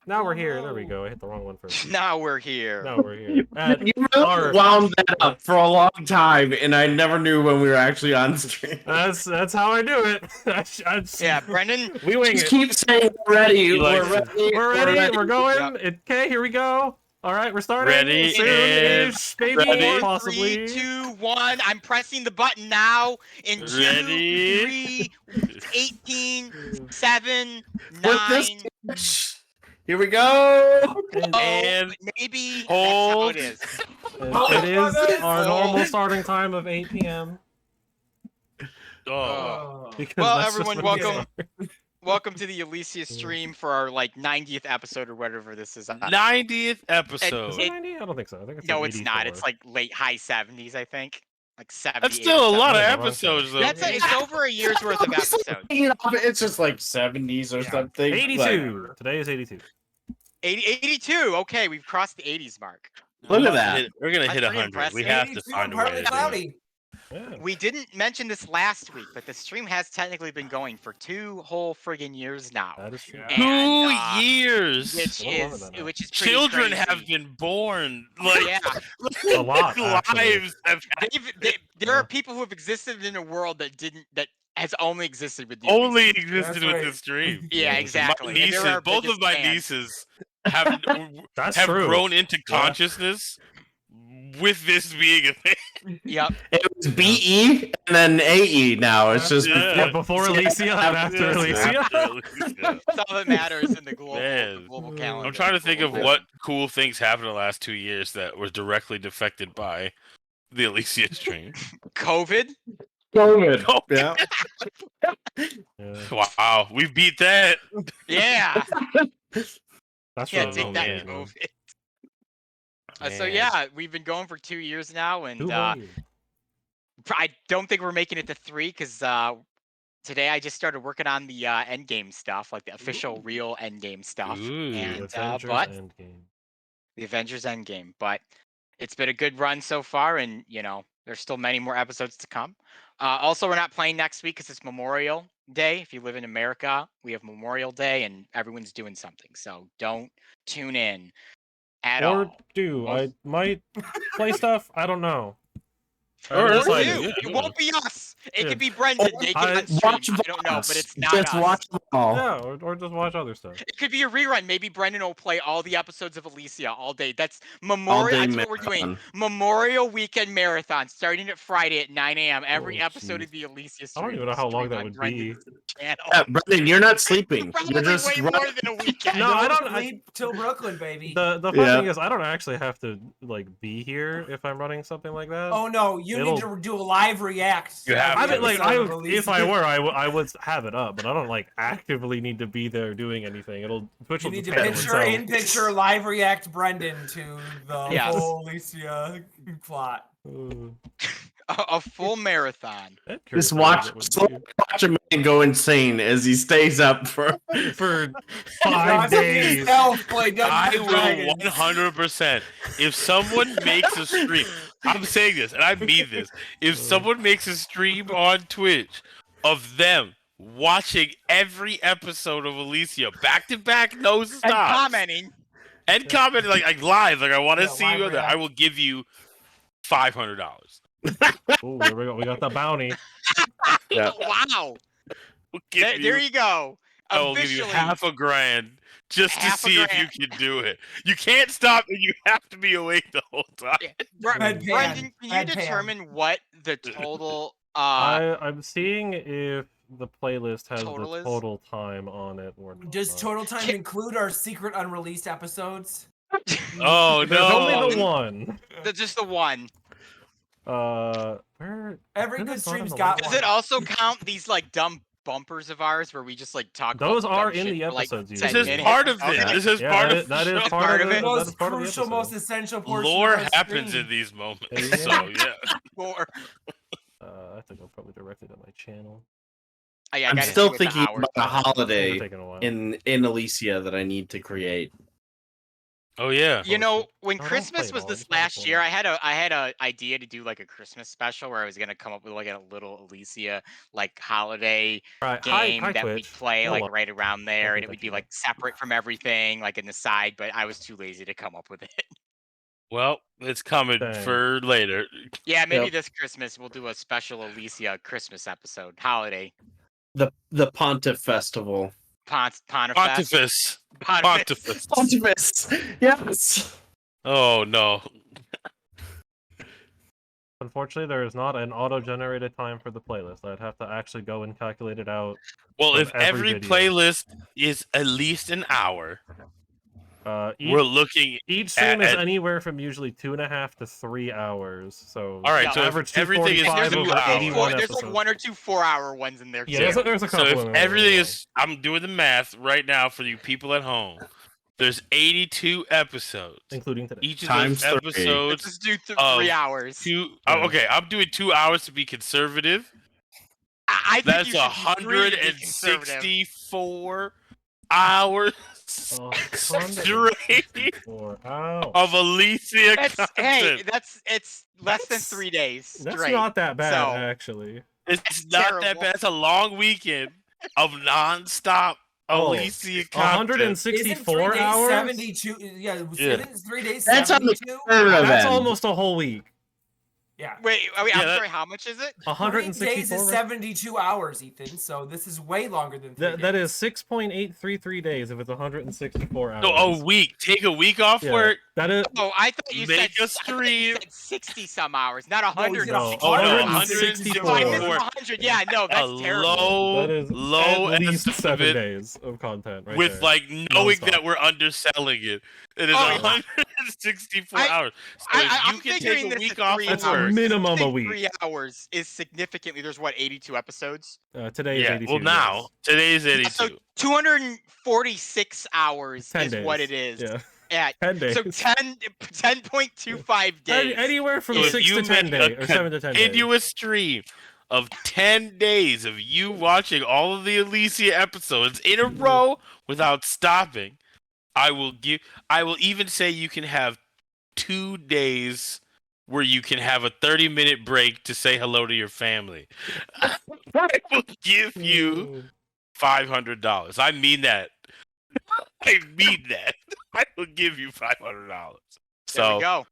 Now we're here. There we go. I hit the wrong one first. Now we're here. Now we're here. You really wound that up for a long time, and I never knew when we were actually on stream. That's how I do it. Yeah, Brendan. We wing Just it. keep saying we're ready. likes We're it. ready. We're ready. Yep. We're going. Okay, here we go. All right, we're starting. Ready, Soon-ish, maybe, ready. possibly. 3, 2, 1. I'm pressing the button now. In 2, Ready. 3, 18, 7, With 9. this, here we go. And maybe hold. that's how It it is. is our normal starting time of 8 p.m. Oh. because Well, that's just everyone, when we welcome. start. Welcome to the Elyssia stream for our 90th episode or whatever this is. 90th Is episode. it 90? I don't think so. I think it's No, like it's not. 84. It's like late high 70s, I think. Like 70. That's still a lot of 70. episodes, though. It's over a year's worth of episodes. It's just like 70s or something. 82. Today is 82. 82. Okay, we've crossed the 80s mark. Look at that. We're gonna hit That's pretty 100. We impressive. have to find a way to do it. Yeah. We didn't mention this last week, but the stream has technically been going for 2 whole friggin' years now. That is true. And, 2 years. Which A little longer is than that. which is pretty Children crazy. have been born. Like Yeah. A lot, actually. lives have There are people who have existed in a world that has only existed with the only Elyssia. existed That's with right. this stream. Yeah, My exactly. My And there nieces, are both biggest of my fans. nieces have That's have true. grown into Yeah. consciousness with this being a thing. Yep. It was BE and then AE now. It's just Yeah, before Elyssia and after Elyssia. That's all that matters in the global, Man. calendar. I'm trying to think of Global what cool things happened in the last 2 years that were directly affected by the Elyssia stream. COVID. COVID. Yeah. Yeah. Wow, we beat that. Yeah. That's Yeah, really take that man. COVID. So Man. yeah, we've been going for 2 years now, and Too long. I don't think we're making it to 3 because today I just started working on the end game stuff, like the official real end game stuff, Ooh. and Avengers but Endgame. the Avengers end game. But it's been a good run so far, and there's still many more episodes to come. Also, we're not playing next week because it's Memorial Day. If you live in America, we have Memorial Day, and everyone's doing something. So don't tune in at Or all. do. I might play stuff. I don't know. Or That's Or like- you. yeah. It won't be us. It Yeah. could be Brendan naked I- on stream. Watch I don't know, but it's not Just us. watch them all. Yeah, or just watch other stuff. It could be a rerun. Maybe Brendan will play all the episodes of Elyssia all day. That's Memorial. All-day That's what we're doing. marathon. Memorial Weekend Marathon starting at Friday at 9 a.m. Every Oh, episode jeez. of the Elyssia I stream. don't even know how long that would be. Brendan's channel. Brendan, you're not sleeping. Probably You're just way more than a weekend. No, I don't- sleep till Brooklyn, baby. The fun Yeah. thing is, I don't actually have to be here if I'm running something like that. Oh no, you need to do a live react. You have I to. mean, like, Episode of if I Elyssia. were, I would have it up, but I don't actively need to be there doing anything. Twitch You will need to just handle itself. picture live react Brendan to the Yes. whole Alicia plot. Ooh, A full marathon. that Just curious watch, what would slowly watch a man go insane as he stays up for. be. for Watch 5 days. yourself play Dungeons I and will Dragons. 100%. If someone makes a stream, I'm saying this, and I mean this. If someone makes a stream on Twitch of them watching every episode of Elyssia back to back, no stops, And commenting. like live, like I want to Yeah, see live you. react. I will give you $500. Oh, here we go. We got the bounty. Yeah. Wow. We'll give There you go. I will give you Officially. $500 just to Half a see if you grand. can do it. You can't stop, and you have to be awake the whole time. Yeah. Red pan. Brendan, can you Red pan. determine what the total I'm seeing if the playlist has Total the is? total time on it or not. Does total time include our secret unreleased episodes? Oh There's no! only the one. just the one? Where? Every where good that's not in stream's the got list? Does it also count these like dumb bumpers of ours where we just like talk Those about are dumb in shit the for, like, episodes 10 This is minutes? part of Okay. it. This is Yeah, part that of is, that the is show. part of it. That That Most is part of the crucial, most episode. essential portion. Lore of our happens stream. in these moments. Yeah. So yeah. Or, I think I'll probably directly to my channel. oh, yeah, I I'm gotta still see what the thinking hours about a are. holiday It's taking a while. in Elyssia that I need to create. Oh yeah. You know, Posted. when Oh, don't Christmas play was it all, this just let it last play year, it. I had a idea to do like a Christmas special where I was gonna come up with like a little Elyssia like holiday Alright, game hi that we'd Twitch. play Hold like on. right around there, and think it I would can be go. like separate from everything, like in the side. But I was too lazy to come up with it. Well, it's coming Dang. for later. Yeah, maybe Yep. this Christmas we'll do a special Elyssia Christmas episode, holiday. The Pontiff Festival. Pontifest. Pontifex. Pontifest. Yes. Oh no. Unfortunately, there is not an auto-generated time for the playlist. I'd have to actually go and calculate it out. Well, From if every every video. playlist is at least an hour, we're looking Each stream is at- anywhere from usually 2.5 to 3 hours. So all right. Yeah, So if average everything is 245 There's, two over like, hours, 81 there's like episodes. 1 or 2 4-hour ones in there Yeah, too. there's a so couple. if in there everything as well. is, I'm doing the math right now for you people at home. There's 82 episodes. including today. Each of Times those 3. Let's episodes just do of 3 hours. two. Yeah. Okay, I'm doing 2 hours to be conservative. I think That's you should do 3 to be conservative. 164 hours Oh, straight 4 hours. of Elyssia That's hey, content. it's less than That's- 3 days That's straight. not that bad, So- actually. It's not that terrible. bad. It's a long weekend of nonstop Oh, Elyssia content. 164 Isn't 3 days hours? 72? Yeah, Yeah. isn't 3 days That's on the 72? That's event. almost a whole week. Yeah. Wait, I'm Yeah, that- sorry, how much is it? 3 days 164. is 72 hours, Ethan. So this is way longer than 3 That days. is 6.833 days if it's 164 hours. So a week. Take a week off Yeah. work. That is. Oh, I thought you Make said a stream. 60 some hours, not No, he's 100. gonna- No, Oh, no, 164. Oh, I missed 100. Yeah, no, that's a terrible. That is low at least estimate 7 days of content right with there. like knowing Nonstop. that we're underselling it. It is Oh, yeah. 164 I- hours. So if I'm you can figuring take a this week at off 3 of That's a hours. work. minimum I think a week. 3 hours is significantly. There's what 82 episodes. Today is Yeah. 82. Well, now today's 82. So 246 hours 10 is days. what it is. Yeah. Yeah. 10 days. So 10.25 days. Anywhere from So if 6 you to 10 make a days, or 7 to 10 days. continuous stream of 10 days of you watching all of the Elyssia episodes in a row without stopping, I will even say you can have 2 days where you can have a 30-minute break to say hello to your family. I will give you $500. I mean that. I mean that. I will give you $500. There we So go.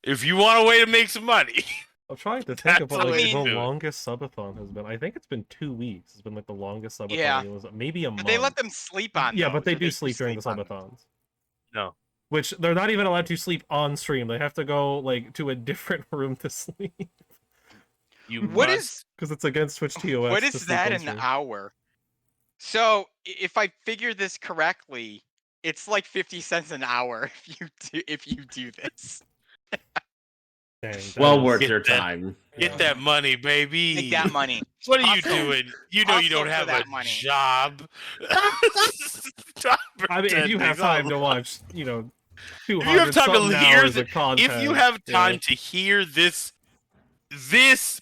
if you want a way to make some money, I'm trying to think That's of what what like, we the do. longest subathon has been. I think it's been 2 weeks. It's been like the longest subathon. Yeah. It was maybe a But month. they let them sleep on. Yeah, those, but they or do sleep during the on them? subathons. no. Which they're not even allowed to sleep on stream. They have to go like to a different room to sleep You What must. is because it's against Twitch TOS. what to is sleep that on an stream. hour? So if I figure this correctly, it's like 50 cents an hour if you do this. Dang, that Well is- worth Get your that. time. Get that money, baby. Make that money. What are you Hustle. doing? You know you Hustle don't for have a that money. job. Stop I mean, if you have pretending. time to watch, 200 you have time to something hear hours the- of content. If you have time yeah. to hear this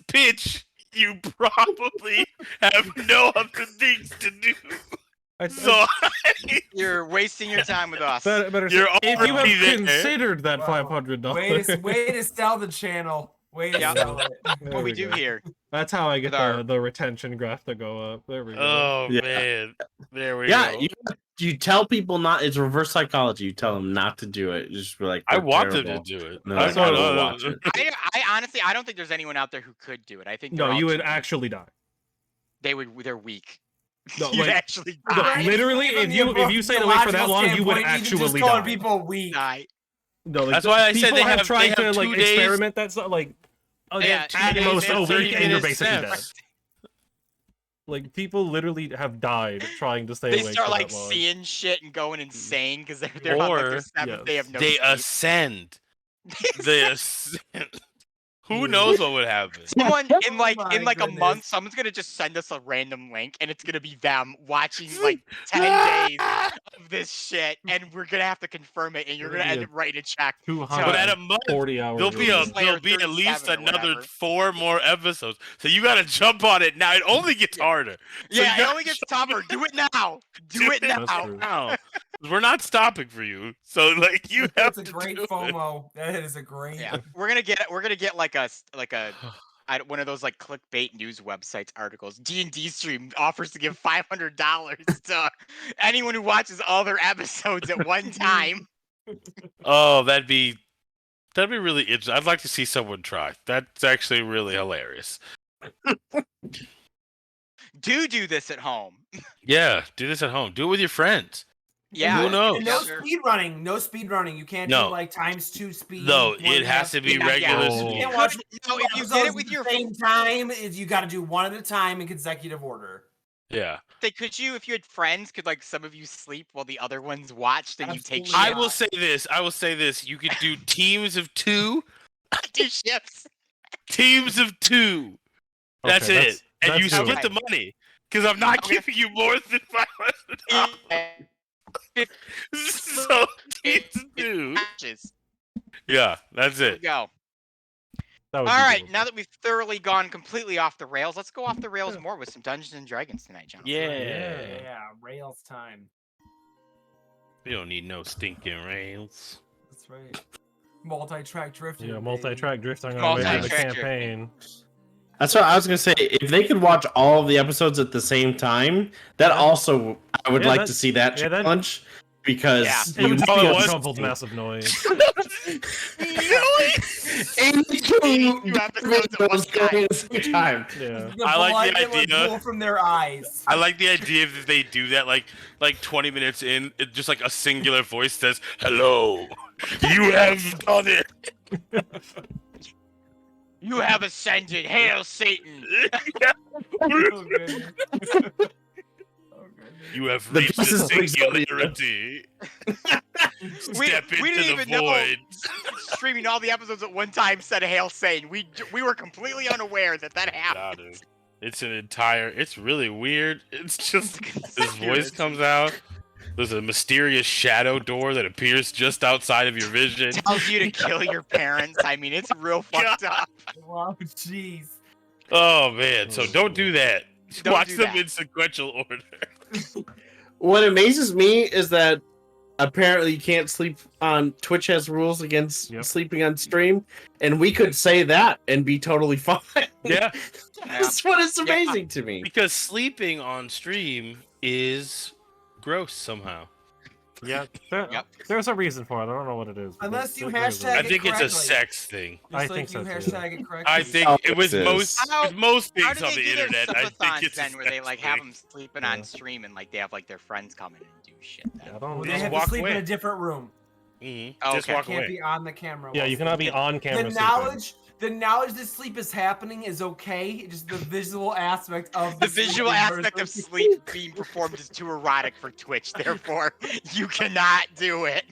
pitch, you probably have no other things to do. So You're wasting your time with us. better You're say, if you have already there. considered that Wow. $500. Way to sell the channel. Way to Yeah. sell it. What we do here. That's how I get With our- the retention graph to go up. There we go. oh Yeah. man, there we Yeah, go. you tell people not. It's reverse psychology. You tell them not to do it. Just be like, I "They're want them terrible." to do it. No, I I don't will know. watch it. I honestly I don't think there's anyone out there who could do it. I think No, they're all you would too- actually die. they're weak. No, You'd like- actually No, die. literally, if you say to wait for that long, you would actually just calling die. people weak. Die. No, like, That's why I said people they have have- tried they have to like 2 days. experiment that stuff. Like, Yeah, at 2 days most and a 30 week, and you're minutes basically dead. steps. Like, people literally have died trying to stay They awake start for like that long. seeing shit and going insane because they're on like Or- their seventh yes. day of no They sleep. ascend. They ascend. Who knows what would happen? Someone in like Oh in my like a month, goodness. someone's gonna just send us a random link, and it's gonna be them watching like 10 days of this shit, and we're gonna have to confirm it, and you're It'll gonna be end a up writing a check. But at a 240 month, hours. there'll be at least another 4 more episodes. So you gotta jump on it now. It only gets harder. So Yeah, you it gotta only gets tougher. Do it now. Do it That's now. true. now. We're not stopping for you. So like you have That's a to great do it. FOMO. That is a great. Yeah, we're gonna get like one of those like clickbait news websites articles. D&D stream offers to give $500 to anyone who watches all their episodes at one time. Oh, that'd be really interesting. I'd like to see someone try. That's actually really hilarious. Do this at home. Yeah, do this at home. Do it with your friends. Yeah, Who knows? And no Sure. speed running. No speed running. You can't No. do like ×2 speed. No, one it and a has half to be speed. regular Yeah. You speed. can't watch No, if you did episodes it with at your the same time, you got to do one at a time in consecutive order. Yeah. could you, if you had friends, could like some of you sleep while the other ones watched, and you take Absolutely. I will say this. You could do teams of 2. two shifts. Teams of 2. That's Okay, it. And that's you split doable. the money. Because I'm not Okay. giving you more than $500. So teams of 2. Matches. Yeah, that's There we it. go. That All would be right, doable. now that we've thoroughly gone completely off the rails, let's go off the rails more with some Dungeons and Dragons tonight, gentlemen. Yeah. Yeah, Rails time. We don't need no stinking rails. That's right. Multi-track drifting. Yeah, baby. multi-track drifting on the way to the Multi-track campaign. That's what I was gonna say. If they could watch all of the episodes at the same time, that also I would Yeah, like that- to see that yeah, that- challenge because Yeah. It would you just be know a what's- jumbled mess of noise. And 82 episodes at one time. at the same time. Yeah. The I like blood the that would idea. pool from their eyes. I like the idea that they do that like 20 minutes in, it just like a singular voice says, "Hello, you have done it." You have ascended. Hail Satan. Oh, goodness. Oh, goodness. You have The reached the pieces of Exodia. singularity. We Step didn't into the even know. void. Streaming all the episodes at one time said Hail Satan. We were completely unaware that God, happened. it's really weird. It's just his voice comes out. There's a mysterious shadow door that appears just outside of your vision. Tells you to kill your parents. I mean, it's real fucked up. Wow, jeez. Oh man, so don't do that. Don't Watch do them that. in sequential order. What amazes me is that apparently you can't sleep on Twitch has rules against Yep. sleeping on stream, and we could say that and be totally fine. Yeah, That's what is amazing to me. because sleeping on stream is gross somehow. Yeah, Yep. there's a reason for it. I don't know what it is. but Unless you there's a hashtag I reason. it think it's a correctly. sex thing. Just I like think you so, too. hashtag it correctly. I think Oh, it was it is. most How- with most How things do on they the do their internet. I think subathons it's a then, where they sex like have thing. them sleeping on stream and like they have like their friends come in and do shit? Yeah, Then? I don't. Well, they Just have walk to sleep in away. a different room. Oh, Just okay. walk Can't away. be on the camera. Yeah, while you cannot be sleeping. on camera. The sleeping. knowledge that sleep is happening is okay. Just the visual aspect of The visual sleeping aspect of versus- sleep being performed is too erotic for Twitch. Therefore, you cannot do it.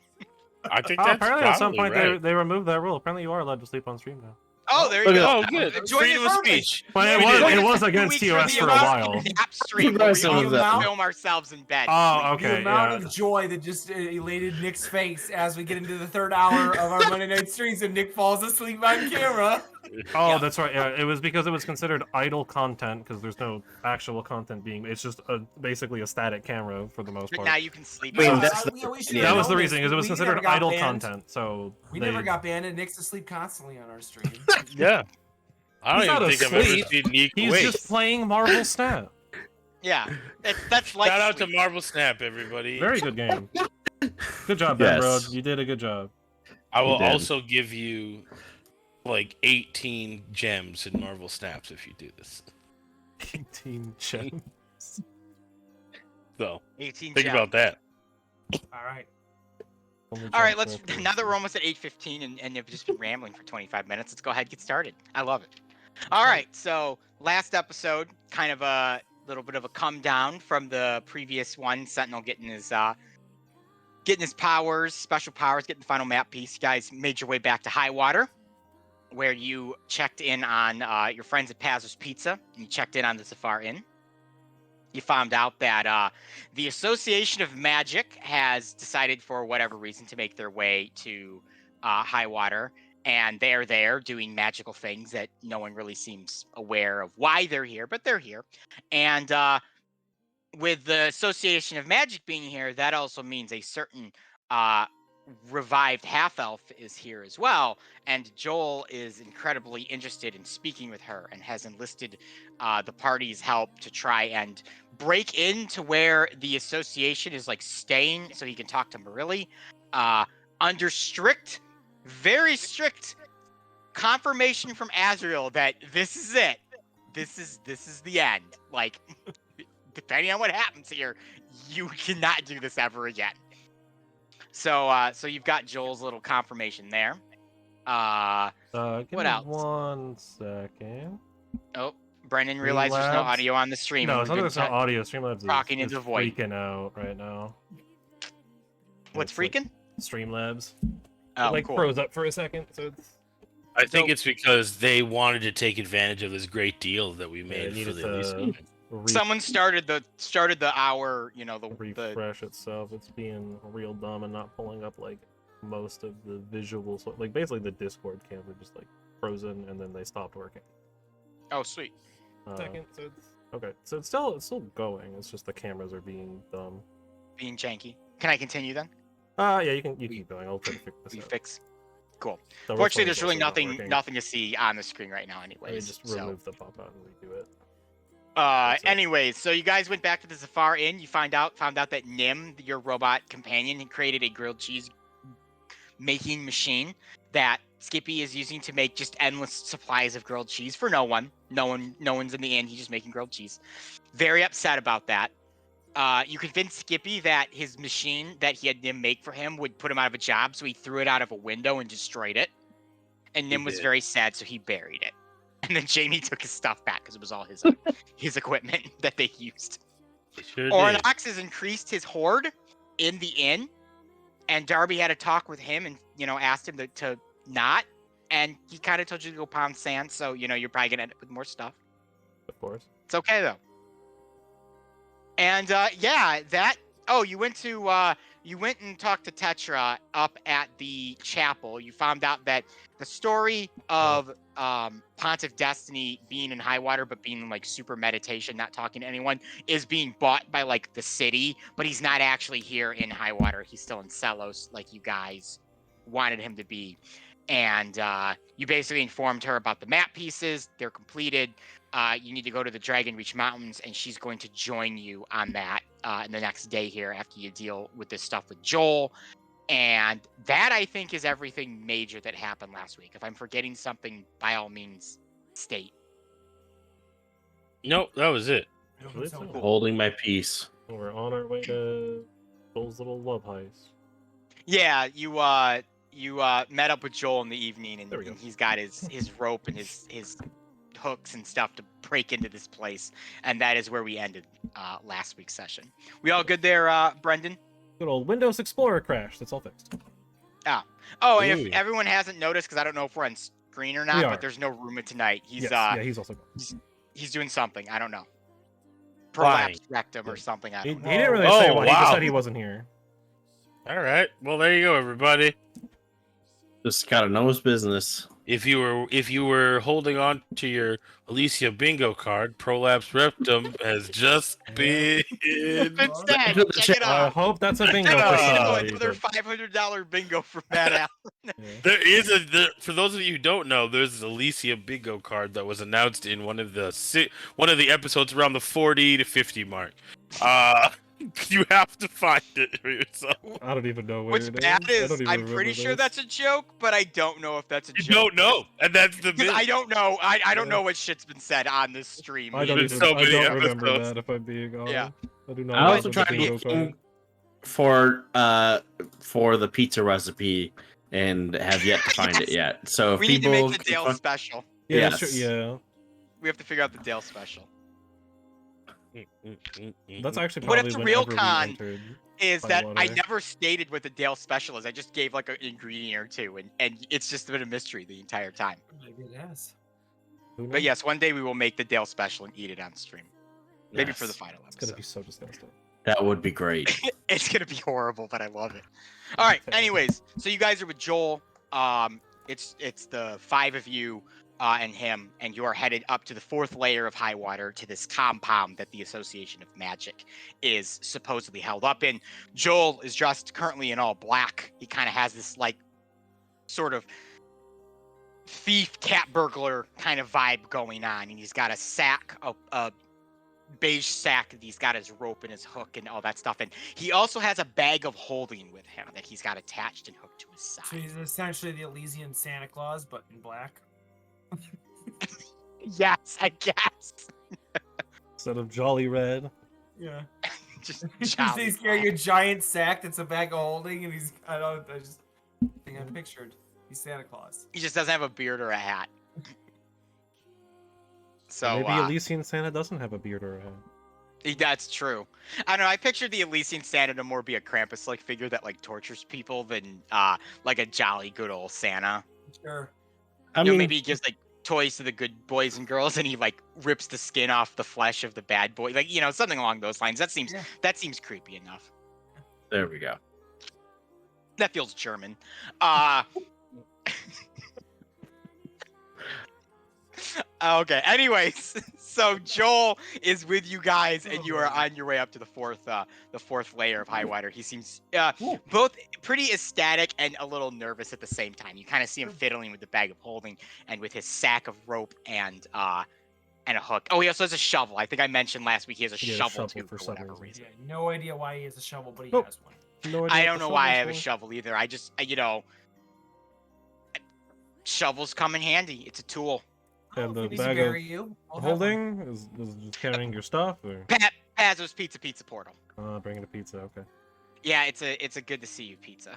I think Oh, that's apparently at some probably point right. they removed that rule. Apparently you are allowed to sleep on stream now. Oh, there Look you at go. Oh, good. Join Freedom us of early. speech. But it We was did. it was Two against weeks TOS the for a while. Nap stream where we Some all of them. film ourselves in bed. Oh, sleeping. okay. The amount Yeah. of joy that just elated Nick's face as we get into the third hour of our Monday night streams and Nick falls asleep on camera. Oh, Yeah. that's right. Yeah, it was because it was considered idle content because there's no actual content being. It's just basically a static camera for the most But part. now you can sleep. I mean, on that's it. the- we should've yeah. That was the known reason this. because it was We considered never got idle banned. content. So We they, never got banned, and Nick's asleep constantly on our stream. Yeah. I He's don't not even think I've ever asleep. seen Neek He's wait. just playing Marvel Snap. Yeah, that's like Shout out to sleep. Marvel Snap, everybody. Very good game. Good job, Ben, bro. Yes. You did a good job. I will did. also give you like 18 gems in Marvel Snaps if you do this. 18 gems. So 18 think gems. about that. All right. All right, let's. Now that we're almost at 8:15 and have just been rambling for 25 minutes, let's go ahead and get started. I love it. All right, so last episode, kind of a little bit of a come down from the previous one. Sentinel getting his powers, special powers, getting the final map piece. You guys made your way back to high water, where you checked in on your friends at Paz's Pizza, and you checked in on the Zafar Inn. You found out that the Association of Magic has decided, for whatever reason, to make their way to Highwater, and they're there doing magical things that no one really seems aware of why they're here, but they're here. And with the Association of Magic being here, that also means a certain revived half-elf is here as well, and Joel is incredibly interested in speaking with her and has enlisted the party's help to try and break into where the association is like staying so he can talk to Marilli under very strict confirmation from Azrael that this is it. This is the end. Like, depending on what happens here, you cannot do this ever again. So you've got Joel's little confirmation there. Give what me else? 1 second. Oh, Brendan realized there's no Streamlabs? audio on the stream. No, and it's not we've that there's been no audio. Streamlabs talking is into the void. freaking out right now. What's It's like freaking? Streamlabs. Oh, It like cool. froze up for a second, so it's I think So- it's because they wanted to take advantage of this great deal that we it made for needed the to Elyssia. Someone started the hour, the refresh itself. It's being real dumb and not pulling up like most of the visuals. So, like basically the Discord cams are just like frozen and then they stopped working. Oh, sweet. Second, so it's okay. So it's still going. It's just the cameras are being dumb. Being janky. Can I continue then? Yeah, you can keep going. I'll try to fix this We out. fix. Cool. The Fortunately, recording's there's really also not working. nothing to see on the screen right now, Let me anyways. just So, remove the pop out and redo it. That's it. anyways, so you guys went back to the Zafar Inn. You found out that Nim, your robot companion, had created a grilled cheese making machine that Skippy is using to make just endless supplies of grilled cheese for no one. No one's in the inn. He's just making grilled cheese. Very upset about that. You convinced Skippy that his machine that he had Nim make for him would put him out of a job, so he threw it out of a window and destroyed it. And Nim was did. very sad, so he buried it. And then Jamie took his stuff back because it was all his equipment that they used. It sure did. Ornox has increased his hoard in the inn, and Darby had a talk with him and asked him to not, and he kind of told you to go pound sand, so you're probably gonna end up with more stuff. Of course. It's okay though. And you went and talked to Tetra up at the chapel. You found out that the story of Pontiff Destiny being in Highwater but being in like super meditation, not talking to anyone, is being bought by like the city, but he's not actually here in Highwater. He's still in Celos, like you guys wanted him to be. And you basically informed her about the map pieces. They're completed. You need to go to the Dragon Reach Mountains, and she's going to join you on that in the next day here after you deal with this stuff with Joel. And that, I think, is everything major that happened last week. If I'm forgetting something, by all means, state. Nope, that was it. I don't think so. Cool. Holding my peace. We're on our way to Joel's little love heist. Yeah, you met up with Joel in the evening, and, There we go. and he's got his rope and his hooks and stuff to break into this place, and that is where we ended last week's session. We all good there, Brendan? Good old Windows Explorer crash. That's all fixed. Oh, and Ooh. if everyone hasn't noticed, because I don't know if we're on screen or We not, are. but there's no Ruma tonight. He's Yes, he's also gone. he's doing something. I don't know. Fine. Prolapsed rectum or something. I He don't know. didn't really Oh, say what. He just wow. said he wasn't here. All right. Well, there you go, everybody. Just gotta know his business. If you were holding on to your Elyssia bingo card, Prolapse Rectum has just been. It's Look dead. at the Check it chat. I out. hope that's a bingo Oh, for you know, somebody. another but- $500 bingo for Matt Allen. yeah. There is for those of you who don't know, there's an Elyssia bingo card that was announced in one of the episodes around the 40 to 50 mark. You have to find it for yourself. I don't even know where What's it bad is. I is don't even I'm remember pretty sure this. that's a joke, but I don't know if that's a You joke. don't know, and that's the Because bit. I don't know. I don't Yeah. know what shit's been said on this stream. I don't There's even. so I many don't remember episodes. that. If I'm being honest. Yeah. I do not. I also remember tried the bingo looking card. for the pizza recipe and have yet to find it yet. So if we need to people make the can Dale find- special. Yeah, Yes. sure, yeah. We have to figure out the Dale special. That's actually But if probably the real whenever we con entered is that I Whitewater. never stated what the Dale special is. I just gave like an ingredient or two, and it's just been a mystery the entire time. Maybe it has. Who But knows? yes, one day we will make the Dale special and eat it on stream. Maybe for the Yes. final It's gonna episode. be so disgusting. That would be great. It's gonna be horrible, but I love it. All right. Anyways, so you guys are with Joel. It's the 5 of you and him, and you are headed up to the 4th layer of high water to this compound that the Association of Magic is supposedly held up in. Joel is dressed currently in all black. He kind of has this like sort of thief, cat burglar kind of vibe going on, and he's got a sack, a beige sack that he's got his rope and his hook and all that stuff, and he also has a bag of holding with him that he's got attached and hooked to his So side. he's essentially the Elysian Santa Claus, but in black. Yes, I guess. Instead of Jolly Red. Yeah. Just He's jolly carrying black. a giant sack that's a bag of holding, and I just think I pictured he's Santa Claus. He just doesn't have a beard or a hat. So Maybe Elysian Santa doesn't have a beard or a hat. that's true. I don't know. I pictured the Elysian Santa to more be a Krampus-like figure that like tortures people than like a jolly good old Santa. Sure. I You know, mean, maybe he gives like toys to the good boys and girls, and he like rips the skin off the flesh of the bad boy, like something along those lines. That seems creepy enough. there we go. That feels German. Okay. Anyways, so Joel is with you guys, and you are on your way up to the 4th layer of high water. He seems both pretty ecstatic and a little nervous at the same time. You kind of see him fiddling with the bag of holding and with his sack of rope and a hook. Oh, he also has a shovel. I think I mentioned last week he has a shovel too for for some whatever reason. reason. Yeah, no idea why he has a shovel, but he Nope. has one. No idea I what don't the know why I shovel's have a for. shovel either. I just shovels come in handy. It's a tool. And the Please bag bury you. I'll have one. Holding is just carrying your stuff, or Pazzo's Pizza Portal. bringing a pizza. Okay. Yeah, it's a good to see you pizza.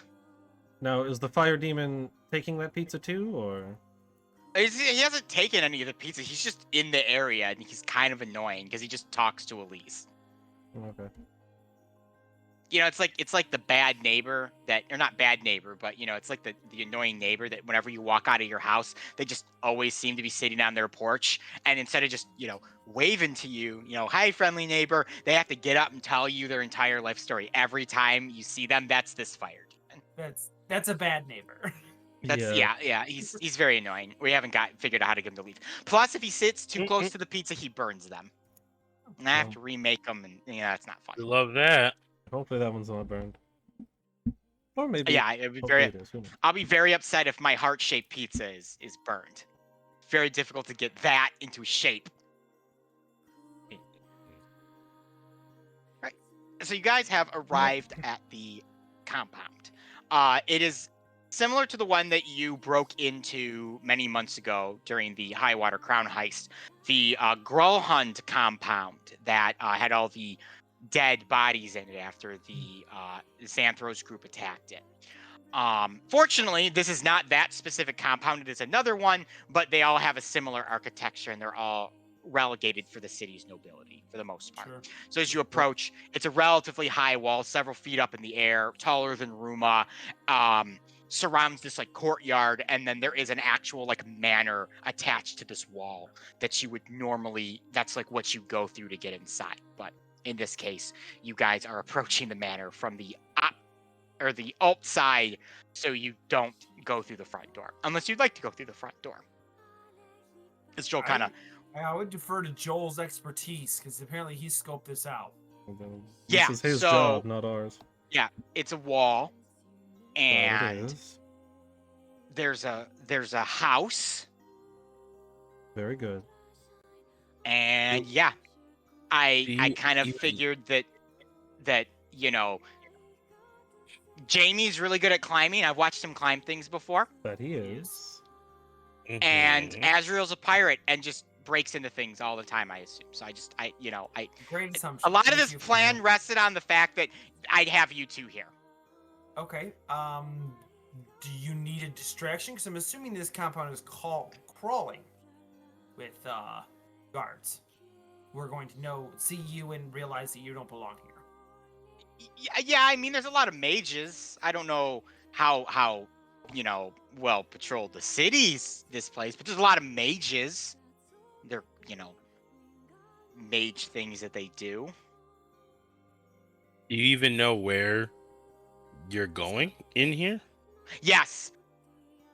Now, is the fire demon taking that pizza too, or? He hasn't taken any of the pizza. He's just in the area, and he's kind of annoying because he just talks to Elise. Okay. It's like the bad neighbor or not bad neighbor, but it's like the annoying neighbor that whenever you walk out of your house, they just always seem to be sitting on their porch, and instead of just waving to you, hi friendly neighbor, they have to get up and tell you their entire life story every time you see them. That's this fire demon. That's a bad neighbor. That's yeah. He's very annoying. We haven't figured out how to get him to leave. Plus, if he sits too close to the pizza, he burns them. And I have to remake them, and that's not fun. We love that. Hopefully that one's not burned. Or maybe. Yeah, it'd be Hopefully it is. Who knows? I'll be very upset if my heart-shaped pizza is burned. Very difficult to get that into shape. Right. So you guys have arrived at the compound. It is similar to the one that you broke into many months ago during the Highwater Crown heist. The Grolhund compound that had all the dead bodies in it after the Xanthros group attacked it. Fortunately, this is not that specific compound. It is another one, but they all have a similar architecture, and they're all relegated for the city's nobility for the most part. Sure. So as you approach, it's a relatively high wall, several feet up in the air, taller than Ruma, surrounds this like courtyard, and then there is an actual like manor attached to this wall that you would normally, that's like what you go through to get inside. But in this case, you guys are approaching the manor from the alt side, so you don't go through the front door, unless you'd like to go through the front door. It's Joel kind of. I would defer to Joel's expertise because apparently he scoped this out. This is his job, not ours. Yeah, it's a wall, But it and is. there's a house, Very good. and yeah, I kind of figured that Jamie's really good at climbing. I've watched him climb things before, That he is. and Mhm. Azrael's a pirate and just breaks into things all the time, I assume. So Great assumption. a lot of Thank this you for plan that. rested on the fact that I'd have you two here. Okay. Do you need a distraction? Because I'm assuming this compound is crawling with guards. are going to see you and realize that you don't belong here. Yeah, I mean, there's a lot of mages. I don't know how well patrolled the city's this place, but there's a lot of mages. They're mage things that they do. Do you even know where you're going in here? Yes,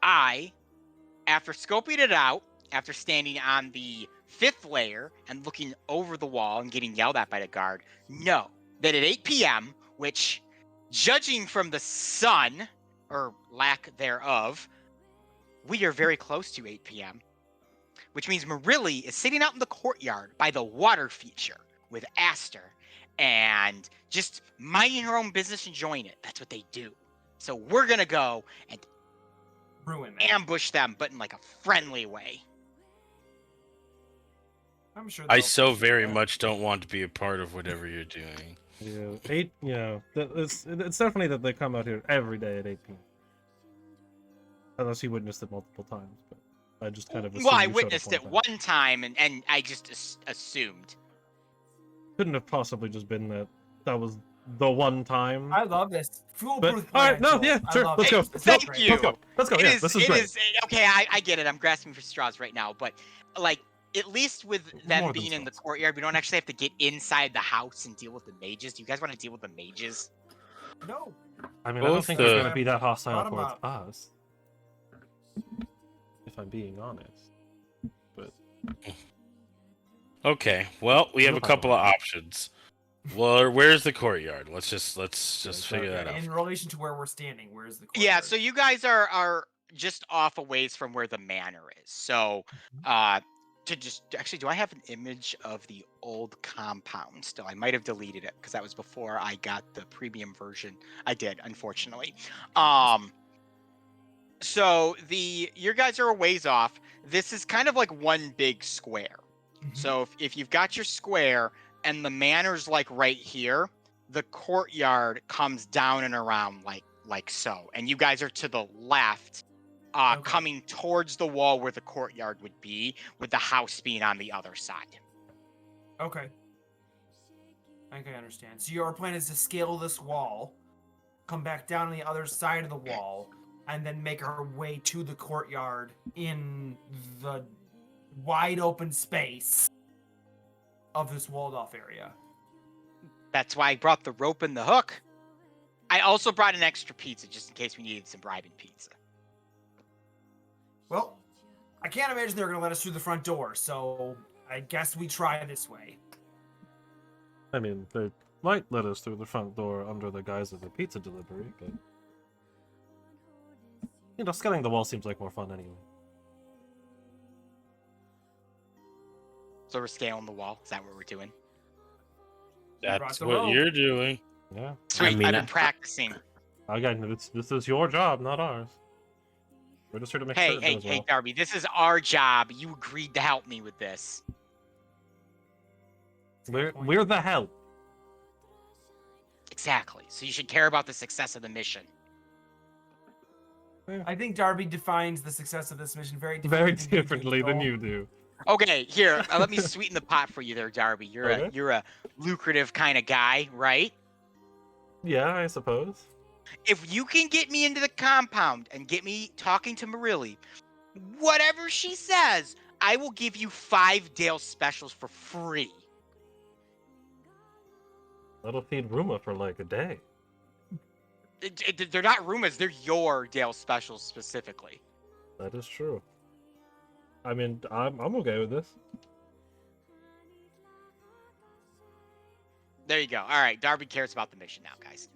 after scoping it out, after standing on the 5th layer and looking over the wall and getting yelled at by the guard, know that at 8 p.m., which, judging from the sun, or lack thereof, we are very close to 8 p.m., which means Marilli is sitting out in the courtyard by the water feature with Aster and just minding her own business, enjoying it. That's what they do. So we're going to go and Ruin that. ambush them, but in like a friendly way. I'm sure. I they'll so appreciate very that. much don't want to be a part of whatever you're doing. Yeah, it's definitely that they come out here every day at 8 p.m. Unless you witnessed it multiple times, but I just kind of assumed Well, I you showed up witnessed it one time, and I just assumed. Couldn't have possibly just been that was the one time. I love this But foolproof all right, plan. no, Joel. yeah, I sure, love let's it. go. This is Thank great. you. Let's go. It Yeah, is. this is It great. is okay. I get it. I'm grasping for straws right now, but like at least with them More than being in the straws. courtyard, we don't actually have to get inside the house and deal with the mages. Do you guys want to deal with the mages? No. I mean, I don't Both think they're the- going to be that hostile Bottom towards up. us. If I'm being honest. But Okay, well, we have No a couple problem. of options. Well, where's the courtyard? Let's just figure that out. In relation to where we're standing, where's the Yeah. courtyard? So you guys are just off a ways from where the manor is. So to just actually, do I have an image of the old compound still? I might have deleted it because that was before I got the premium version. I did, unfortunately. So your guys are a ways off. This is kind of like one big square. Mhm. So if you've got your square and the manor's like right here, the courtyard comes down and around like so. And you guys are to the left, Okay. coming towards the wall where the courtyard would be, with the house being on the other side. Okay. I think I understand. So your plan is to scale this wall, come back down on the other side of the wall, and then make our way to the courtyard in the wide open space of this walled off area. That's why I brought the rope and the hook. I also brought an extra pizza just in case we needed some bribing pizza. Well, I can't imagine they're going to let us through the front door, so I guess we try this way. I mean, they might let us through the front door under the guise of a pizza delivery, but scaling the wall seems like more fun anyway. So we're scaling the wall. Is that what we're doing? brought That's the what rope. you're doing. Yeah, Sweet. mean, I've been practicing. again, this is your job, not ours. We're just here to make sure Hey, it hey, goes hey, well. Darby. This is our job. You agreed to help me with this. We're the help. Exactly. So you should care about the success of the mission. I think Darby defines the success of this mission very Very differently than differently than Joel. you do. Okay, here. Let me sweeten the pot for you there, Darby. Okay. You're a lucrative kind of guy, right? Yeah, I suppose. If you can get me into the compound and get me talking to Marilli, whatever she says, I will give you 5 Dale specials for free. That'll feed Ruma for like a day. They're not rumors. They're your Dale specials specifically. That is true. I mean, I'm okay with this. There you go. All right, Darby cares about the mission now, guys.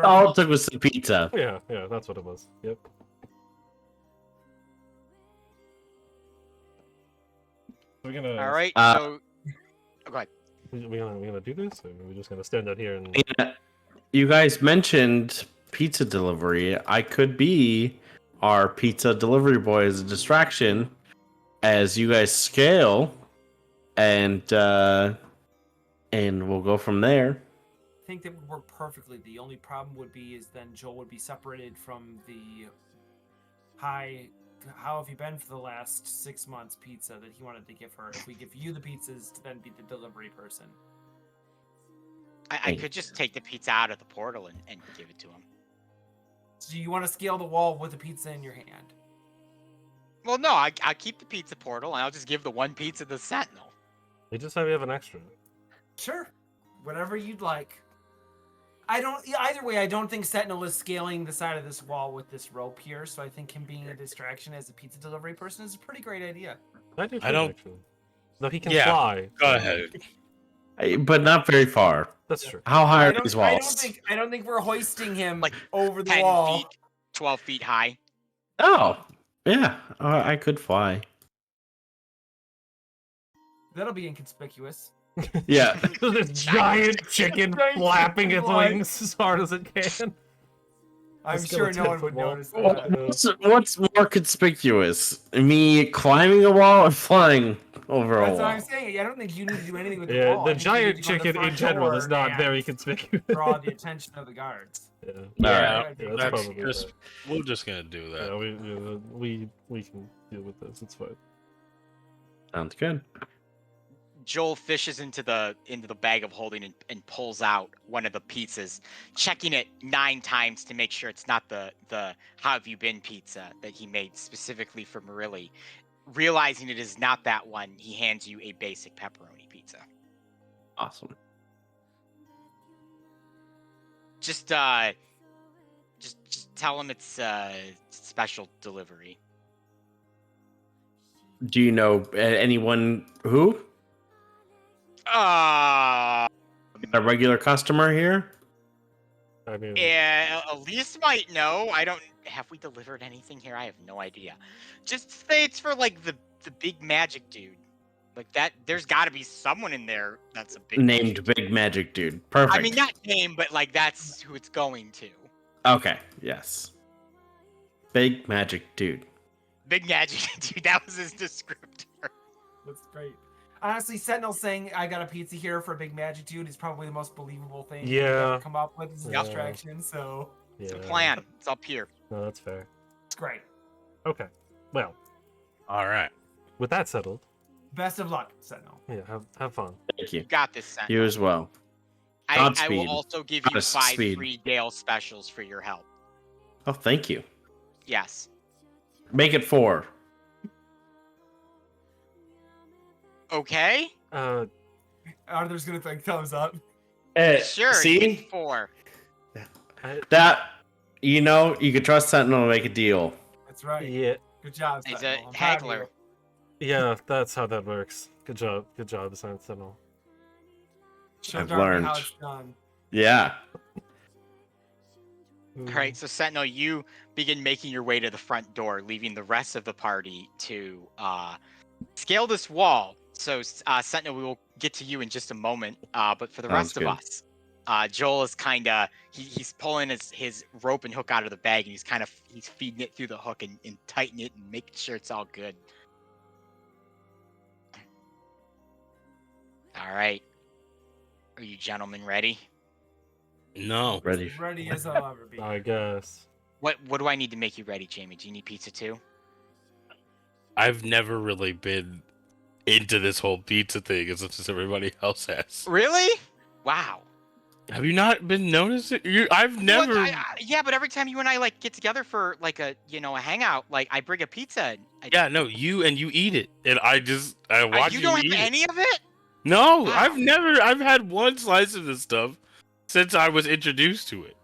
All it took was some pizza. Yeah, that's what it was. Yep. We're gonna. All right, Uh, so go ahead. We gonna do this, or are we just gonna stand out here and? Yeah, you guys mentioned pizza delivery. I could be our pizza delivery boy as a distraction as you guys scale, and we'll go from there. I think that would work perfectly. The only problem would be is then Joel would be separated from the high how have you been for the last 6 months pizza that he wanted to give her. If we give you the pizzas to then be the delivery person. I could just take the pizza out of the portal and give it to him. So you want to scale the wall with the pizza in your hand? Well, no, I'll keep the pizza portal and I'll just give the one pizza to the Sentinel. They just have you have an extra. Sure. Whatever you'd like. Either way, I don't think Sentinel is scaling the side of this wall with this rope here, so I think him being a distraction as a pizza delivery person is a pretty great idea. I do too, don't- actually. No, he can Yeah, fly. Go so- ahead. But not very far. That's true. How high I are don't, these I walls? don't think we're hoisting him Like over the 10 wall. feet, 12 feet high. Oh, yeah. I could fly. That'll be inconspicuous. Yeah. This giant chicken Giant flapping chicken its flying. wings as hard as it can. I'm Let's sure go no one 10-foot would wall. notice that. What's more conspicuous? Me climbing a wall or flying over a That's what wall? I'm saying. I don't think you need to do anything with the Yeah, wall. the I think you need giant to go to the chicken in front general door is not and very conspicuous. draw the attention of the guards. Yeah. Yeah, Alright. Yeah, that's that's probably just better. we're just gonna do that. Yeah, we can deal with this. It's fine. Sounds good. Joel fishes into the bag of holding and pulls out one of the pizzas, checking it 9 times to make sure it's not the how have you been pizza that he made specifically for Marilli. Realizing it is not that one, he hands you a basic pepperoni pizza. Awesome. Just tell him it's special delivery. Do you know anyone who? Uh A regular customer here? I mean, Yeah, Elise might know. I don't. Have we delivered anything here? I have no idea. Just say it's for like the big magic dude. Like that. There's got to be someone in there that's a big Named magic Big Magic Dude. Perfect. I mean, not name, but like that's who it's going to. Okay, yes. Big Magic Dude. Big magic dude. That was his descriptor. That's great. Honestly, Sentinel saying I got a pizza here for a big magic dude is probably the most believable thing you've Yeah. ever come up with as a Yeah. distraction, so yeah. It's a plan. It's up here. No, that's fair. it's great. Okay. Well, All right. with that settled, Best of luck, Sentinel. yeah, have fun. Thank You you. got this, Sentinel. You as well. I Godspeed. will also give you Goddess 5 speed. free Gale specials for your help. Oh, thank you. Yes. Make it 4. Okay. Arthur's gonna think thumbs up. Sure. See? Get 4. That, you could trust Sentinel to make a deal. That's right. Yeah, Good job, He's Sentinel. a I'm proud of haggler. you. yeah, that's how that works. Good job, Sentinel. Show I've Darby learned. how it's done. Yeah. All right, so Sentinel, you begin making your way to the front door, leaving the rest of the party to scale this wall. So, Sentinel, we will get to you in just a moment. But for the Sounds rest good. of us, Joel is kind of he's pulling his rope and hook out of the bag, and he's feeding it through the hook and tightening it and making sure it's all good. All right, are you gentlemen ready? No. Ready. Ready as I'll ever be. I guess. What do I need to make you ready, Jamie? Do you need pizza too? I've never really been into this whole pizza thing as much as everybody else has. Really? Wow. Have you not been noticing? I've Well, never. yeah, but every time you and I like get together for like a a hangout, like I bring a pizza. And Yeah, no, you eat it, and I watch you don't eat have it. any of it. No, Wow. I've had one slice of this stuff since I was introduced to it.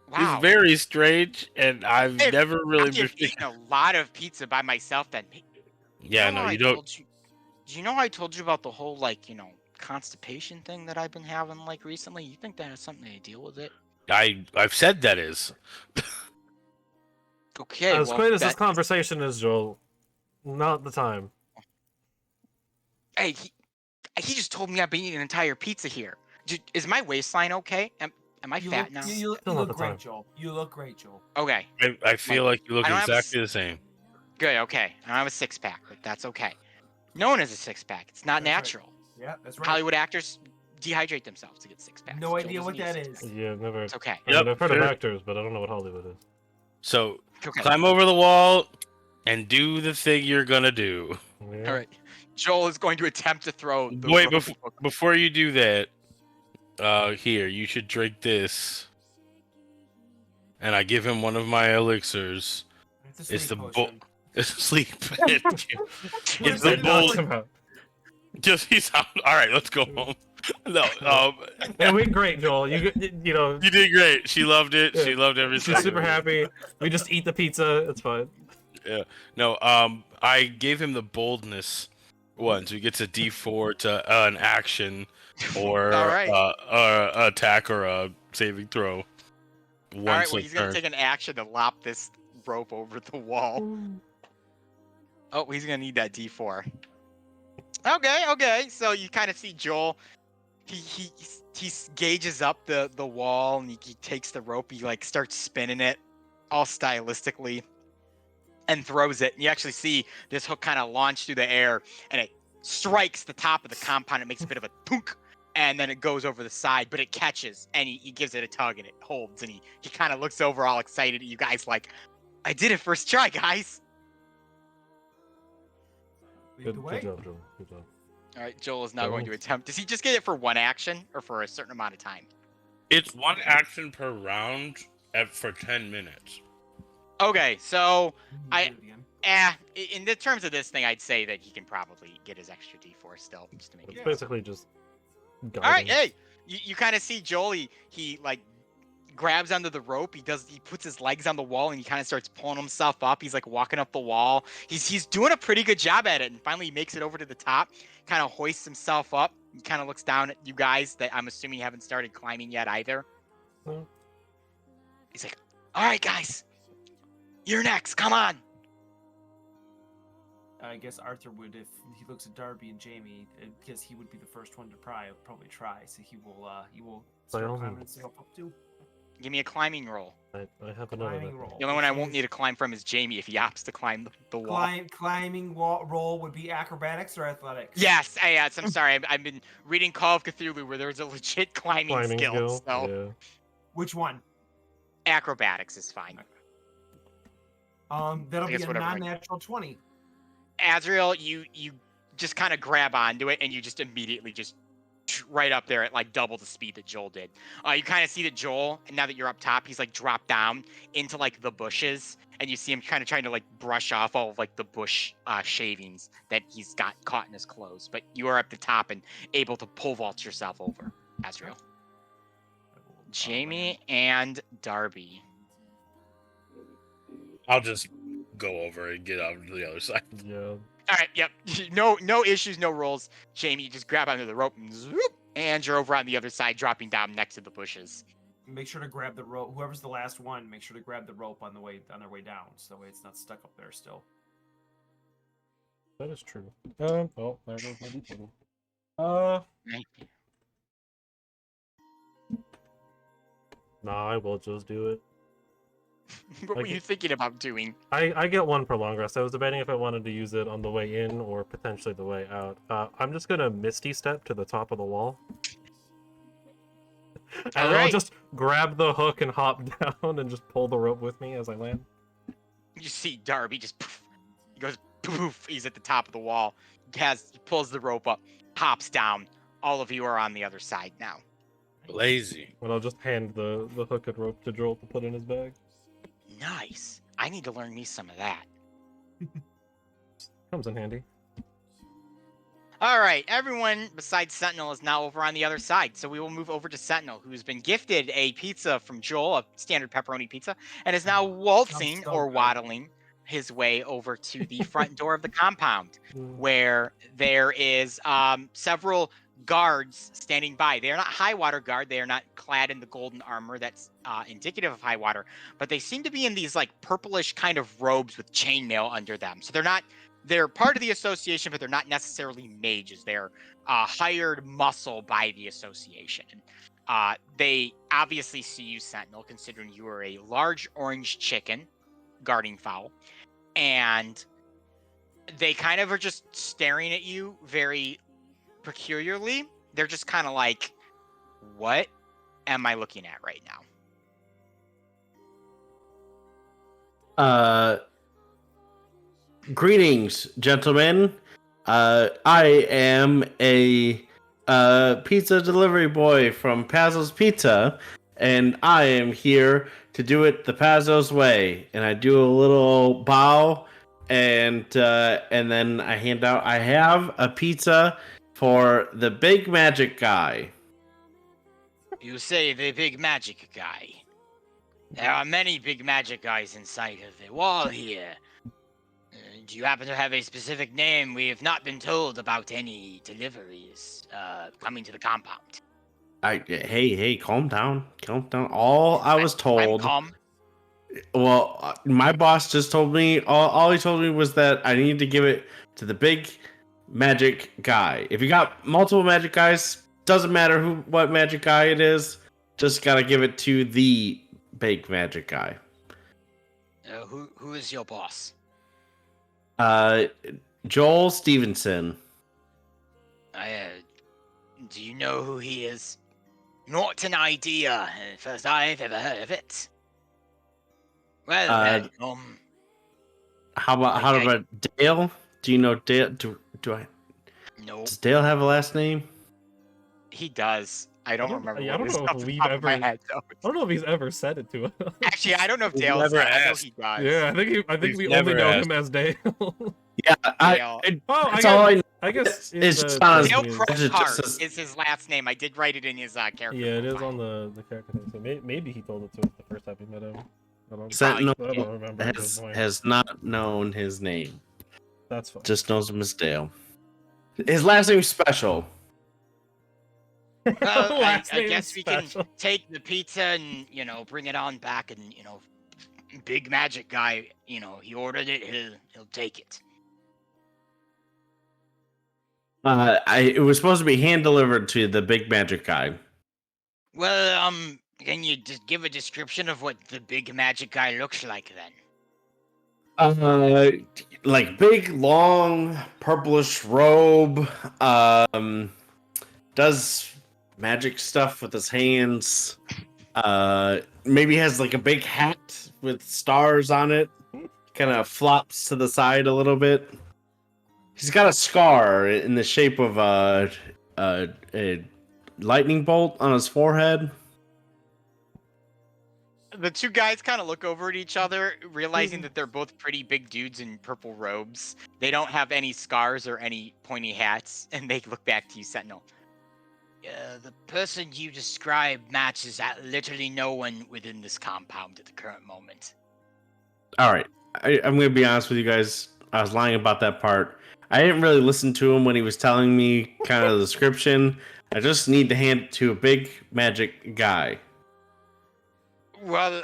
Wow. It's very strange, and I've Hey, never really I've been. eaten a lot of pizza by myself. Then. Yeah, no, you don't. Do you know I told you about the whole constipation thing that I've been having like recently? You think that has something to deal with it? I've said that is. Okay. As well, great as this that- conversation is, Joel, not the time. Hey, he just told me I've been eating an entire pizza here. Is my waistline okay? Am I You fat look, now? you Still not look the great, time. Joel. You look great, Joel. Okay. I feel like you look I don't have exactly the same. Good. Okay. I don't have a 6-pack, but that's okay. No one has a 6-pack. It's not That's right. natural. Yeah, that's right. Hollywood actors dehydrate themselves to get 6-packs. No Joel idea doesn't what need a that 6-pack. is. Yeah, never. It's okay. I mean, Yep, I've heard of sure. actors, but I don't know what Hollywood is. So Okay. climb over the wall, and do the thing you're gonna do. Yeah. All right. Joel is going to attempt to throw the Wait, rope. before you do that, here, you should drink this. And I give him one of my elixirs. It's a It's sleep the potion. sleep. What It's is the it? bull. Knocked him out. Just he's out. All right, let's go home. No, It went great, Joel. You know, you did great. She loved it. Yeah. She loved every she's second super of it. happy. We just eat the pizza. It's fine. Yeah. No, I gave him the boldness one, so he gets a D4 to an action or All right. attack or a saving throw. All right. Once Well, a he's going turn. to take an action to lop this rope over the wall. Oh, he's going to need that D4. Okay. So you kind of see Joel. He gauges up the wall and he takes the rope. He like starts spinning it, all stylistically, and throws it. And you actually see this hook kind of launch through the air, and it strikes the top of the compound. It makes a bit of a thunk, and then it goes over the side, but it catches, and he gives it a tug, and it holds. And he kind of looks over all excited at you guys, like, "I did it first try, guys." Lead the way. Good job, Joel. Good job. All right, Joel is now going to attempt. Does he just get it for one action or for a certain amount of time? It's one action per round for 10 minutes. Okay, so You do it again. in the terms of this thing, I'd say that he can probably get his extra D4 still, just to make It's it. basically just. All right, guidance. hey, you kind of see Joel. He like grabs onto the rope. He puts his legs on the wall and he kind of starts pulling himself up. He's like walking up the wall. He's doing a pretty good job at it. And finally, he makes it over to the top. Kind of hoists himself up. He kind of looks down at you guys that I'm assuming haven't started climbing yet either. No. He's like, "All right, guys, you're next. Come on." I guess Arthur would, if he looks at Darby and Jamie, because he would be the first one to probably try. So he will By all start climbing means. himself up too. Give me a climbing roll. I have another. Climbing roll. The only one I which won't is- need to climb from is Jamie if he opts to climb the wall. Climbing roll would be acrobatics or athletics. Yes, I'm sorry. I've been reading Call of Cthulhu where there's a legit climbing skill. So Yeah. Which one? acrobatics is fine. That'll I be guess a whatever. non-natural 20. Azrael, you just kind of grab onto it and you just immediately just right up there at like double the speed that Joel did. You kind of see that Joel, and now that you're up top, he's like dropped down into like the bushes, and you see him kind of trying to like brush off all of like the bush shavings that he's got caught in his clothes. But you are at the top and able to pole vault yourself over, Azrael. Jamie and Darby. I'll just go over and get out to the other side. Yeah. All right, yep. No issues, no rolls. Jamie, you just grab onto the rope and zoop, and you're over on the other side, dropping down next to the bushes. Make sure to grab the rope. Whoever's the last one, make sure to grab the rope on their way down, so that way it's not stuck up there still. That is true. Oh, there goes my D20. Nah, I will just do it. What were Like- you thinking about doing? I get one per long rest. I was debating if I wanted to use it on the way in or potentially the way out. I'm just gonna Misty Step to the top of the wall. And then I'll Alright. just grab the hook and hop down and just pull the rope with me as I land. You see Darby just poof, he goes poof. He's at the top of the wall. He pulls the rope up, hops down. All of you are on the other side now. Lazy. And I'll just hand the hook and rope to Joel to put in his bag. Nice. I need to learn me some of that. Comes in handy. All right, everyone besides Sentinel is now over on the other side. So we will move over to Sentinel, who's been gifted a pizza from Joel, a standard pepperoni pizza, and is now waltzing so or good. waddling his way over to the front door of the compound, Mm. where there is several guards standing by. They are not high water guard. They are not clad in the golden armor that's indicative of high water, but they seem to be in these like purplish kind of robes with chainmail under them. So they're part of the association, but they're not necessarily mages. They're hired muscle by the association. They obviously see you, Sentinel, considering you are a large orange chicken guarding fowl. And they kind of are just staring at you very peculiarly. They're just kind of like, what am I looking at right now? greetings, gentlemen. I am a pizza delivery boy from Pazzo's Pizza, and I am here to do it the Pazzo's way. And I do a little bow, and then I hand out. I have a pizza for the big magic guy. You say the big magic guy. There are many big magic guys inside of the wall here. Do you happen to have a specific name? We have not been told about any deliveries coming to the compound. Hey, calm down, calm down. All I was I'm told. calm. Well, my boss just told me. All he told me was that I need to give it to the big magic guy. If you got multiple magic guys, doesn't matter what magic guy it is. Just gotta give it to the big magic guy. Who is your boss? Joel Stevenson. Do you know who he is? Not an idea. First I've ever heard of it. Well, How about Dale? Do you know Dale? Do I? No, Does Dale have a last name? he does. I don't remember. I don't what it is know off if the we've top of my ever. head, though. I don't know if he's ever said it to us. Actually, I don't know if We've Dale's. never I know asked. he does. Yeah, I think He's we only never know asked. him as Dale. Yeah, Dale. that's all I. I guess It's in just the on thing Dale his- is- Just Crockhart as- is his last name. I did write it in his character. Yeah, it is profile. on the character thing. So maybe he told it to us the first time we met him. Sentinel I don't remember at this point. has not known his name. That's fine. Just knows him as Dale. His last name's special. Well, I Last name guess is we special. can take the pizza and bring it on back, and big magic guy. He ordered it. He'll take it. It was supposed to be hand delivered to the big magic guy. Well, can you just give a description of what the big magic guy looks like then? Like big, long, purplish robe. Does magic stuff with his hands. Maybe has like a big hat with stars on it. Kind of flops to the side a little bit. He's got a scar in the shape of a lightning bolt on his forehead. The two guys kind of look over at each other, realizing that they're both pretty big dudes in purple robes. They don't have any scars or any pointy hats, and they look back to you, Sentinel. The person you describe matches literally no one within this compound at the current moment. All right, I'm gonna be honest with you guys. I was lying about that part. I didn't really listen to him when he was telling me kind of the description. I just need to hand it to a big magic guy. Well,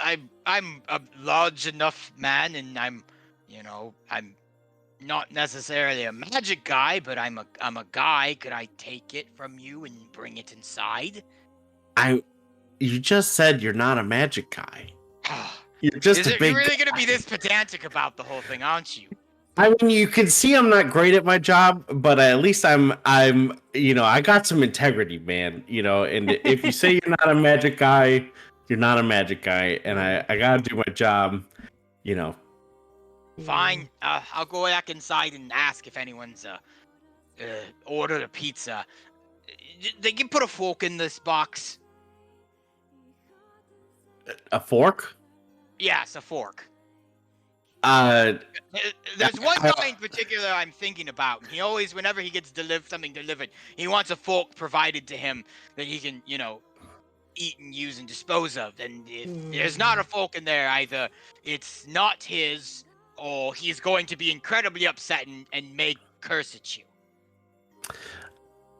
I'm a large enough man, and I'm not necessarily a magic guy, but I'm a guy. Could I take it from you and bring it inside? You just said you're not a magic guy. You're just a big. You're really gonna be this pedantic about the whole thing, aren't you? I mean, you can see I'm not great at my job, but at least I'm I got some integrity, man. And if you say you're not a magic guy, you're not a magic guy, and I gotta do my job. Fine. I'll go back inside and ask if anyone's ordered a pizza. They can put a fork in this box. A fork? Yes, a fork. There's one guy in particular I'm thinking about. He always, whenever he gets something delivered, he wants a fork provided to him that he can, eat and use and dispose of. And if there's not a fork in there, either it's not his, or he's going to be incredibly upset and may curse at you.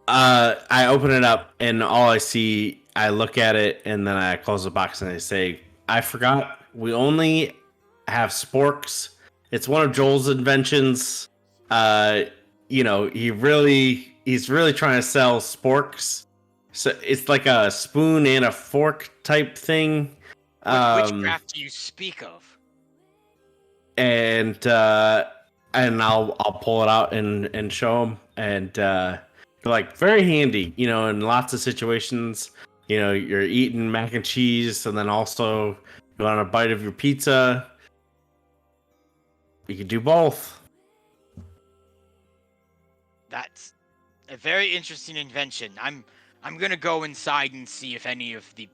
I open it up, and all I see, I look at it, and then I close the box, and I say, I forgot, we only have sporks. It's one of Joel's inventions. He's really trying to sell sporks. So it's like a spoon and a fork type thing. Which craft do you speak of? And I'll pull it out and show him, and they're like very handy, in lots of situations. You're eating mac and cheese, and then also you want a bite of your pizza. You can do both. That's a very interesting invention. I'm gonna go inside and see if any of the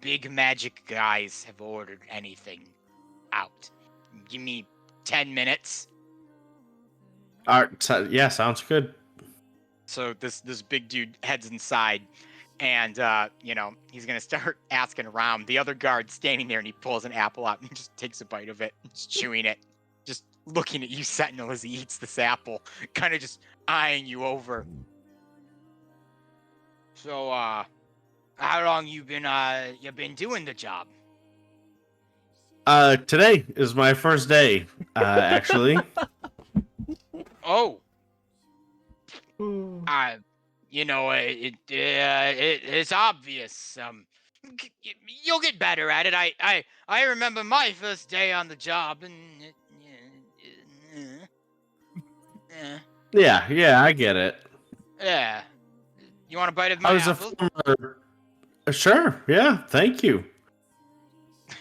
big magic guys have ordered anything out. Give me 10 minutes. All right, so, yeah, sounds good. So this big dude heads inside, and he's gonna start asking around. The other guard's standing there, and he pulls an apple out and he just takes a bite of it, just chewing it, just looking at you, Sentinel, as he eats this apple, kind of just eyeing you over. So, how long you been doing the job? Today is my first day, actually. Oh, Ooh. it's obvious. You'll get better at it. I remember my first day on the job, and Yeah, I get it. yeah. You want a bite of my I was a apple? former. Sure, yeah, thank you.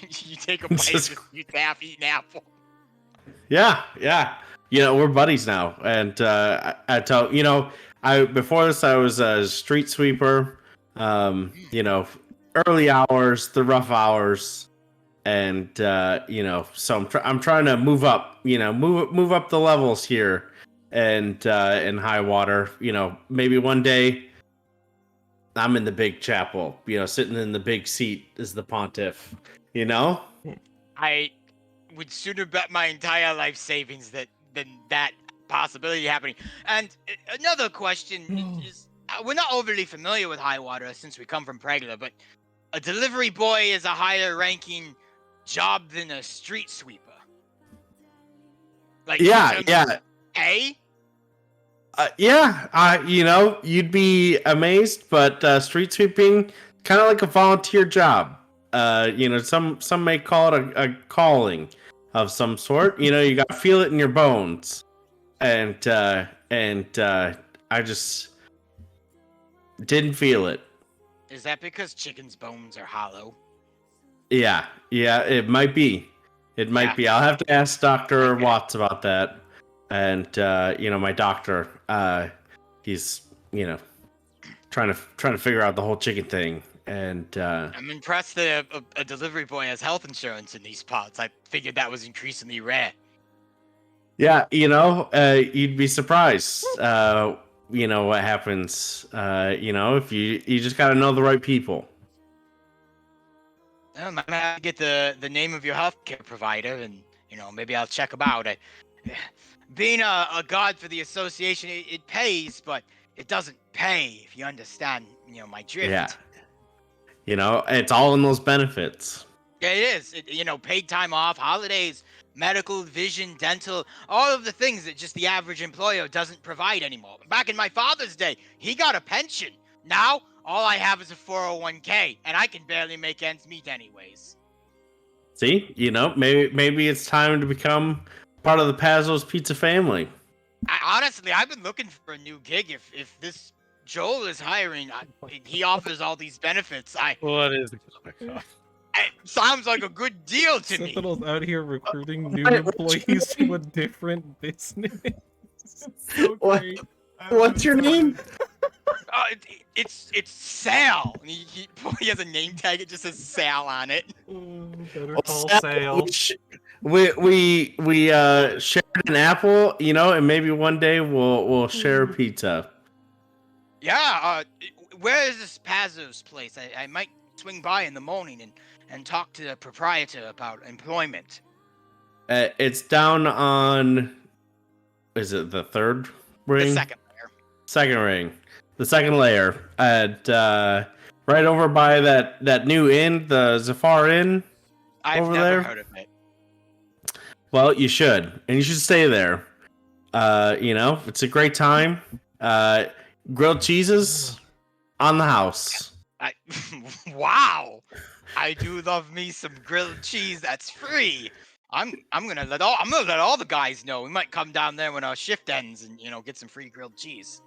You take a bite of this half-eaten apple. Yeah. We're buddies now, and I tell before this I was a street sweeper. Early hours, the rough hours, and so I'm trying to move up. Move up the levels here, and in high water. Maybe one day I'm in the big chapel. Sitting in the big seat as the pontiff. I would sooner bet my entire life savings than that possibility happening. And another question is, we're not overly familiar with high water since we come from Pregla, but a delivery boy is a higher ranking job than a street sweeper. Like, Yeah. Hey? You'd be amazed, but street sweeping kind of like a volunteer job. Some may call it a calling of some sort. You got to feel it in your bones, and I just didn't feel it. Is that because chicken's bones are hollow? Yeah, it might be. It might be. I'll have to ask Dr. Watts about that. And my doctor, he's trying to figure out the whole chicken thing. And I'm impressed that a delivery boy has health insurance in these parts. I figured that was increasingly rare. Yeah, you'd be surprised. What happens. If you just got to know the right people. I might have to get the name of your healthcare provider, and maybe I'll check them out. Being a guard for the association, it pays, but it doesn't pay, if you understand, my drift. Yeah. It's all in those benefits. Yeah, it is. Paid time off, holidays, medical, vision, dental, all of the things that just the average employer doesn't provide anymore. Back in my father's day, he got a pension. Now, all I have is a 401k, and I can barely make ends meet anyways. See, maybe it's time to become part of the Pazzo's Pizza family. Honestly, I've been looking for a new gig. If this Joel is hiring, he offers all these benefits. What is? Oh my God. It sounds like a good deal to me. Sentinel's out here recruiting new employees to a different business. So great. What's your name? It's Sal. He has a name tag. It just says Sal on it. Better call Sale. We shared an apple, and maybe one day we'll share a pizza. Yeah. Where is this Pazzo's place? I might swing by in the morning and talk to the proprietor about employment. It's down on. Is it the third ring? The second layer. Second ring. The second layer. At right over by that new inn, the Zafar Inn. I've over never there. heard of it. Well, you should, and you should stay there. It's a great time. Grilled cheeses on the house. Wow. I do love me some grilled cheese that's free. I'm gonna let all the guys know. We might come down there when our shift ends and get some free grilled cheese.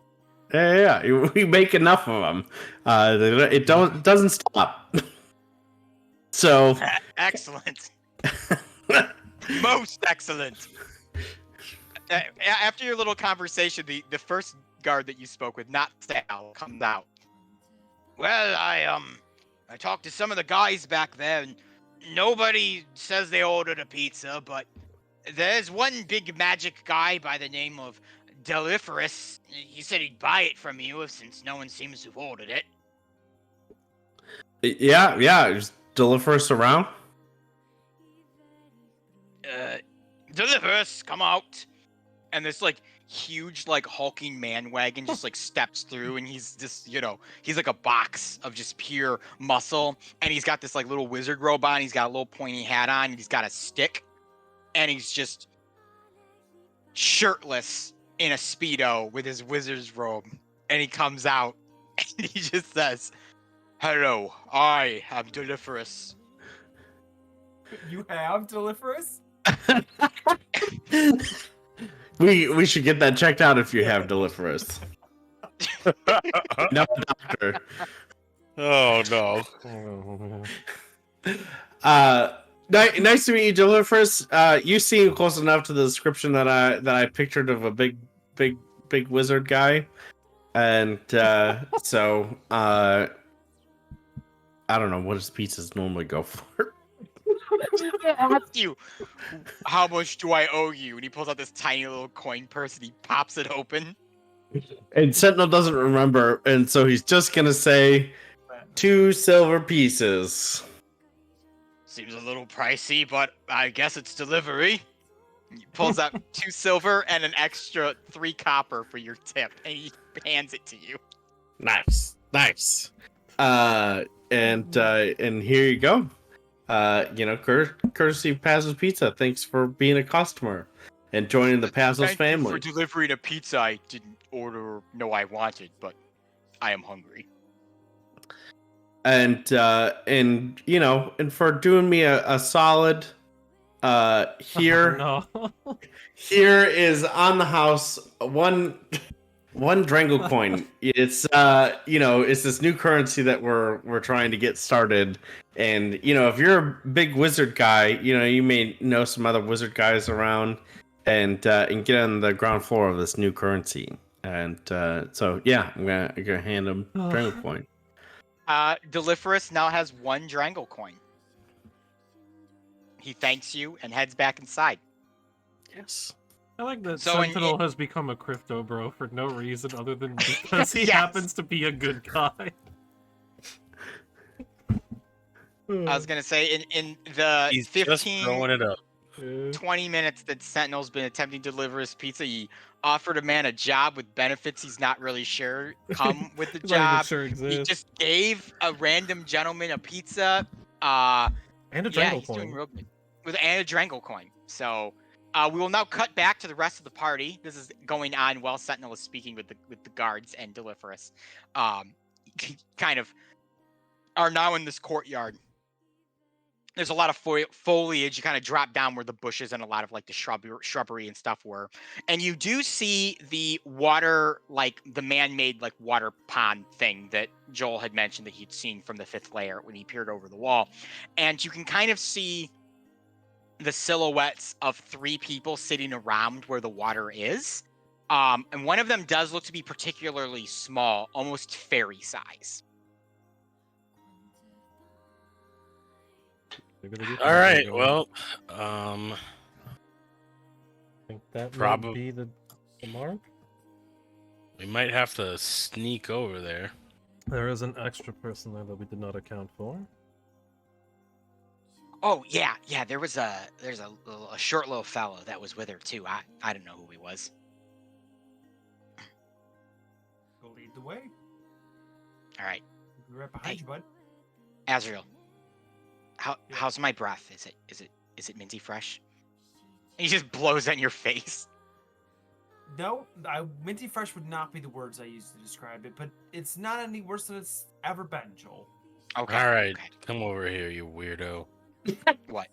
Yeah. We make enough of them. It doesn't stop. So Excellent. Most excellent. After your little conversation, the first guard that you spoke with, not Sal, comes out. Well, I talked to some of the guys back there, and nobody says they ordered a pizza, but there's one big magic guy by the name of Deliferous. He said he'd buy it from you since no one seems to have ordered it. Yeah, just deliver us around. Deliferous, come out. And this like huge like hulking man wagon just like steps through, and he's just he's like a box of just pure muscle, and he's got this like little wizard robe on, he's got a little pointy hat on, and he's got a stick, and he's just shirtless in a Speedo with his wizard's robe, and he comes out and he just says, "Hello, I am Deliferous." You have Deliferous? We should get that checked out if you have Deliferous. No, doctor. Oh no. Nice to meet you, Deliferous. You seem close enough to the description that I pictured of a big wizard guy, and so I don't know, what does pizzas normally go for? Ask you, how much do I owe you? And he pulls out this tiny little coin purse and he pops it open. And Sentinel doesn't remember, and so he's just gonna say 2 silver pieces. Seems a little pricey, but I guess it's delivery. He pulls out 2 silver and an extra 3 copper for your tip, and he hands it to you. Nice. And here you go. Courtesy of Pazzo's Pizza. Thanks for being a customer and joining the Pazzo's family. Thank you for delivering a pizza I didn't order, no, I wanted, but I am hungry. And for doing me a solid, here, No. here is on the house one Drangle coin. It's it's this new currency that we're trying to get started. And if you're a big wizard guy, you may know some other wizard guys around, and get on the ground floor of this new currency. And so yeah, I'm gonna hand him Drangle coin. Deliferous now has 1 Drangle coin. He thanks you and heads back inside. Yes. I like that So Sentinel has become a crypto bro for no reason other than because he Yes. happens to be a good guy. I was gonna say in the He's just 15 throwing it up. 20 minutes that Sentinel's been attempting to deliver his pizza, he offered a man a job with benefits he's not really sure come with the Not even job. sure He exists. just gave a random gentleman a pizza. And a Yeah, Drangle he's doing coin. real good. And a Drangle coin. So we will now cut back to the rest of the party. This is going on while Sentinel is speaking with the guards and Deliferous. Kind of are now in this courtyard. There's a lot of foliage. You kind of drop down where the bushes and a lot of like the shrubbery and stuff were. And you do see the water, like the man-made like water pond thing that Joel had mentioned that he'd seen from the 5th layer when he peered over the wall. And you can kind of see the silhouettes of 3 people sitting around where the water is. And one of them does look to be particularly small, almost fairy size. All right, well, I think that Probably- might be the mark. we might have to sneak over there. There is an extra person there that we did not account for. Oh yeah. There's a short little fellow that was with her too. I don't know who he was. Go lead the way. All right, We're right behind Hey. you, bud. Azrael. How's my breath? Is it minty fresh? And he just blows in your face. No, minty fresh would not be the words I use to describe it, but it's not any worse than it's ever been, Joel. Okay. All right, Okay. come over here, you weirdo. What?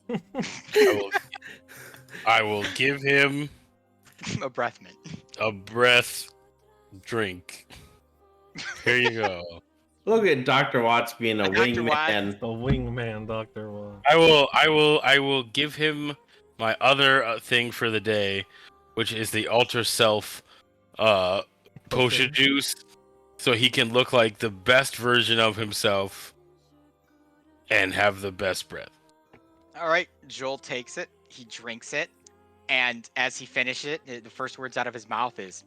I will give him A breath mint. a breath drink. Here you go. Look at Dr. Watts being a Dr. Watts. wingman. The wingman, Dr. Watt. I will give him my other thing for the day, which is the alter self potion juice so he can look like the best version of himself and have the best breath. All right, Joel takes it. He drinks it, and as he finishes it, the first words out of his mouth is,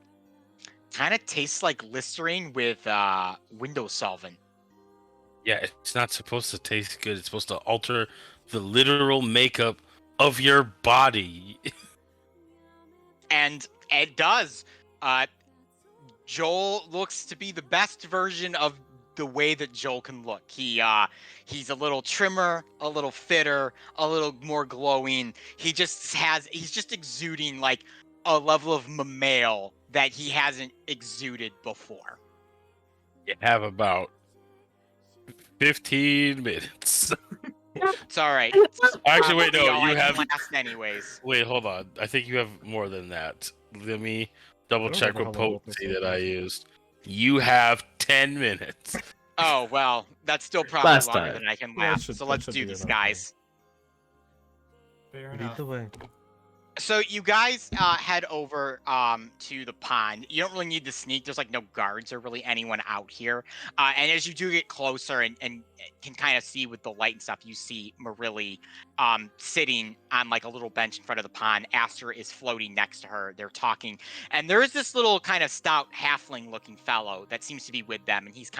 "Kind of tastes like Listerine with window solvent." Yeah, it's not supposed to taste good. It's supposed to alter the literal makeup of your body. And it does. Joel looks to be the best version of the way that Joel can look. He's a little trimmer, a little fitter, a little more glowing. He's just exuding like a level of male that he hasn't exuded before. You have about 15 minutes. It's all right. Actually, wait, Probably no, all you I can have. last anyways. Wait, hold on. I think you have more than that. Let me double I don't check know what how long this potency is. that I used. You have 10 minutes. Oh well, that's still probably Last longer time. than I can Yeah, last. that So should let's be do this, enough guys. Fair Lead enough. the way. So you guys head over to the pond. You don't really need to sneak. There's like no guards or really anyone out here. And as you do get closer and can kind of see with the light and stuff, you see Marilli sitting on like a little bench in front of the pond. Aster is floating next to her. They're talking. And there is this little kind of stout halfling looking fellow that seems to be with them. And he's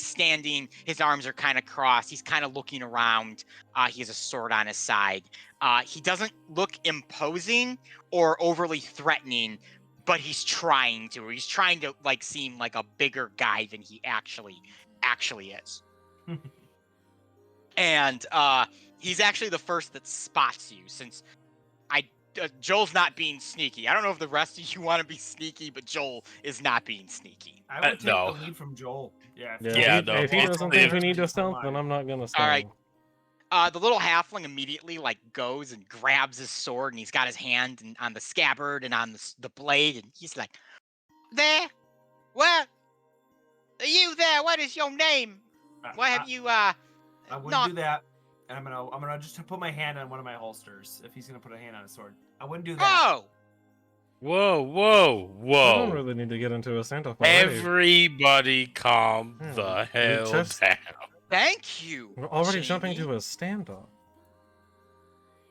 standing. His arms are kind of crossed. He's kind of looking around. He has a sword on his side. He doesn't look imposing or overly threatening, but he's trying to. He's trying to like seem like a bigger guy than he actually is. And he's actually the first that spots you, since Joel's not being sneaky. I don't know if the rest of you want to be sneaky, but Joel is not being sneaky. I would take no. the lead from Joel. Yeah. Yeah, if no, if he it's doesn't clear. think we need to stealth, then I'm not gonna stealth. All right. The little halfling immediately like goes and grabs his sword, and he's got his hand on the scabbard and on the blade, and he's like, "There, what? Are you there? What is your name? Why have you I wouldn't not?" do that. And I'm gonna just put my hand on one of my holsters if he's gonna put a hand on a sword. I wouldn't do that. Oh, Whoa, whoa, We don't whoa. really need to get into a standoff already. Everybody calm Yeah, the we hell just- down. thank you. We're already jumping Jamie. to a standoff.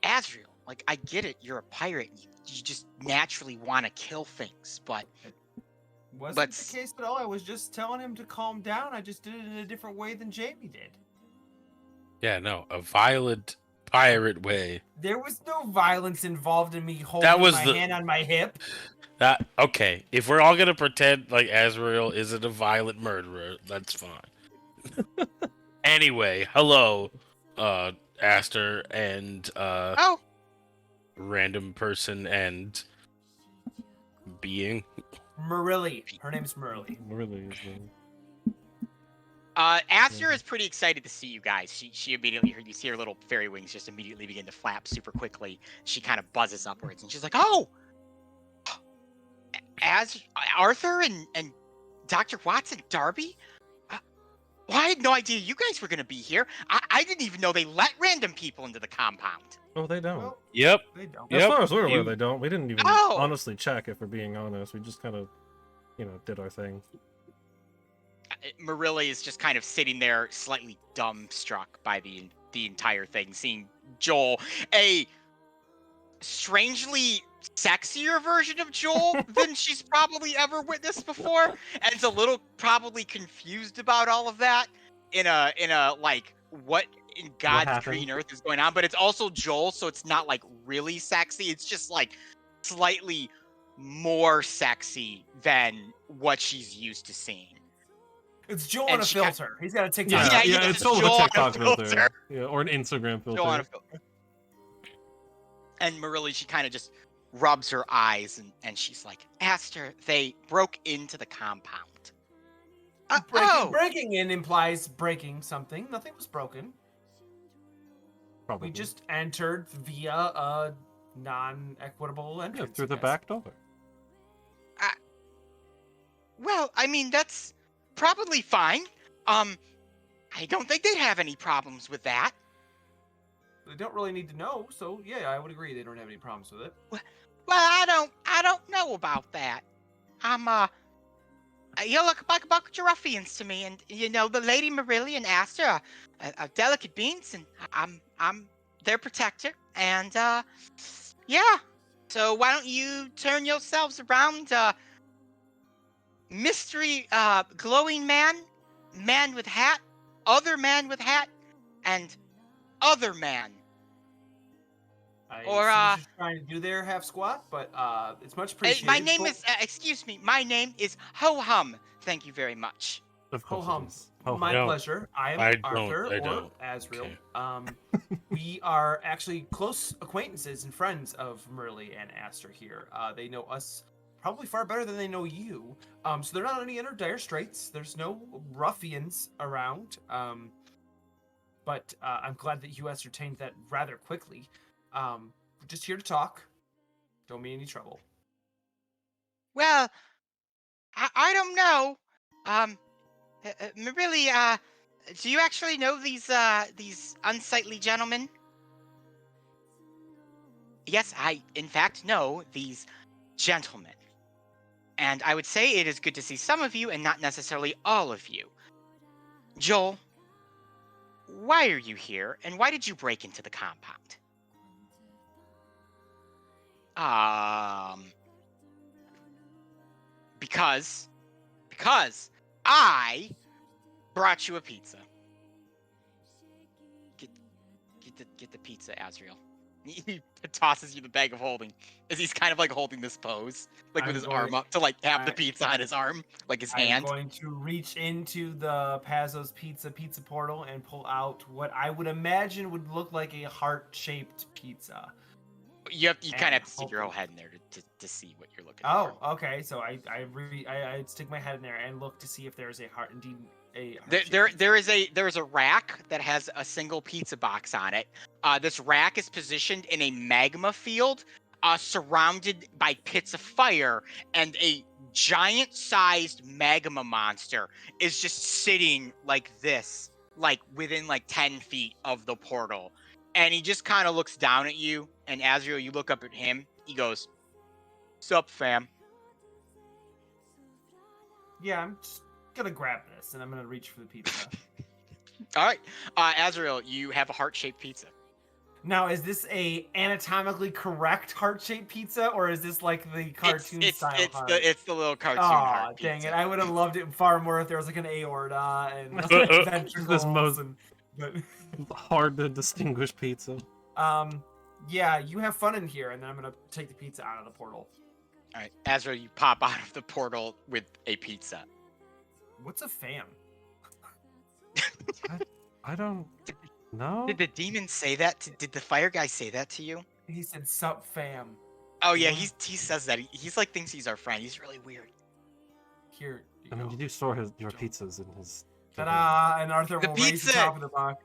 Asriel. Like, I get it. You're a pirate. And you just naturally want to kill things, but Wasn't But- the case at all. I was just telling him to calm down. I just did it in a different way than Jamie did. Yeah, no, a violent pirate way. There was no violence involved in me holding was my the- hand on my hip. That okay? If we're all gonna pretend like Azrael isn't a violent murderer, that's fine. Anyway, hello, Aster and oh, random person and being. Marilli. Her name's Marilli. Really is Aster is pretty excited to see you guys. She immediately heard you see her little fairy wings just immediately begin to flap super quickly. She kind of buzzes upwards and she's like, "Oh, as Arthur and Dr. Watson, Darby? Well, I had no idea you guys were gonna be here. I didn't even know they let random people into the compound." Oh, they don't. Well, Yep. they don't. As Yep, far as we're aware, you- they don't. We didn't even Oh! honestly check, if we're being honest. We just kind of, did our thing. Marilli is just kind of sitting there, slightly dumbstruck by the entire thing, seeing Joel, a strangely sexier version of Joel than she's probably ever witnessed before, and is a little probably confused about all of that in a like, what in God's happened? green earth is going on. But it's also Joel, so it's not like really sexy. It's just like slightly more sexy than what she's used to seeing. It's Joel And on a she got- filter. He's got a TikTok. Yeah, Yeah, yeah, it's still Joel a on a TikTok filter. filter. Yeah, or an Instagram filter. Joel on a filter. And Marilli, she kind of just rubs her eyes and she's like, "Aster, they broke into the compound." Breaking in implies breaking something. Nothing was broken. Probably. We just entered via a non-equitable yeah, entrance. through the yes. back door. Well, I mean, that's probably fine. I don't think they'd have any problems with that. They don't really need to know, so yeah, I would agree they don't have any problems with it. Well, I don't know about that. You look like a bunch of ruffians to me, and you know the Lady Marilli and Aster are delicate beings, and I'm their protector, and yeah. So why don't you turn yourselves around, mystery, glowing man, man with hat, other man with hat, and other man, I or see what you're trying to do there, half squat, but it's much appreciated. my name is, excuse me, my name is Ho Hum. Thank you very much. Of Ho course it hum. is. Ho My hum. No, pleasure. I am I don't, Arthur I or don't. Asriel. Okay. We are actually close acquaintances and friends of Merle and Aster here. They know us probably far better than they know you. So they're not any under dire straits. There's no ruffians around. But I'm glad that you ascertained that rather quickly. We're just here to talk. Don't mean any trouble. Well, I don't know. Really, do you actually know these unsightly gentlemen? Yes, I in fact know these gentlemen. And I would say it is good to see some of you and not necessarily all of you. Joel, why are you here, and why did you break into the compound? Because I brought you a pizza. Get the pizza, Azriel. He tosses you the bag of holding, as he's kind of like holding this pose, like with I'm his going- arm up to like have the I- pizza on his arm, like his I'm hand. going to reach into the Pazzo's pizza portal and pull out what I would imagine would look like a heart-shaped pizza. You kind of have to stick your hopefully- whole head in there to see what you're looking for. Oh, okay. So I stick my head in there and look to see if there is a heart, indeed a There is a rack that has a single pizza box on it. This rack is positioned in a magma field, surrounded by pits of fire, and a giant-sized magma monster is just sitting like this, like within like 10 feet of the portal. And he just kind of looks down at you, and Azriel, you look up at him. He goes, "Sup, fam?" Yeah, I'm just gonna grab this and I'm gonna reach for the pizza. All right, Azriel, you have a heart-shaped pizza. Now, is this a anatomically correct heart-shaped pizza, or is this like the cartoon style heart? It's the little cartoon Aw, heart dang pizza. it! I would have loved it far more if there was like an aorta and ventricles most- and. But, Hard to distinguish pizza. yeah, you have fun in here, and then I'm gonna take the pizza out of the portal. All right, Azriel, you pop out of the portal with a pizza. What's a fam? I don't know. Did the demon say that? Did the fire guy say that to you? He said sup fam. Oh yeah, What? he says that. He's like thinks he's our friend. He's really weird. Here you I mean, go. you do store your pizzas in his. Ta-da! And Arthur The will raise pizza! the top of the box.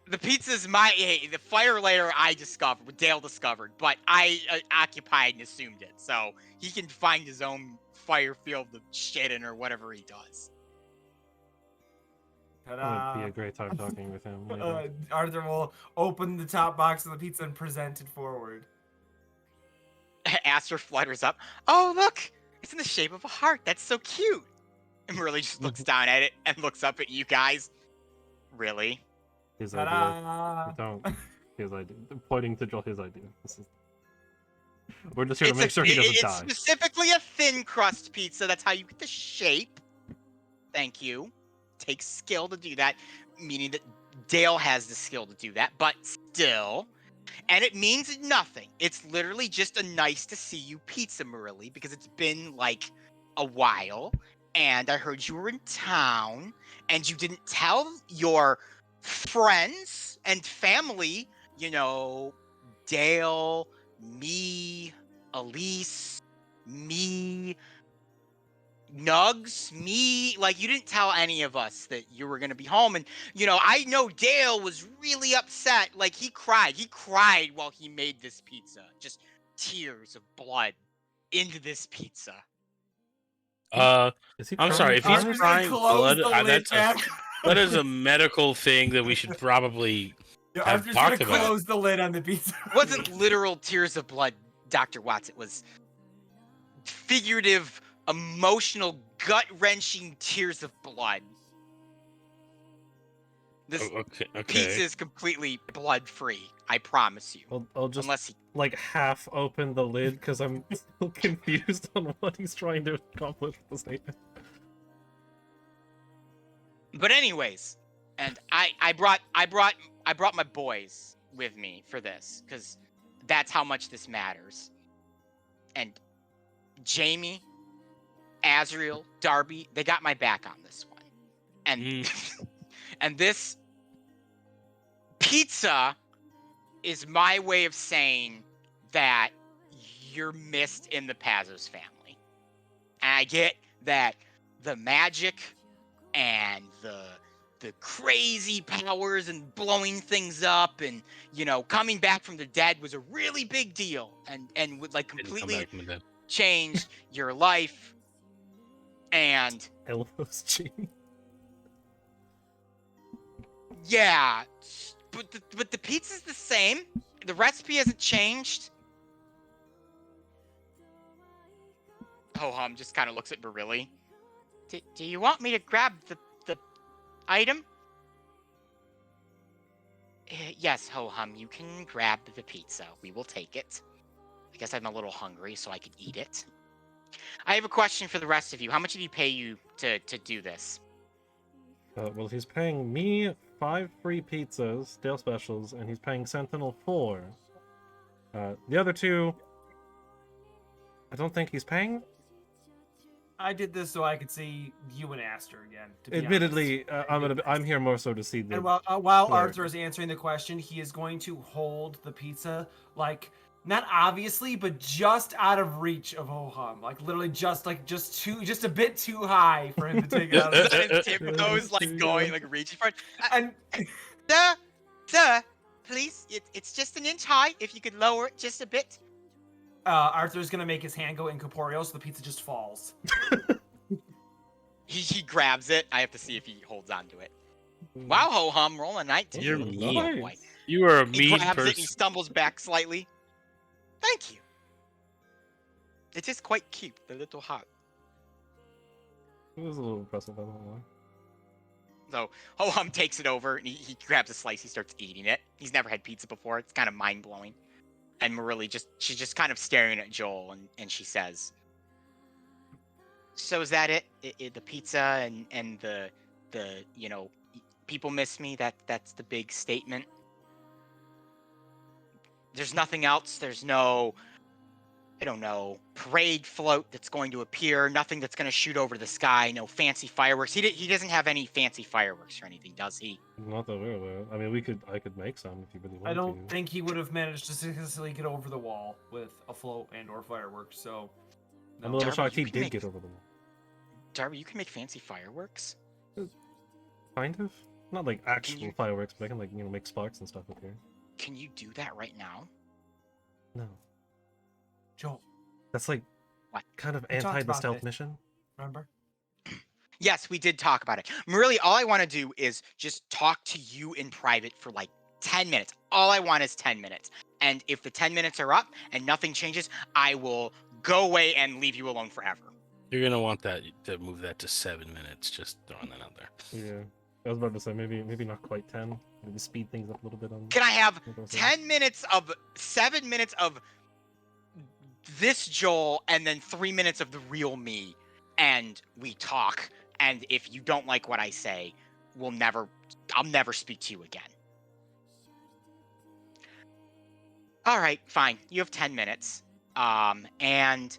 The pizza's the fire layer I discovered, Dale discovered, but I occupied and assumed it. So he can find his own fire field of shit in or whatever he does. It would Ta-da! be a great time talking with him. later. Arthur will open the top box of the pizza and present it forward. Aster flutters up. Oh look, it's in the shape of a heart. That's so cute. And Merle just looks down at it and looks up at you guys. Really? His idea. Ta-da! Don't. His idea. Pointing to Joel. His idea. We're just here to make sure he doesn't it's die. specifically a thin crust pizza. That's how you get the shape. Thank you. Takes skill to do that, meaning that Dale has the skill to do that, but still. And it means nothing. It's literally just a nice to see you pizza, Marilli, because it's been like a while. And I heard you were in town, and you didn't tell your friends and family, you know, Dale, me, Elise, me, Nugs, me, like you didn't tell any of us that you were gonna be home. And you know, I know Dale was really upset. Like he cried while he made this pizza. Just tears of blood into this pizza. Is he I'm crying? sorry, if he's Arthur's gonna crying close blood, the lid that's back. that is a medical thing that we should probably Yeah, have Arthur's gonna talked about. close the lid on the pizza. It wasn't literal tears of blood, Dr. Watts. It was figurative, emotional gut-wrenching tears of blood. This Okay. pizza is completely blood-free. I promise you. I'll just Unless he... like half open the lid because I'm still confused on what he's trying to accomplish with the statement. But anyways, and I brought my boys with me for this because that's how much this matters. And Jamie, Azriel, Darby, they got my back on this one. And and this pizza is my way of saying that you're missed in the Pazos family. And I get that the magic and the crazy powers and blowing things up and, you know, coming back from the dead was a really big deal and would like completely change your life. And Elbows Gene. yeah, but the pizza's the same. The recipe hasn't changed. Ho-hum just kind of looks at Barilli. Do you want me to grab the item? Yes, Ho-hum, you can grab the pizza. We will take it. I guess I'm a little hungry, so I could eat it. I have a question for the rest of you. How much did he pay you to do this? Well, he's paying me 5 free pizzas, Dale specials, and he's paying Sentinel 4. The other 2, I don't think he's paying. I did this so I could see you and Aster again. To be Admittedly, honest. I'm here more so to see the. And while player. Arthur is answering the question, he is going to hold the pizza, like, not obviously, but just out of reach of Ho-hum. Like, literally just a bit too high for him to take it out of And Tiptoe's like going, like reaching for it. And Sir, please, it's just an inch high. If you could lower it just a bit. Arthur's gonna make his hand go incorporeal, so the pizza just falls. He grabs it. I have to see if he holds on to it. Wow, Ho-hum, roll a 19. You're Oh, mean. boy. You are a He mean grabs it and he person. stumbles back slightly. Thank you. It is quite cute, the little heart. It was a little impressive, I don't know. So Ho-hum takes it over and he grabs a slice. He starts eating it. He's never had pizza before. It's kind of mind blowing. And Marilli she's just kind of staring at Joel and she says, "So is that it? The pizza and the you know, people miss me. That's the big statement. There's nothing else. There's no, I don't know, parade float that's going to appear. Nothing that's going to shoot over the sky. No fancy fireworks. He doesn't have any fancy fireworks or anything, does he? Not that we're aware. I mean, I could make some if you really want to. I don't think he would have managed to successfully get over the wall with a float and/or fireworks. So, I'm a little Darby, shocked you he can did make- get over the wall. Darby, you can make fancy fireworks? Kind of. Not like actual you- fireworks, but I can like make sparks and stuff up here. Can you do that right now? No, Joel, that's like What? kind of We talked anti the about stealth this. mission. remember? Yes, we did talk about it. Really, all I want to do is just talk to you in private for like 10 minutes. All I want is 10 minutes. And if the 10 minutes are up and nothing changes, I will go away and leave you alone forever. You're gonna want that to move that to 7 minutes. Just throwing that out there. Yeah, I was about to say maybe not quite 10. Maybe speed things up a little bit on. Can I have what I was 10 minutes of 7 minutes of this Joel and then 3 minutes of the real me and we talk, and if you don't like what I say, I'll never speak to you again. All right, fine. You have 10 minutes. And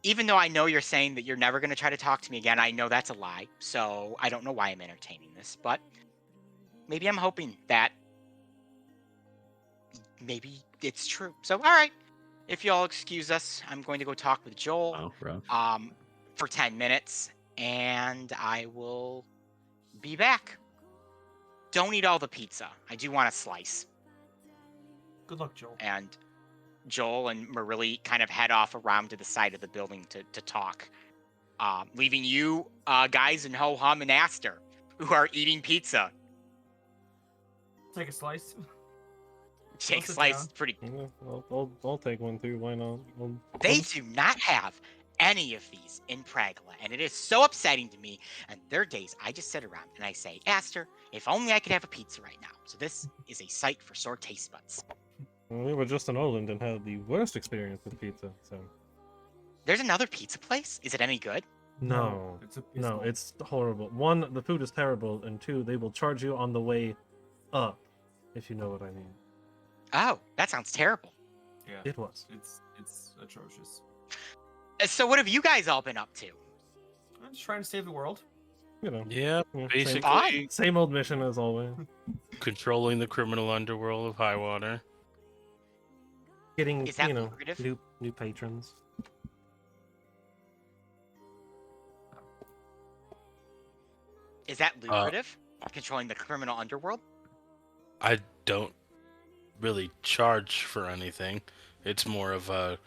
even though I know you're saying that you're never going to try to talk to me again, I know that's a lie. So I don't know why I'm entertaining this, but maybe I'm hoping that maybe it's true. So, all right. If y'all excuse us, I'm going to go talk with Joel Oh, bro. for 10 minutes, and I will be back. Don't eat all the pizza. I do want a slice. Good luck, Joel. And Joel and Marilli kind of head off around to the side of the building to talk, leaving you guys and Ho-hum and Aster, who are eating pizza. Take a slice. Take sit slice down. pretty. Yeah, I'll take one too. Why not? They do not have any of these in Pragla, and it is so upsetting to me. And there are days I just sit around and I say, Aster, if only I could have a pizza right now. So this is a sight for sore taste buds. We were just in Oland and had the worst experience with pizza, so... There's another pizza place? Is it any good? No, it's a no, it's horrible. One, the food is terrible, and two, they will charge you on the way up, if you know what I mean. Oh, that sounds terrible. Yeah, It was. it's atrocious. So what have you guys all been up to? I'm just trying to save the world. You know, Yeah, yeah, basically same old mission as always. controlling the criminal underworld of Highwater. Getting, Is that you know, lucrative? new patrons. Is that lucrative? Controlling the criminal underworld? I don't really charge for anything. It's more of a,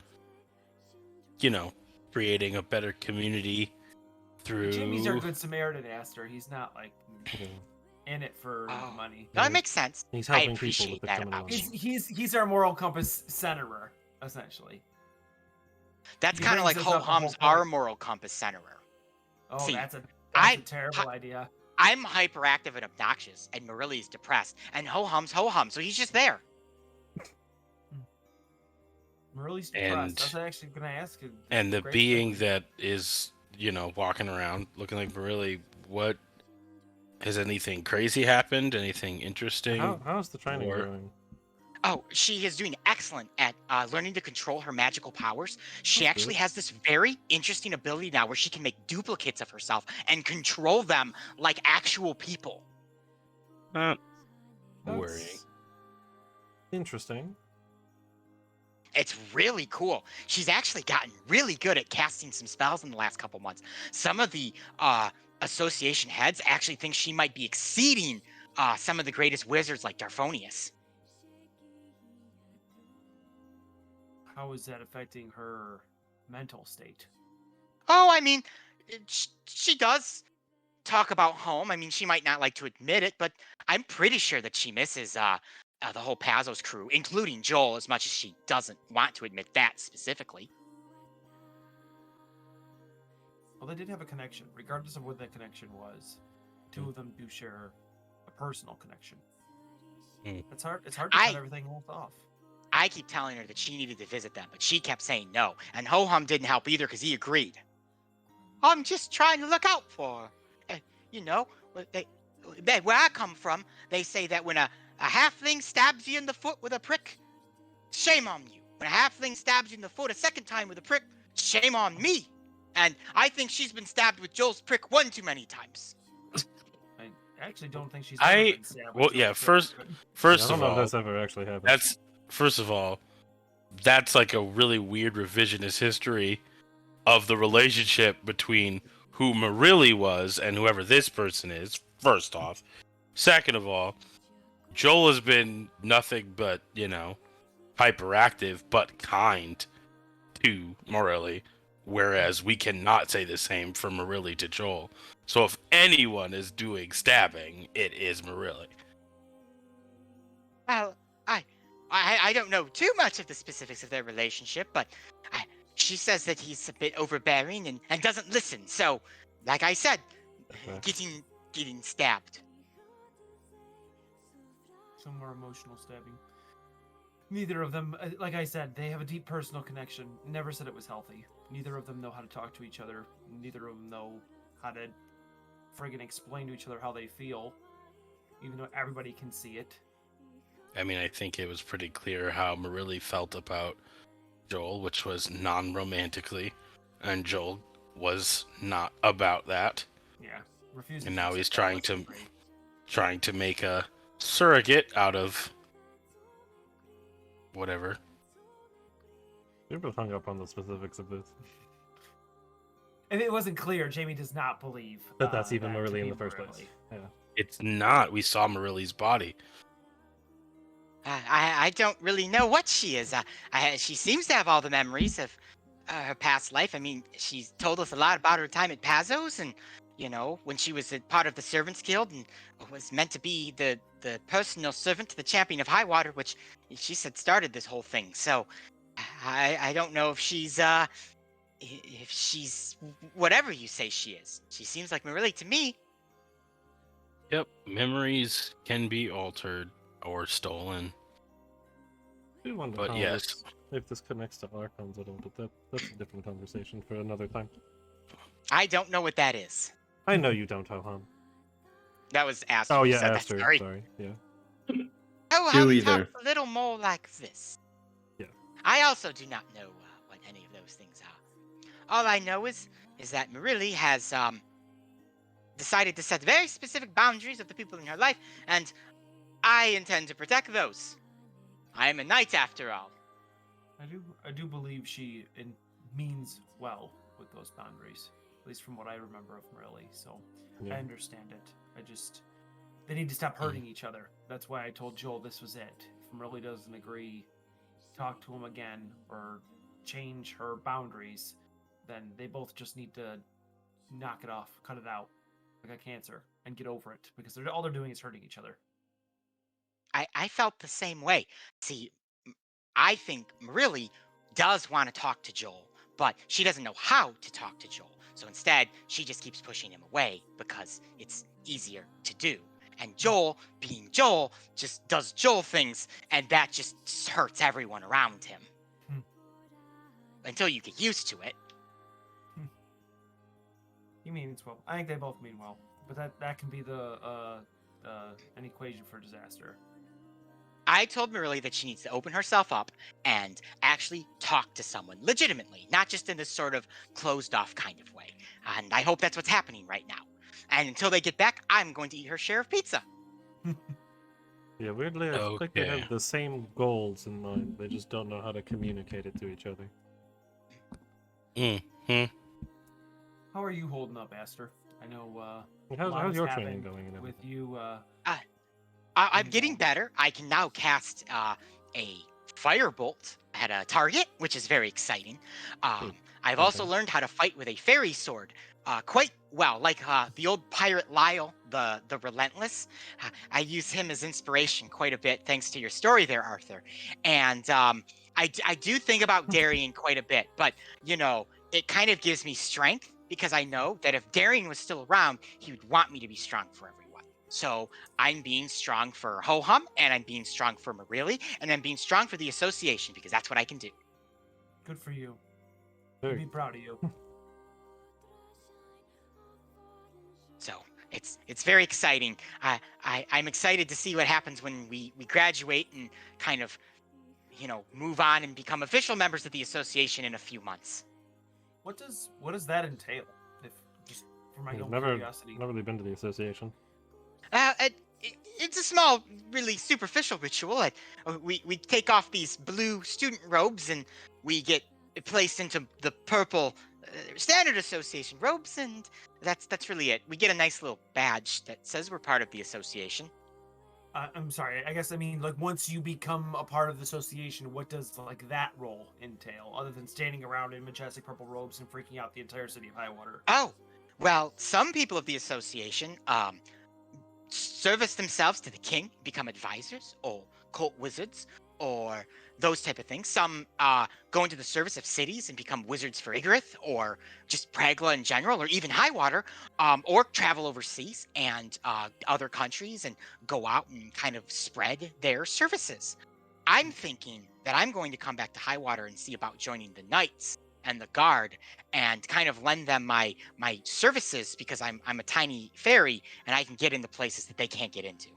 creating a better community through. Jamie's our good Samaritan, Aster. He's not like Yeah. in it for Oh. money. No, that makes sense. He's I helping people appreciate with the that criminal about you. underworld. He's our moral compass centerer, essentially. That's He kind of like brings us up the whole Ho-Hum's our point. moral compass centerer. Oh, See, that's a I- terrible idea. I'm hyperactive and obnoxious, and Marilli's depressed, and Ho-Hum's Ho-Hum, so he's just there. Marili's And- depressed. I was actually gonna ask you. And the Great being point. that is, walking around looking like really, what has anything crazy happened? Anything interesting? How's the training Or- going? Oh, she is doing excellent at learning to control her magical powers. She That's actually good. has this very interesting ability now where she can make duplicates of herself and control them like actual people. Not That's worrying. Interesting. It's really cool. She's actually gotten really good at casting some spells in the last couple months. Some of the association heads actually think she might be exceeding some of the greatest wizards like Darphonius. How is that affecting her mental state? Oh, I mean, she does talk about home. I mean, she might not like to admit it, but I'm pretty sure that she misses the whole Pazos crew, including Joel, as much as she doesn't want to admit that specifically. Well, they did have a connection, regardless of what that connection was. Two of them do share a personal connection. Hmm. It's hard to cut everything else off. I keep telling her that she needed to visit them, but she kept saying no. And Ho-Hum didn't help either because he agreed. I'm just trying to look out for her. Where I come from, they say that when a halfling stabs you in the foot with a prick, shame on you. When a halfling stabs you in the foot a second time with a prick, shame on me. And I think she's been stabbed with Joel's prick one too many times. I actually don't think she's. I- ever been stabbed with well, Joel's yeah, prick. first- I First don't of know if all, that's ever actually happened. that's first of all, that's like a really weird revisionist history of the relationship between who Marilli was and whoever this person is. First off, second of all, Joel has been nothing but hyperactive but kind to Marilli, whereas we cannot say the same for Marilli to Joel. So if anyone is doing stabbing, it is Marilli. Well, I don't know too much of the specifics of their relationship, but she says that he's a bit overbearing and doesn't listen. So, like I said, Okay. getting stabbed. Some more emotional stabbing. Neither of them, like I said, they have a deep personal connection. Never said it was healthy. Neither of them know how to talk to each other. Neither of them know how to friggin' explain to each other how they feel, even though everybody can see it. I mean, I think it was pretty clear how Marilli felt about Joel, which was non-romantically, and Joel was not about that, Yeah, refusing. and to now he's accept trying that to was great. trying to make a surrogate out of whatever. You're both hung up on the specifics of this. And it wasn't clear. Jamie does not believe That that's even that to Marilli in be the first Marilli. place. Yeah. It's not. We saw Marilli's body. I don't really know what she is. She seems to have all the memories of her past life. I mean, she's told us a lot about her time at Pazos and, when she was a part of the Servants Guild and was meant to be the personal servant to the Champion of Highwater, which she said started this whole thing. So I don't know if she's if she's whatever you say she is. She seems like Marily to me. Yep, memories can be altered or stolen. I do wonder But how yes. if this connects to Archons at all, but that's a different conversation for another time. I don't know what that is. I know you don't, Ho-Hum. That was Aster Oh who yeah, said that. Aster. Sorry. Sorry. Yeah. How Do you talk either. a little more like this. Yeah. I also do not know what any of those things are. All I know is that Marily has decided to set very specific boundaries of the people in her life, and I intend to protect those. I am a knight after all. I do believe she means well with those boundaries, at least from what I remember of Marily. So Yeah. I understand it. They need to stop hurting each other. That's why I told Joel this was it. If Marily doesn't agree, talk to him again or change her boundaries, then they both just need to knock it off, cut it out like a cancer, and get over it because all they're doing is hurting each other. I felt the same way. See, I think Marily does want to talk to Joel, but she doesn't know how to talk to Joel. So instead, she just keeps pushing him away because it's easier to do. And Joel, being Joel, just does Joel things, and that just hurts everyone around him. Hmm. Until you get used to it. He means well. I think they both mean well, but that can be an equation for disaster. I told Marily that she needs to open herself up and actually talk to someone legitimately, not just in this sort of closed off kind of way. And I hope that's what's happening right now. And until they get back, I'm going to eat her share of pizza. Yeah, weirdly, I think they Okay. have the same goals in mind. They just don't know how to communicate it to each other. Hmm. How are you holding up, Aster? I know. How's your training going and with everything? you? I'm Being getting gone. better. I can now cast a firebolt at a target, which is very exciting. I've also Okay. learned how to fight with a fairy sword quite well, like the old pirate Lyle, the Relentless. I use him as inspiration quite a bit, thanks to your story there, Arthur. And I do think about Darian quite a bit, but you know, it kind of gives me strength because I know that if Darian was still around, he would want me to be strong for everyone. So I'm being strong for Ho-Hum, and I'm being strong for Marily, and I'm being strong for the association because that's what I can do. Good for you. I'd Very be proud of you. So it's very exciting. I'm excited to see what happens when we graduate and kind of, you know, move on and become official members of the association in a few months. What does that entail? If just for my I've own never curiosity. really been to the association. It's a small, really superficial ritual. We take off these blue student robes and we get placed into the purple standard association robes, and that's really it. We get a nice little badge that says we're part of the association. I'm sorry. I guess I mean like once you become a part of the association, what does like that role entail other than standing around in majestic purple robes and freaking out the entire city of Highwater? Oh, well, some people of the association service themselves to the king, become advisors or cult wizards or those type of things. Some go into the service of cities and become wizards for Igorith or just Pragla in general or even Highwater, or travel overseas and other countries and go out and kind of spread their services. I'm thinking that I'm going to come back to Highwater and see about joining the Knights and the Guard and kind of lend them my services because I'm a tiny fairy and I can get into places that they can't get into.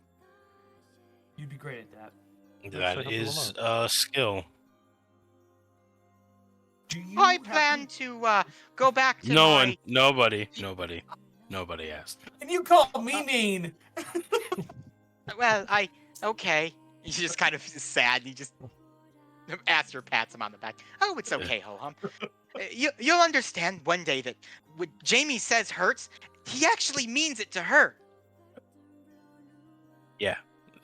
You'd be great at that. That help them is along. a skill. Do you I happen- plan to go back to No my one, nobody asked. And you call me mean. well, okay. He's just kind of sad. He just Aster pats him on the back. Oh, it's okay, Ho-Hum. You'll understand one day that what Jamie says hurts, he actually means it to her.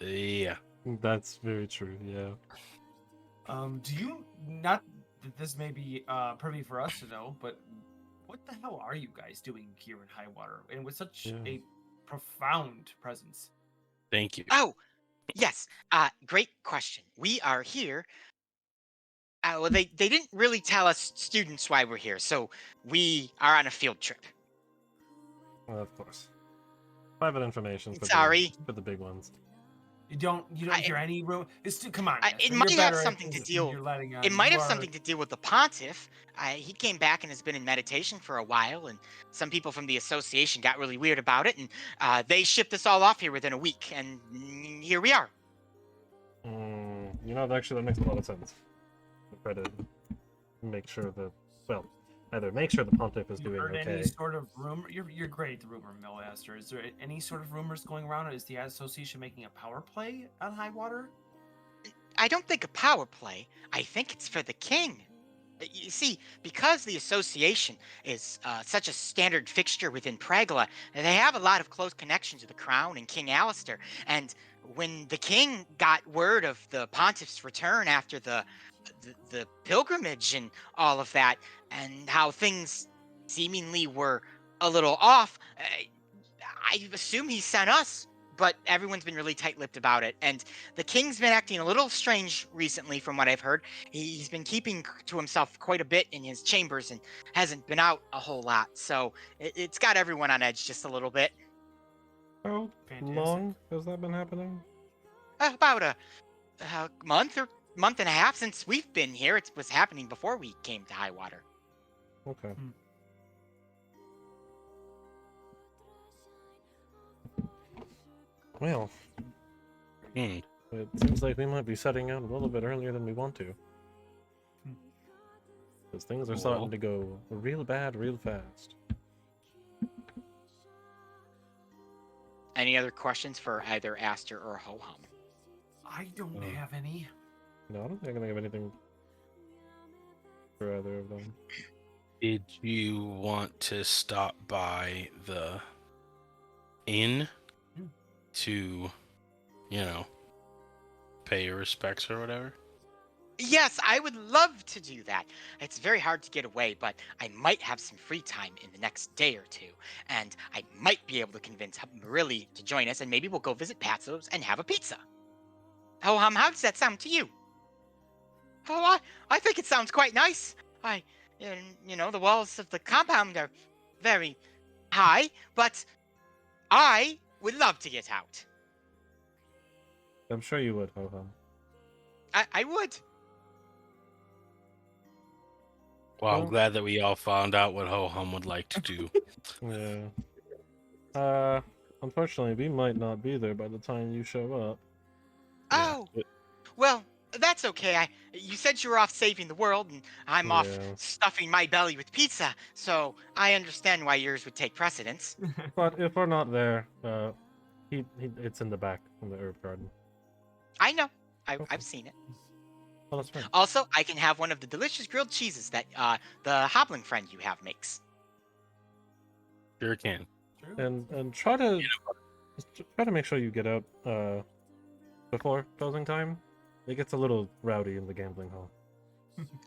Yeah. That's very true. Yeah. Do you not that this may be privy for us to know, but what the hell are you guys doing here in Highwater and with such Yeah. a profound presence? Thank you. Oh, yes. Great question. We are here Well, they didn't really tell us students why we're here, so we are on a field trip. Of course. Private information Sorry. for the big ones. You don't hear any room. Come on, It Nestor, might you're have better at something this to than deal. you're letting on. It might You have are- something to deal with the pontiff. He came back and has been in meditation for a while, and some people from the association got really weird about it, and they shipped us all off here within a week, and here we are. Actually, that makes a lot of sense. Try to make sure that, well, either make sure the pontiff is You doing heard okay. any sort of rumor? You're great at the rumor mill, Esther. Is there any sort of rumors going around? Is the association making a power play on high water? I don't think a power play. I think it's for the king. You see, because the association is such a standard fixture within Pragla, they have a lot of close connections with the crown and King Alistair. And when the king got word of the pontiff's return after the pilgrimage and all of that, and how things seemingly were a little off, I assume he sent us. But everyone's been really tight-lipped about it, and the king's been acting a little strange recently, from what I've heard. He's been keeping to himself quite a bit in his chambers and hasn't been out a whole lot. So it's got everyone on edge just a little bit. How Fantastic. long has that been happening? About a month or month and a half since we've been here. It was happening before we came to high water. Okay. Well, Hmm. it seems like we might be setting out a little bit earlier than we want to. Because things are starting Well. to go real bad real fast. Any other questions for either Aster or Ho-Hum? I don't Oh. have any. No, I don't think I'm gonna have anything for either of them. Did you want to stop by the inn to, pay your respects or whatever? Yes, I would love to do that. It's very hard to get away, but I might have some free time in the next day or two, and I might be able to convince Marilli to join us, and maybe we'll go visit Patso's and have a pizza. Ho-Hum, how does that sound to you? Oh, I think it sounds quite nice. The walls of the compound are very high, but I would love to get out. I'm sure you would, Ho-Hum. I would. Well, I'm Well- glad that we all found out what Ho-Hum would like to do. Yeah. Unfortunately, we might not be there by the time you show up. Yeah. Oh, well, that's okay. You said you were off saving the world, and I'm off Yeah. stuffing my belly with pizza, so I understand why yours would take precedence. But if we're not there, it's in the back in the herb garden. I know. Okay. I've seen it. Well, that's fine. Also, I can have one of the delicious grilled cheeses that the Hobbling friend you have makes. Sure can. True. And try to make sure you get out before closing time. It gets a little rowdy in the gambling hall.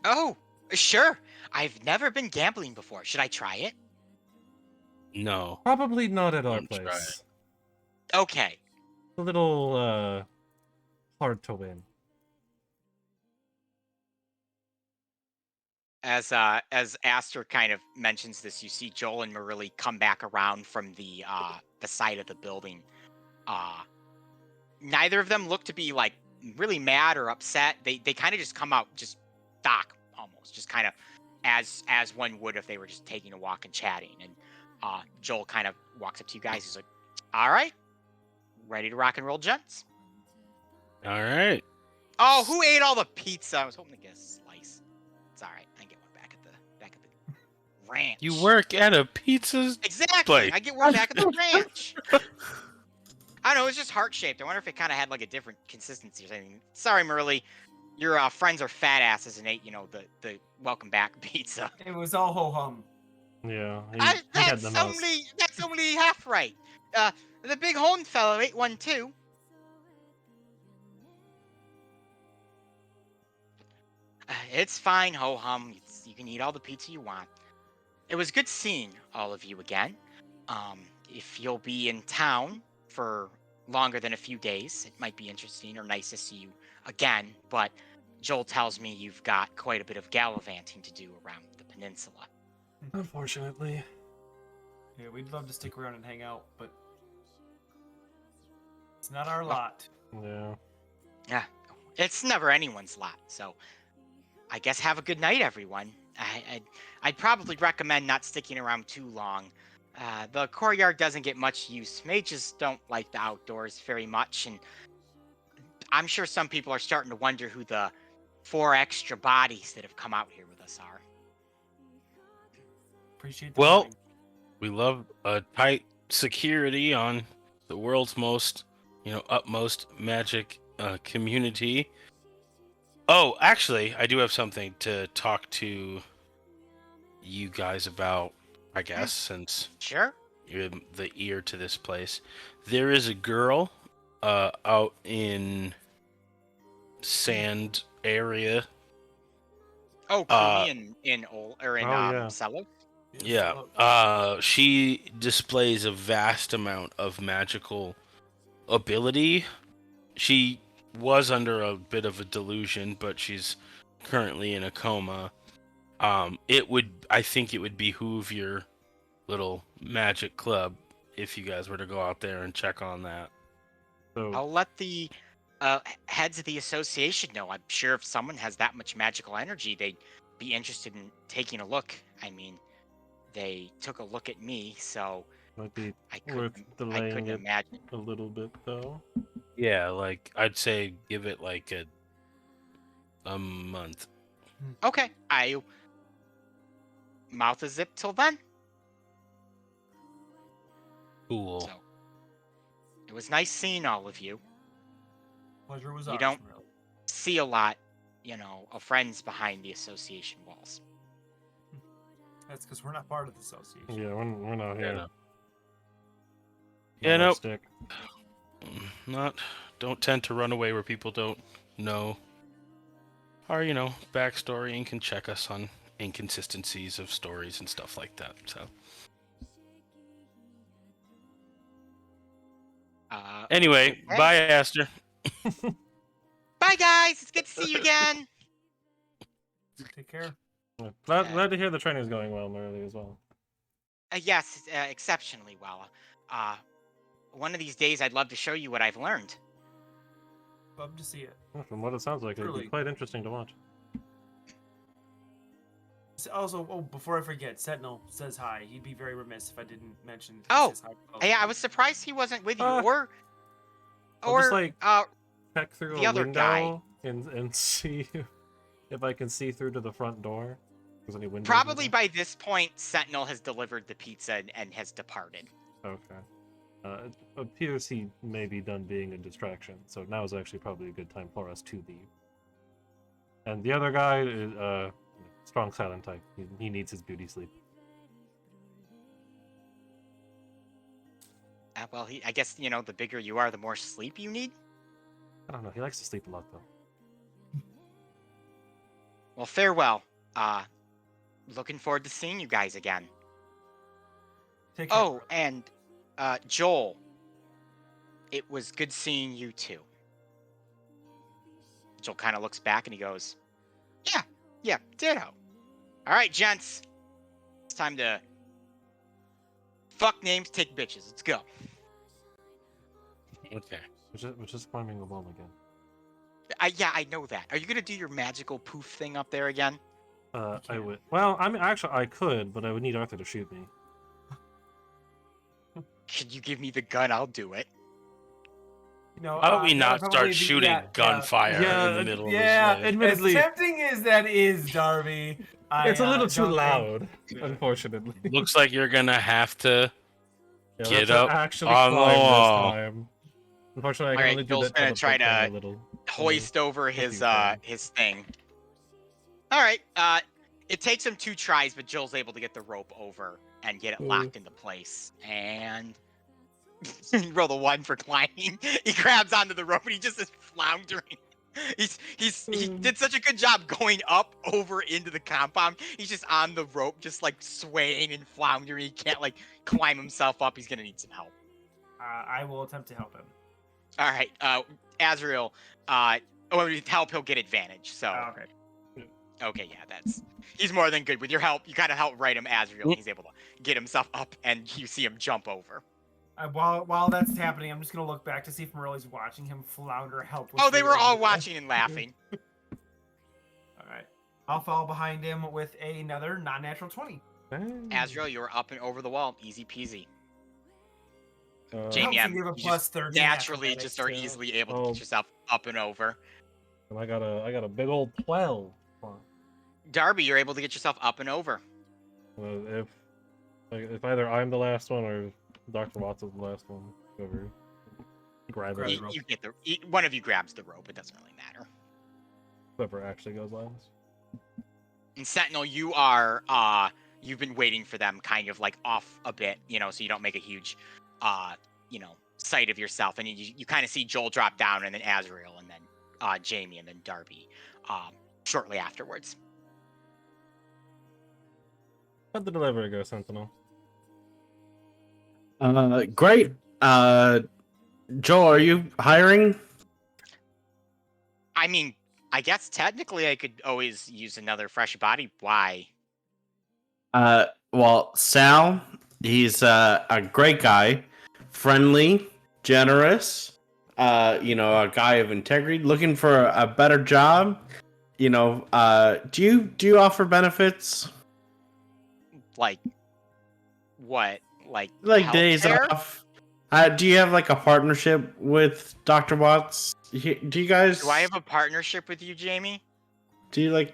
Oh, sure. I've never been gambling before. Should I try it? No. Probably not at our Don't try place. Okay. A little hard to win. As Aster kind of mentions this, you see Joel and Marilli come back around from the side of the building. Neither of them look to be like really mad or upset. They kind of just come out just stock almost, just kind of as one would if they were just taking a walk and chatting. And Joel kind of walks up to you guys. He's like, "All right, ready to rock and roll, gents?" All right. Oh, who ate all the pizza? I was hoping to get a slice. It's all right. I get one back at the ranch. You work at a pizza Exactly. place. I get one back at the ranch. I don't know. It was just heart shaped. I wonder if it kind of had like a different consistency or something. Sorry, Marilli. Your friends are fat asses and ate, the welcome back pizza. It was all ho-hum. Yeah, he had the most. That's only half right. The big horn fellow ate one too. It's fine, ho-hum. You can eat all the pizza you want. It was good seeing all of you again. If you'll be in town for longer than a few days, it might be interesting or nice to see you again. But Joel tells me you've got quite a bit of gallivanting to do around the peninsula. Unfortunately. Yeah, we'd love to stick around and hang out, but it's not our Oh. lot. Yeah. Yeah, it's never anyone's lot. So, I guess have a good night, everyone. I'd probably recommend not sticking around too long. The courtyard doesn't get much use. Mages don't like the outdoors very much, and I'm sure some people are starting to wonder who the 4 extra bodies that have come out here with us are. Appreciate the Well, warning. we love tight security on the world's most, utmost magic community. Oh, actually, I do have something to talk to you guys about, I guess, since Sure. you're the ear to this place. There is a girl out in sand area. Oh, Uh, Kumi in yeah. Selo? Yeah. She displays a vast amount of magical ability. She was under a bit of a delusion, but she's currently in a coma. I think it would behoove your little magic club if you guys were to go out there and check on that. So I'll let the heads of the association know. I'm sure if someone has that much magical energy, they'd be interested in taking a look. I mean, they took a look at me, so might be I worth couldn't delaying it imagine. a little bit though. Yeah, like I'd say give it like a month. Okay, I mouth a zip till then. Cool. So it was nice seeing all of you. Pleasure was You ours. don't- Really. See a lot, of friends behind the association walls. That's because we're not part of the association. Yeah, we're not Yeah, here. no. Not Yeah, our nope. stick. Don't tend to run away where people don't know our, backstory and can check us on inconsistencies of stories and stuff like that. So anyway, Okay. bye, Aster. Bye, guys. It's good to see you again. Take care. Yeah. Glad to hear the training's going well, Merrily, as well. Yes, exceptionally well. One of these days, I'd love to show you what I've learned. Love to see it. Yeah, from what it sounds like, it'd Truly. be quite interesting to watch. Also, before I forget, Sentinel says hi. He'd be very remiss if I didn't mention. He Oh, says hi. Yeah, I was surprised he wasn't with you, I'll just, like, check through the a other window guy. and see if I can see through to the front door. If there's any windows. Probably by this point, Sentinel has delivered the pizza and has departed. Okay. It appears he may be done being a distraction, so now is actually probably a good time for us to leave. And the other guy is strong silent type. He needs his beauty sleep. Well, I guess, the bigger you are, the more sleep you need. I don't know. He likes to sleep a lot, though. Well, farewell. Looking forward to seeing you guys again. Take care. Oh, and Joel, it was good seeing you too. Joel kind of looks back and he goes, yeah, ditto. All right, gents, it's time to fuck names, take bitches. Let's go. Okay. We're just climbing the wall again. I know that. Are you gonna do your magical poof thing up there again? I would. Well, I mean, actually, I could, but I would need Arthur to shoot me. Could you give me the gun? I'll do it. How about we not start shooting gunfire in the middle of this? Admittedly, as tempting as that is, Darby, it's a little too don't loud, think- unfortunately. Looks like you're gonna have to. Yeah, Get let's not up actually on the climb wall. this time. Unfortunately, I can Alright, only do Joel's that. gonna try to a little. Hoist over his can. his thing. All right. It takes him 2 tries, but Joel's able to get the rope over and get it locked into place. And he rolled a 1 for climbing. He grabs onto the rope and he just is floundering. He did such a good job going up over into the compound. He's just on the rope, just like swaying and floundering. He can't like climb himself up. He's gonna need some help. I will attempt to help him. All right, Azrael, Oh, with help, he'll get advantage. So. Oh, okay. Okay, yeah, he's more than good. With your help, you gotta help right him Azrael, and he's able to get himself up, and you see him jump over. While that's happening, I'm just gonna look back to see if Morelli's watching him flounder helplessly. Oh, they were all over the- watching and laughing. All right, I'll fall behind him with another non-natural 20. Azrael, you're up and over the wall, easy peasy. Helps Jamie, to give a you plus just 30 naturally athletics, just are too. easily able to Oh. get yourself up and over. And I got a big old 12. Darby, you're able to get yourself up and over. If either I'm the last one or Dr. Watson's the last one, whoever grab Grab it, the rope. You get one of you grabs the rope. It doesn't really matter. whoever actually goes last. And Sentinel, you are you've been waiting for them kind of like off a bit, so you don't make a huge sight of yourself. And you kind of see Joel drop down, and then Azrael, and then Jamie, and then Darby shortly afterwards. How'd the delivery go, Sentinel? Great. Joel, are you hiring? I mean, I guess technically I could always use another fresh body. Why? Well, Sal, he's a great guy, friendly, generous, a guy of integrity, looking for a better job. Do you offer benefits? Like what? Like Days healthcare? off? Do you have like a partnership with Dr. Watts? Do you guys? Do I have a partnership with you, Jamie? Do you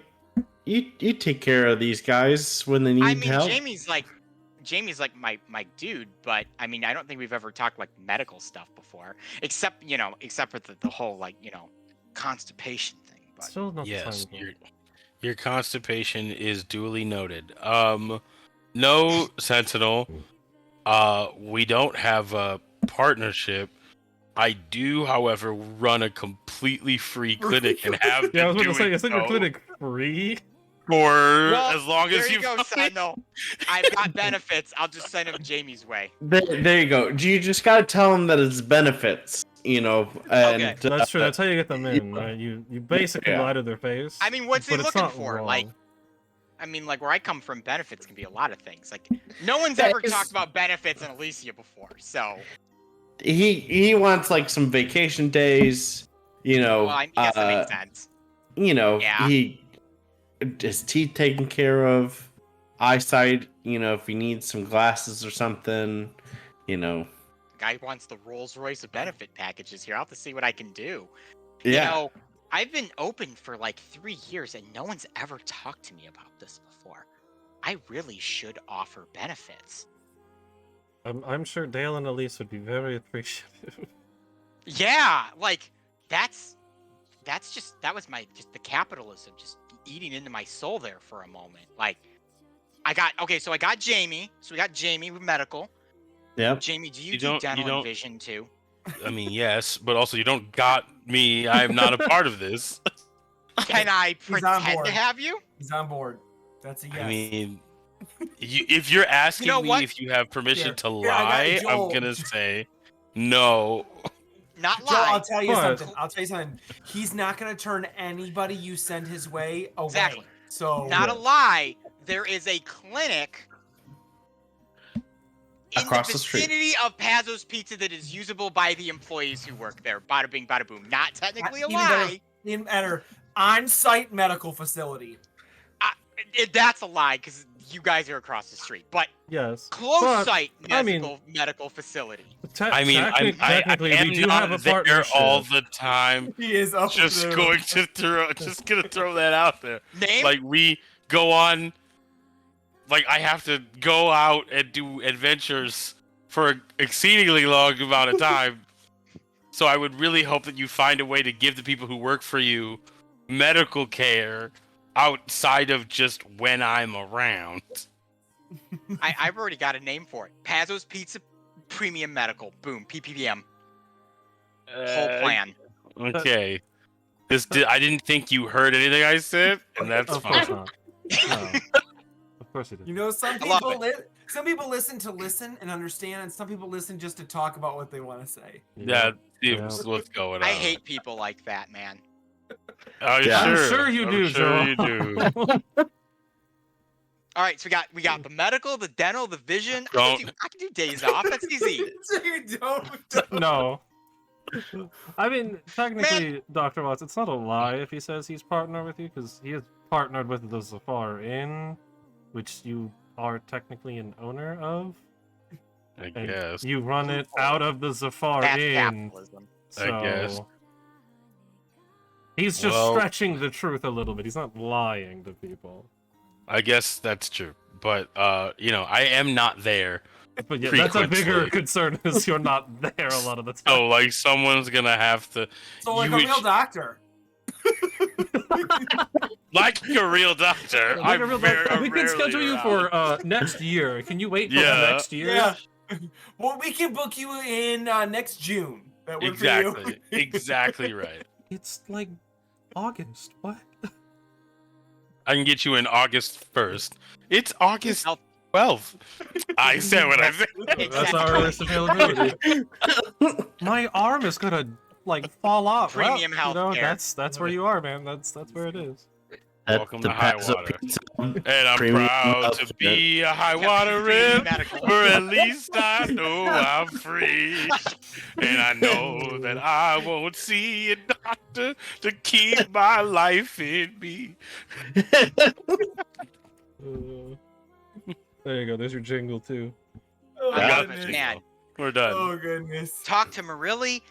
you take care of these guys when they need I mean, help? Jamie's like my dude, but I mean, I don't think we've ever talked like medical stuff before, except for the whole constipation thing. But Still not the Yes, time. your constipation is duly noted. No, Sentinel. We don't have a partnership. I do, however, run a completely free clinic and have Yeah, I was been about to say, doing isn't your so clinic free? for well, as long there as you you've go, known me. Sentinel. I've got benefits. I'll just send him Jamie's way. There you go. You just gotta tell them that it's benefits, and Okay. That's true. That's how you get them in, right? You basically Yeah. lie to their face. I mean, what's he but it's looking not for? wrong. I mean, where I come from, benefits can be a lot of things. No one's ever That is- talked about benefits in Elyssia before, so. he wants some vacation days, Well, I guess that makes sense. Yeah. he his teeth taken care of, eyesight, if he needs some glasses or something, Guy wants the Rolls Royce of benefit packages here. I'll have to see what I can do. yeah. I've been open for 3 years and no one's ever talked to me about this before. I really should offer benefits. I'm sure Dale and Elise would be very appreciative. Yeah, that was the capitalism just eating into my soul there for a moment. I got Jamie. So we got Jamie with medical. Yep. Jamie, do you, You do don't- dental you don't- and vision too? I mean, yes, but also you don't got me. I am not a part of this. Can I He's on pretend board. to have you? He's on board. That's a yes. I mean, if you're asking know me what? if you have permission Here, to here, I got lie, Joel. I'm gonna say no. Not Joe, lie. I'll tell you But- something. He's not gonna turn anybody you send his way away. Exactly. So Not a lie. There is a clinic in Across the the street. vicinity of Pazzo's Pizza that is usable by the employees who work there. Bada bing, bada boom. Not technically a Even better. lie. Even better, on-site medical facility. That's a lie because you guys are across the street. But Yes. close but, site I mean- medical facility. I mean, I technically, am we do not have a there partnership. all the time. He is up Just through. going to throw that out there. Name? We go on. I have to go out and do adventures for an exceedingly long amount of time. So I would really hope that you find a way to give the people who work for you medical care outside of just when I'm around. I've already got a name for it. Pazzo's Pizza Premium Medical. Boom. PPPM. Whole plan. Okay. I didn't think you heard anything I said, and that's Of fine. course not. No. Of course he did. You know, some I love people some people listen to listen and understand, and some people listen just to talk about what they want to say. That is what's going on. I hate people like that, man. I'm Yeah. I'm sure. sure you I'm do, sure you Joel. do. All right, so we got the medical, the dental, the vision. Don't. I can do days off. That's easy. So you don't. No. I mean, technically, Dr. Watts, it's not a lie if he says he's partnered with you, because he is partnered with the Zafar Inn, which you are technically an owner of. I And guess. you run it out of the Zafar That's Inn. capitalism. So I guess. he's just Well- stretching the truth a little bit. He's not lying to people. I guess that's true. But I am not there. But yeah, that's a bigger Frequently. concern is you're not there a lot of the time. So like someone's gonna have to So like You a would- real doctor. like a real doctor. Like a real doctor. We can rarely schedule you around. for next year. Can you wait till Yeah. next year? Yeah. Well, we can book you in next June. That work for you? Exactly. Exactly right. It's like August. What? I can get you in August 1st. It's August Health- 12th. I said what I said. That's our earliest availability. My arm is gonna like fall off. Premium well, you know, healthcare. that's where you are, man. That's where it is. Welcome to High Paso Water. Pizza. And I'm Premium proud to healthcare. be a high water Premium rip. medical. Or at least I know I'm free. And I know that I won't see a doctor to keep my life in me. There you go. There's your jingle too. Oh, I I got love it. it, goodness. man. We're done. Oh goodness. Talk to Marilli.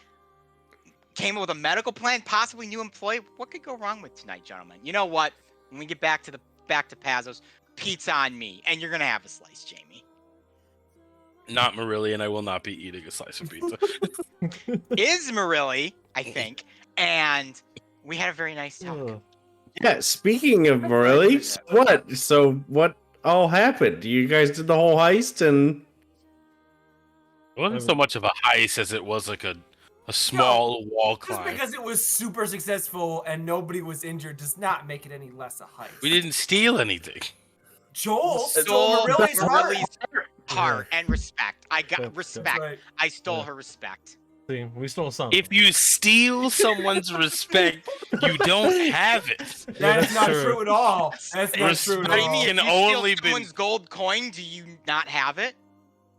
Came up with a medical plan, possibly new employee. What could go wrong with tonight, gentlemen? You know what? When we get back to Pazos, pizza on me, and you're gonna have a slice, Jamie. Not Marilli, and I will not be eating a slice of pizza. Is Marilli, I think, and we had a very nice talk. Ugh. Yeah, speaking of Morelli, what all happened? You guys did the whole heist and It wasn't so much of a heist as it was like a small wall Just climb. because it was super successful and nobody was injured does not make it any less a heist. We didn't steal anything. Joel Stole stole Marilli's heart. Marilli's heart and respect. I got That's respect. Right. I stole Yeah. her respect. See, we stole something. If you steal someone's respect, you don't have it. Yeah, That's not true. true at all. That's not true at Respect all. can If you only steal been- someone's gold coin, do you not have it?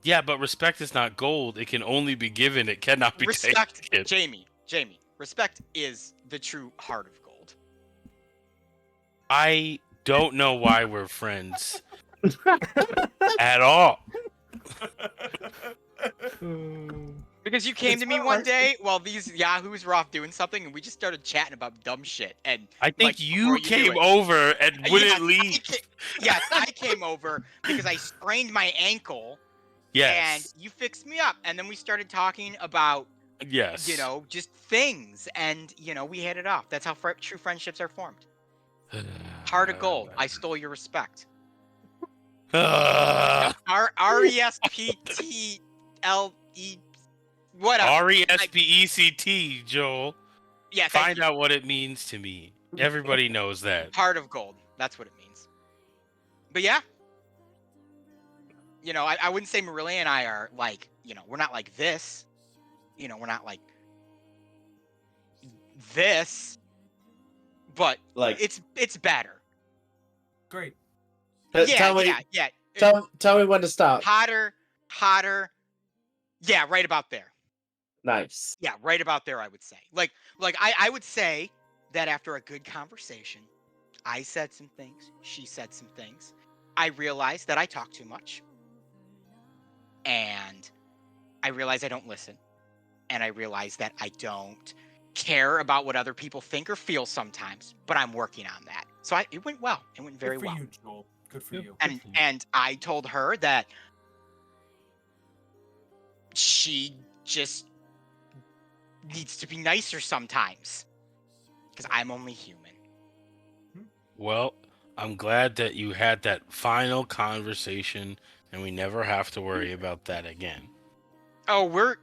Yeah, but respect is not gold. It can only be given. It cannot be Respect, taken. Jamie. Respect is the true heart of gold. I don't know why we're friends at all. Because you came It's to me not one hard. day while these yahoos were off doing something, and we just started chatting about dumb shit. And I think Like, before you you do came it. over and wouldn't yes, leave. Yes, I came over because I sprained my ankle, Yes. and you fixed me up. And then we started talking about, Yes. just things, and we hit it off. That's how true friendships are formed. Heart of gold. I stole your respect. RESPTLE. Whatever. RESPECT, Joel. Yeah, thank Find you. out what it means to me. Everybody knows that. Heart of gold. That's what it means. But yeah. I wouldn't say Marilli and I are like, we're not like this. We're not like this. But like it's better. Great. tell me Yeah. tell me when to stop. Hotter. Yeah, right about there. Nice. Yeah, right about there, I would say. Like I would say that after a good conversation, I said some things, she said some things. I realized that I talk too much. And I realize I don't listen. And I realize that I don't care about what other people think or feel sometimes, but I'm working on that. So it went well. It went very Good for well. you, Joel. Good for Yep. you. And I told her that she just needs to be nicer sometimes, because I'm only human. Well, I'm glad that you had that final conversation and we never have to worry about that again. Oh, we're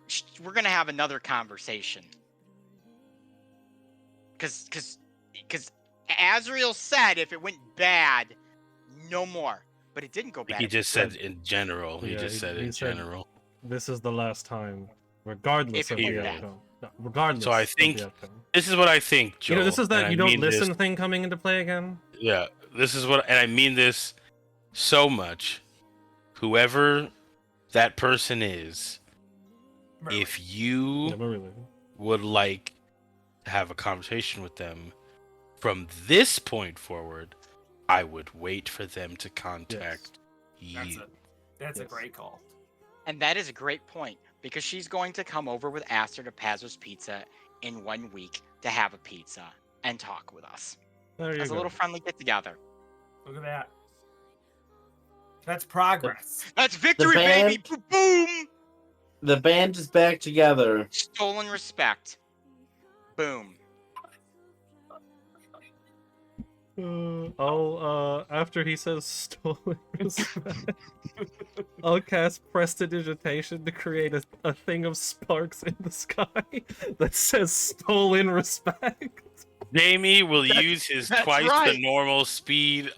gonna have another conversation. Cause Azrael said if it went bad, no more. But it didn't go bad. He just said in general. He Yeah, just he- said he in said- general. This is the last time, regardless If of it the went bad. outcome. No, regardless. So I of think- the outcome. This is what I think, Joel. You know, this is and that I you don't mean this- listen thing coming into play again. Yeah, this is what, and I mean this so much. Whoever that person is, Merlin. if you Yeah, but really. would like to have a conversation with them from this point forward, I would wait for them to contact you. That's a Yes. great call. And that is a great point because she's going to come over with Aster to Pazzo's Pizza in 1 week to have a pizza and talk with us There you as a go. little friendly get together. Look at that. That's progress. That's victory, band- baby! Boom! The band is back together. Stolen respect. Boom. After he says stolen respect, I'll cast Prestidigitation to create a thing of sparks in the sky that says stolen respect. Jamie will use his that's twice the right. normal speed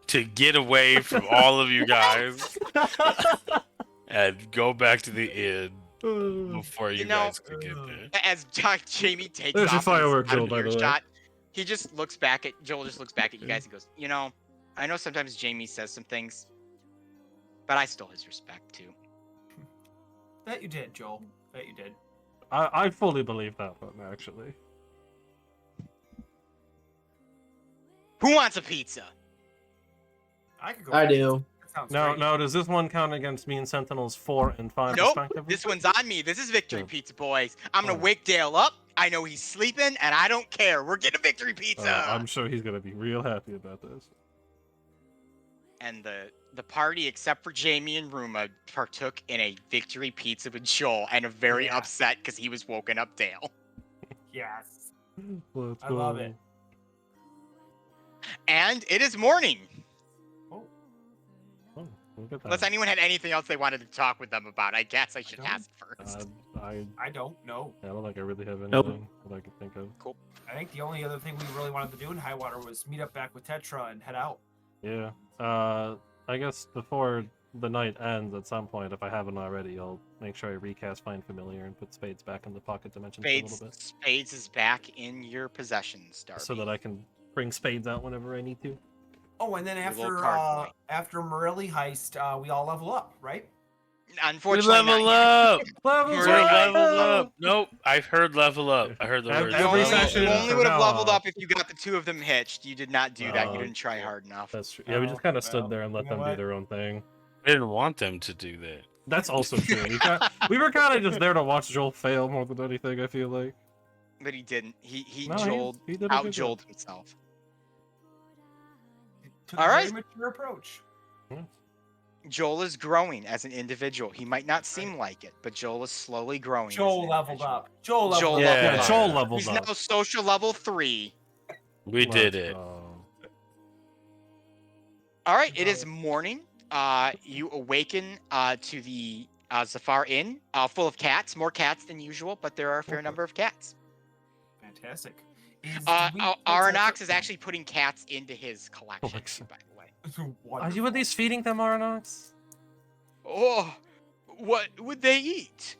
to get away from all of you guys and go back to the inn before you, know, guys could get there. As Jamie takes There's your off and he's firework, out Joel, of by the way. earshot, he just looks back at Joel. Just looks back at you guys and goes, "You know, I know sometimes Jamie says some things, but I stole his respect too." That you did, Joel. That you did. I fully believe that one, actually. Who wants a pizza? I could go. I first. do. That sounds Now, great. now, does this one count against me and Sentinels 4 and 5 Nope. respectively? This one's on me. This is victory Yeah. pizza, boys. I'm gonna Oh. wake Dale up. I know he's sleeping, and I don't care. We're getting a victory pizza. I'm sure he's gonna be real happy about this. And the party, except for Jamie and Ruma, partook in a victory pizza with Joel, and are very Yeah. upset because he was woken up Dale. Yes. Let's I love go. it. And it is morning. Oh, Oh, look at that. Unless anyone had anything else they wanted to talk with them about, I guess I should don't. ask first. I don't know. I don't think I really have anything Nope. that I can think of. I think the only other thing we really wanted to do in Highwater was meet up back with Tetra and head out. Yeah. I guess before the night ends, at some point, if I haven't already, I'll make sure I recast Find Familiar and put Spades back in the pocket dimension for a little bit, Spades is back in your possessions, Darby. so that I can bring Spades out whenever I need to. Oh, and then Your little after card boy. after Morelli heist, we all level up, right? We Unfortunately, level not yet. up! Levels We're We're Right. level up! Nope, I've heard level up. I heard the Every word. You Every only, level up. session you only from would have now leveled on. up if you got the two of them hitched. You did not do that. You Oh. didn't try hard enough. That's true. Yeah, we just Oh, kind of stood well, there and let you know them do what? their own thing. I didn't want them to do that. That's also true. We were kind of just there to watch Joel fail more than anything, I feel like. But he didn't. He No, Joeled, he did a good job. out-Joeled himself. Took All a right. very mature approach. Joel is growing as an individual. He might not seem like it, but Joel is slowly growing. as Joel an leveled individual. up. Joel leveled Joel up. leveled Yeah, up. Joel leveled He's up. now social level 3. We did it. All right, it is morning. You awaken to the Zafar Inn, full of cats, more cats than usual, but there are a fair number of cats. Fantastic. Is Aranox is actually putting cats into his collection, Collection. by the way. Are you at least feeding them, Aranox? Oh, what would they eat?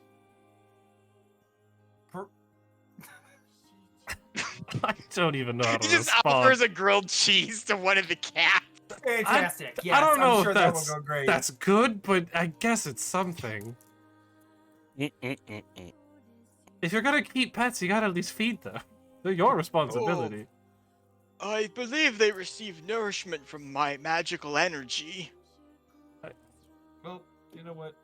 I don't even know how to He just respond. offers a grilled cheese to one of the cats. Fantastic. I Yes, don't know I'm if sure that's that will go great. that's good, but I guess it's something. Mm-mm-mm-mm. If you're gonna keep pets, you gotta at least feed them. They're your responsibility. I believe they receive nourishment from my magical energy. Well, you know what?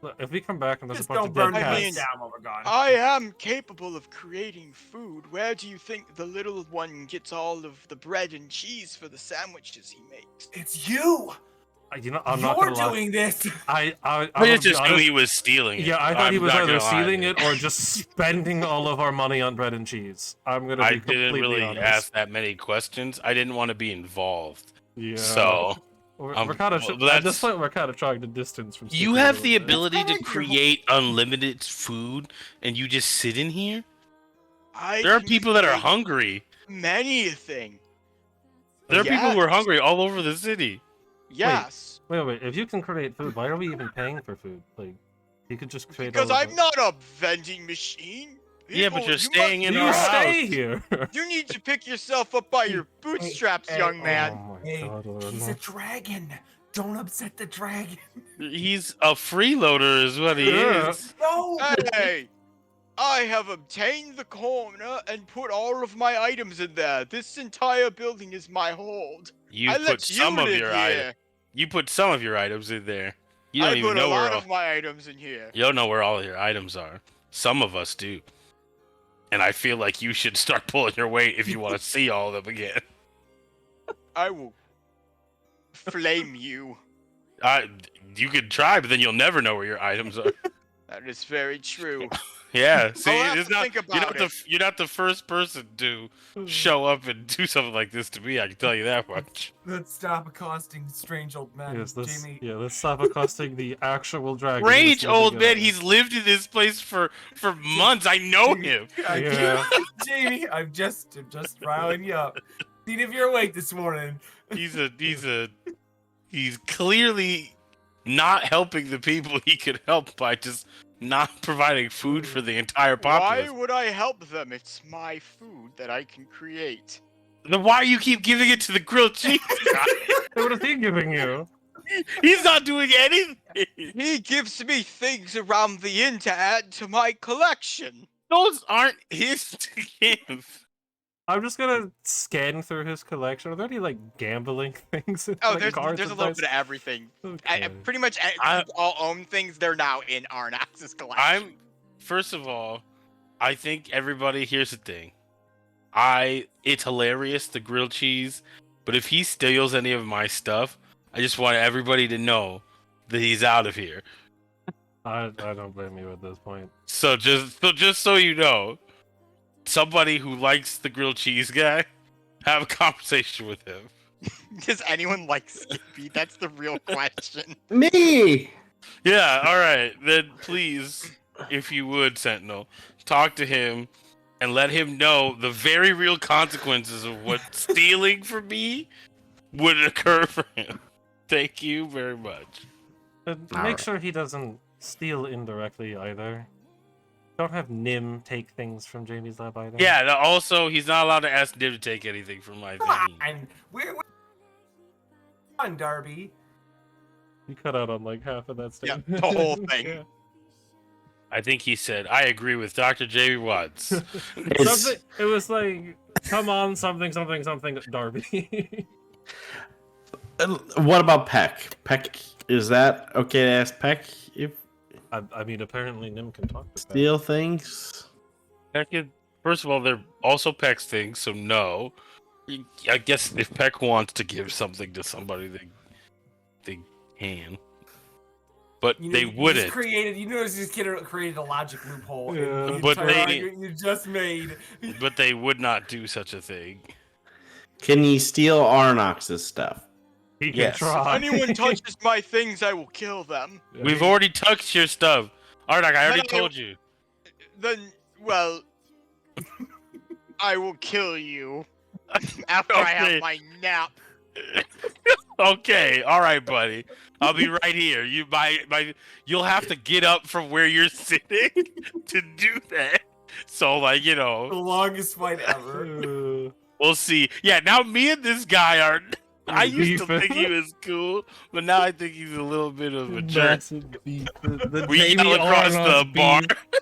Look, if we come back and there's Just a bunch don't of burn dead the I cats, mean- place down while we're gone. I am capable of creating food. Where do you think the little one gets all of the bread and cheese for the sandwiches he makes? It's you. you know, I'm not You're gonna lie. doing this. I I gonna be just knew honest- he was stealing it. Yeah, I thought he I'm was not either gonna lie stealing to you. it or just spending all of our money on bread and cheese. I'm gonna be I completely didn't really honest. ask that many questions. I didn't want to be involved. Yeah. So we're um, kind of well, at that's- this point we're kind of trying to distance from. you Sticky a have little the bit. ability to kinda your- create unlimited food, and you just sit in here. I There are can people that are create hungry. many a thing. There are people who are Yes. hungry all over the city. Yes. Wait. If you can create food, why are we even paying for food? Like, you could just create. Because all of I'm it. not a vending machine. Yeah, but People, you're you staying in You our stay house. here. You need to pick yourself up by your bootstraps, hey, young Oh man. my Hey, god, he's a Lorna. dragon. Don't upset the dragon. He's a freeloader, is what he Yeah. is. No. Hey, I have obtained the corner and put all of my items in there. This entire building is my hold. You I put let you some of live your here. You put some of your items in there. You don't I even put a know where lot all, of my items in here. you don't know where all your items are. Some of us do. And I feel like you should start pulling your weight if you want to see all of them again. I will flame you. You could try, but then you'll never know where your items are. That is very true. Yeah, see, I'll have it's to not think about you're not the first person to show up and do something like this to me. I can tell you that much. Let's stop accosting strange old men. Yes, let's, Jamie. yeah, let's stop accosting the actual dragon. Rage, that's living old in man. our- He's lived in this place for months. I know him. Yeah. Jamie, I'm just riling you up. Seeing if you're awake this morning. He's clearly not helping the people he could help by just not providing food for the entire Why populace. would I help them? It's my food that I can create. Then why you keep giving it to the grilled cheese guy? What is he giving you? He's not doing anything. He gives me things around the inn to add to my collection. Those aren't his to give. I'm just gonna scan through his collection. Are there any like gambling things? In, Oh, like, there's cards a and little dice? bit of everything. Okay. Pretty much all own things. They're now in Arnax's collection. First of all, I think everybody. Here's the thing. It's hilarious, the grilled cheese, but if he steals any of my stuff, I just want everybody to know that he's out of here. I don't blame you at this point. So just so you know, somebody who likes the grilled cheese guy, have a conversation with him. Does anyone like Skippy? That's the real question. Me. Yeah. All right. Then please, if you would, Sentinel, talk to him and let him know the very real consequences of what stealing from me would occur for him. Thank you very much. Make Alright. sure he doesn't steal indirectly either. Don't have Nim take things from Jamie's lab either. Yeah. Also, he's not allowed to ask Nim to take anything from my Come thing. on. We're on, Darby. You cut out on like half of that Yeah, statement. the whole thing. Yeah. I think he said, "I agree with Dr. Jamie Watts." Something, it was like, come on, something, Darby. What about Peck? Peck, is that okay to ask Peck if I mean, apparently Nim can talk to that. steal things? Peck is, first of all, they're also Peck's things, so no. I guess if Peck wants to give something to somebody, they can. But You know, they you just wouldn't. You notice this kid created a logic loophole. Yeah. in the But entire they- argument you just made. But they would not do such a thing. Can you steal Arnox's stuff? He can Yes. If try. anyone touches my things, I will kill them. Yeah, We've he- already touched your stuff. Arnak, I already No. told you. Then, well, I will kill you after I Okay. have my nap. Okay, all right, buddy. I'll be right here. You'll have to get up from where you're sitting to do that. So, like, The longest fight ever. we'll see. Yeah, now me and this guy are. I You're used to beefing. think he was cool, but now I think he's a little bit of a jerk. Massive beef. The We Jamie yell across Arnold the bar. beef.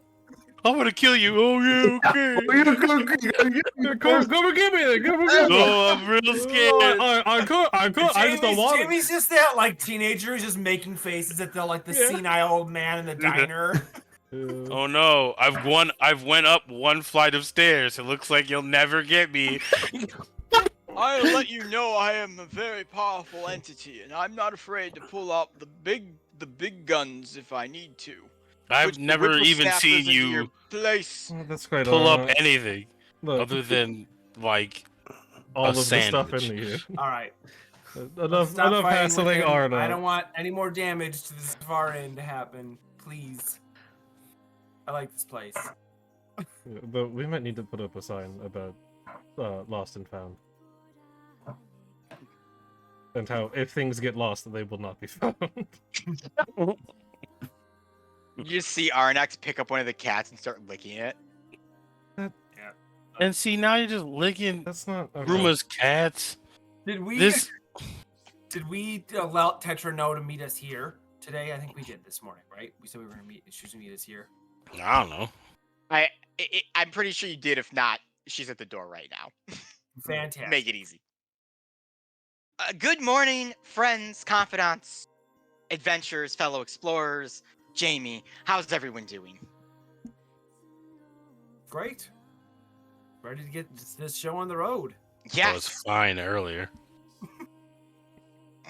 I'm gonna kill you. Oh yeah, okay. Come and get me then. Come and get me. Oh, I'm real scared. I could. I just don't want it. Jamie's just that like teenager who's just making faces at the Yeah. senile old man in the diner. Oh no, I've went up one flight of stairs. It looks like you'll never get me. I'll let you know I am a very powerful entity, and I'm not afraid to pull out the big guns if I need to. I've Which the never even whippersnappers seen into you your place. Oh, that's great. pull up Arnold. anything Look, other than like all a of the stuff sandwich. in here. All right. Enough Stop fighting with hassling him. Arnold. I don't want any more damage to this far end to happen. Please. I like this place. But we might need to put up a sign about lost and found. And how if things get lost, they will not be found. You just see Arnax pick up one of the cats and start licking it. And see, now you're just licking That's not okay. Ruma's cats. Did we This allow Tetra know to meet us here today? I think we did this morning, right? We said we were gonna meet. She was gonna meet us here. I don't know. I'm pretty sure you did. If not, she's at the door right now. Fantastic. Make it easy. Good morning, friends, confidants, adventurers, fellow explorers. Jamie, how's everyone doing? Great. Ready to get this show on the road. I was Yes. fine earlier.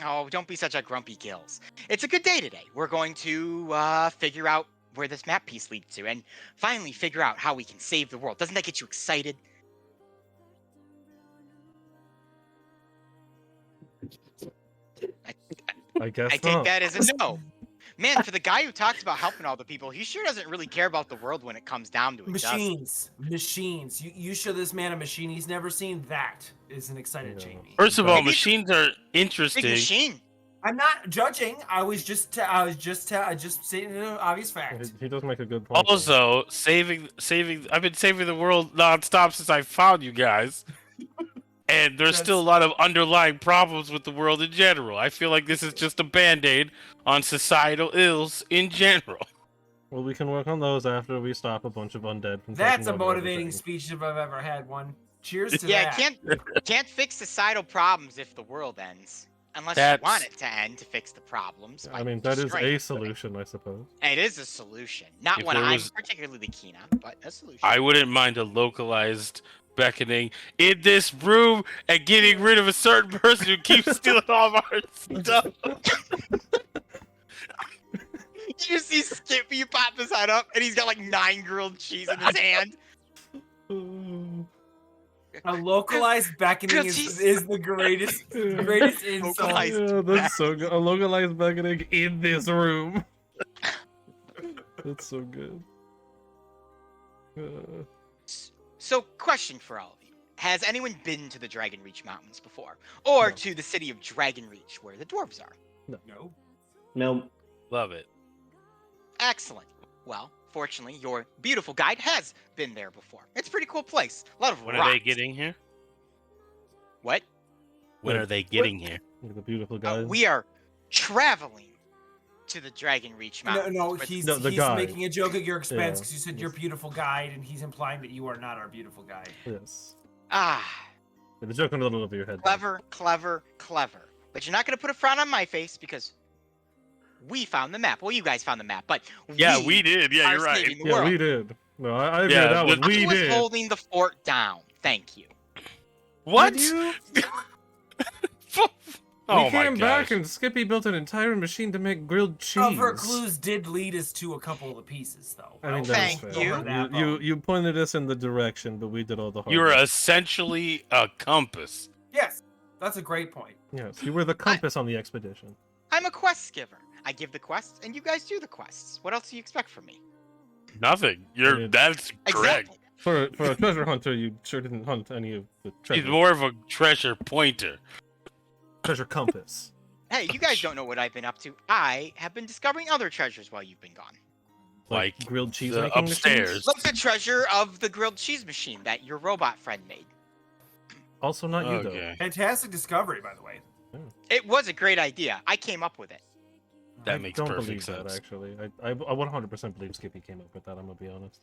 Oh, don't be such a grumpy gills. It's a good day today. We're going to figure out where this map piece leads to and finally figure out how we can save the world. Doesn't that get you excited? I guess I take not. that as a no. Man, for the guy who talks about helping all the people, he sure doesn't really care about the world when it comes down to it. does he? Machines. You show this man a machine he's never seen. That is an excited Yeah. Jamie. First of all, Maybe- machines are Big interesting. machine. I'm not judging. I was just stating an obvious fact. He does make a good point. though. Also, saving. I've been saving the world nonstop since I found you guys, and there's still a lot of underlying problems with the world in general. I feel like this is just a band-aid on societal ills in general. Well, we can work on those after we stop a bunch of undead from That's a taking over motivating everything. speech if I've ever had one. Cheers to Yeah, that. can't fix societal problems if the world ends. Unless you That's- want it to end to fix the problems. I by mean, that is destroying a it. solution, I suppose. It is a solution. Not If one there I'm was- particularly keen on, but a solution. I wouldn't mind a localized beckoning in this room and getting rid of a certain person who keeps stealing all of our stuff. You see Skippy pop his head up, and he's got like 9 grilled cheese in his hand. A localized beckoning 'Cause he's- is the greatest insult. Localized. Yeah, that's so good. A localized beckoning in this room. That's so good. So, question for all of you. Has anyone been to the Dragon Reach Mountains before? Or No. to the city of Dragon Reach, where the dwarves are? No. Nope. Love it. Excellent. Well, fortunately, your beautiful guide has been there before. It's a pretty cool place. A lot of When rocks. are they getting here? What? When Wait, are they getting here? Look at the beautiful guys. We are traveling to the Dragon Reach No, Mountains. no, where- he's the guide. making a joke at your expense Yeah. because you said you're beautiful guide, and he's implying that you are not our beautiful guide. Yes. Ah, Yeah, the joke on the little of your head. clever, clever, clever. But you're not going to put a frown on my face because we found the map. Well, you guys found the map, but Yeah, we did. Yeah, are you're right. saving the Yeah, world. we did. No, I agree Yeah, with that one. but- We I was did. holding the fort down. Thank you. What? Did you? Oh we my came back gosh. and Skippy built an entire machine to make grilled cheese. Cover clues did lead us to a couple of the pieces, though. I mean, Well, that's Thank fair. you. You pointed us in the direction, but we did all the hard You're work. essentially a compass. Yes, that's a great point. Yes, you were the compass on the expedition. I'm a quest giver. I give the quests, and you guys do the quests. What else do you expect from me? Nothing. mean, That's correct. Exactly. For a treasure hunter, you sure didn't hunt any of the He's treasure. more of a treasure pointer. Treasure compass. Hey, you guys don't know what I've been up to. I have been discovering other treasures while you've been gone. Like, Like grilled cheese the making upstairs. machines? Like the treasure of the grilled cheese machine that your robot friend made. Also not you though. Okay. Fantastic discovery, by the way. It was a great idea. I came up with it. That I makes don't perfect believe sense. that actually. I 100% believe Skippy came up with that. I'm gonna be honest.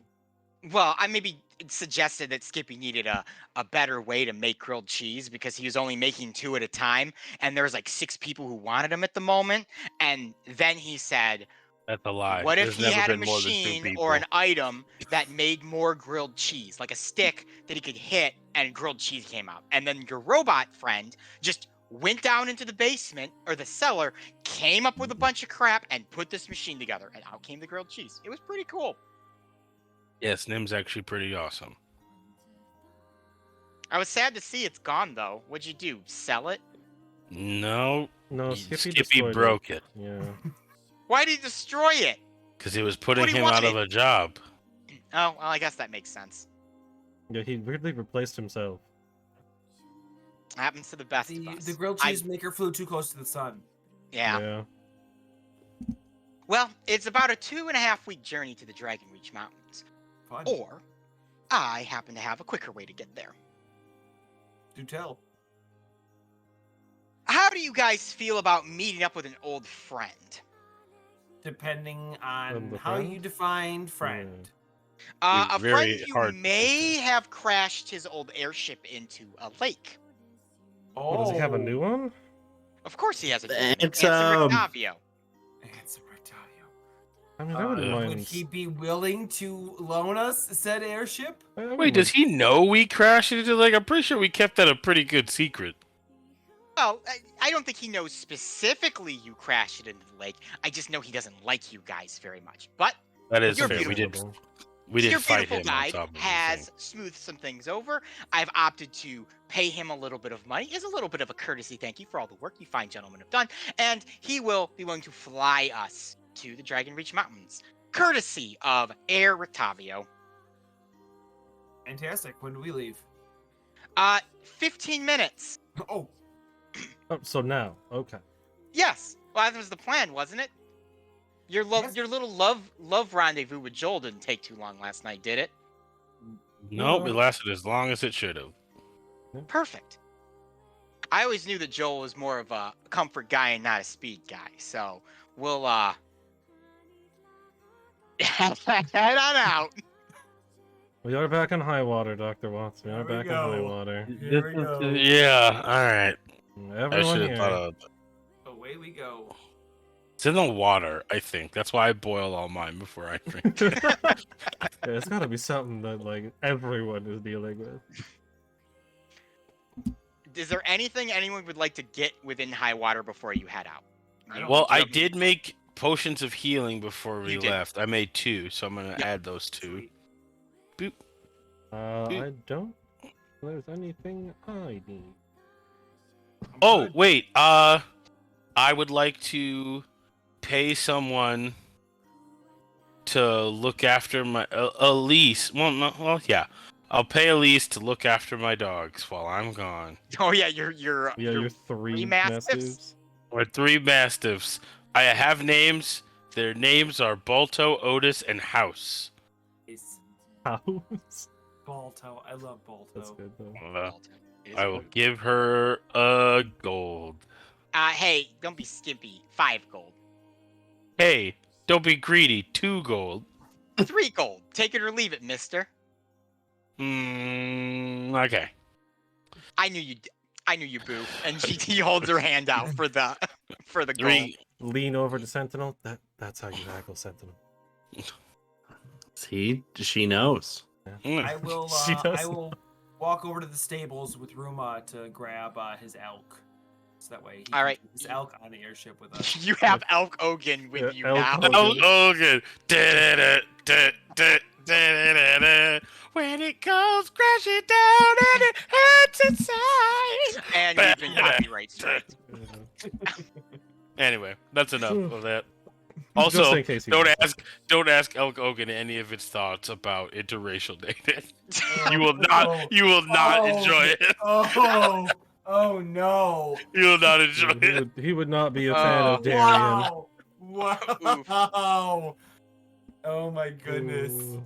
Well, I maybe suggested that Skippy needed a better way to make grilled cheese because he was only making 2 at a time, and there was like 6 people who wanted them at the moment. And then he said, That's a lie. what if There's he never had a been more than 2 machine people. or an item that made more grilled cheese, like a stick that he could hit and grilled cheese came out? And then your robot friend just went down into the basement or the cellar, came up with a bunch of crap, and put this machine together. And out came the grilled cheese. It was pretty cool. Yes, Nim's actually pretty awesome. I was sad to see it's gone, though. What'd you do? Sell it? No, No, Skippy, Skippy destroyed broke it Yeah. Why did he destroy it? because it was putting do you him want out of it? a job. Oh, well, I guess that makes sense. Yeah, he weirdly replaced himself. Happens to the best of us. The grilled I- cheese maker flew too close to the sun. Yeah. Well, it's about a 2.5-week journey to the Dragon Reach Mountains. Fun. Or I happen to have a quicker way to get there. Do tell. How do you guys feel about meeting up with an old friend? Depending on the how you friend? define friend. A Very friend you hard to may have crashed his old airship into a lake. Oh, Does he have a new one? Of course he has a new one. It's, Handsome Octavio. Handsome Octavio. I mean, I wouldn't mind. Would he be willing to loan us said airship? I Wait, wouldn't does he know we crashed into the lake? I'm pretty sure we kept that a pretty good secret. Well, I don't think he knows specifically you crashed it into the lake. I just know he doesn't like you guys very much. But That is You're fair. beautiful. We did your fight beautiful him on guide top of the has thing. smoothed some things over. I've opted to pay him a little bit of money as a little bit of a courtesy thank you for all the work you fine gentlemen have done, and he will be willing to fly us to the Dragon Reach Mountains, courtesy of Air Rotavio. Fantastic. When do we leave? 15 minutes. Oh, Oh, so now, okay. Yes. Well, that was the plan, wasn't it? Your Yes. your little love rendezvous with Joel didn't take too long last night, did it? Nope, it lasted as long as it should have. Perfect. I always knew that Joel was more of a comfort guy and not a speed guy, so we'll head on out. We are back in high water, Dr. Watts. We There are we back in go. high water. Here we go. Yeah, all right. I Everyone should have thought here. of. Away we go. It's in the water, I think. That's why I boil all mine before I drink. Yeah, it's got to be something that like everyone is dealing with. Is there anything anyone would like to get within high water before you head out? Well, I Yep. did make potions of healing before we You did. left. I made 2, so I'm gonna Yep. add those 2. Sweet. Boop. I don't. There's anything I need. I'm Oh, good. wait. I would like to pay someone to look after my Elise. Well, no, well, yeah. I'll pay Elise to look after my dogs while I'm gone. Oh yeah, you're Yeah, you're three mastiffs? mastiffs. Or 3 mastiffs. I have names. Their names are Balto, Otis, and House. It's House. Balto. I love Balto. That's good though. It is I will good. give her a gold. Hey, don't be skimpy. 5 gold. Hey, don't be greedy. 2 gold. 3 gold. Take it or leave it, mister. Okay. I knew you, boo. And GT holds her hand out for the gold. 3. Lean over to Sentinel. That's how you tackle Sentinel. See, she knows. I will. She does. I will walk over to the stables with Ruma to grab his elk, so that way he All can right. keep his elk on the airship with us. You have Elk Ogan with Yeah, you Elk now. Ogan. Oh, good. When it goes crashing down and it hurts inside. And we've been copyright strike. Anyway, that's enough of that. Just Also, in case you don't ask Elk Ogan any of its thoughts about interracial dating. You will Oh, not enjoy it. Oh, oh no! You will not enjoy it. He would not be a fan of Darian. Wow! Wow! Oh my goodness! Ooh.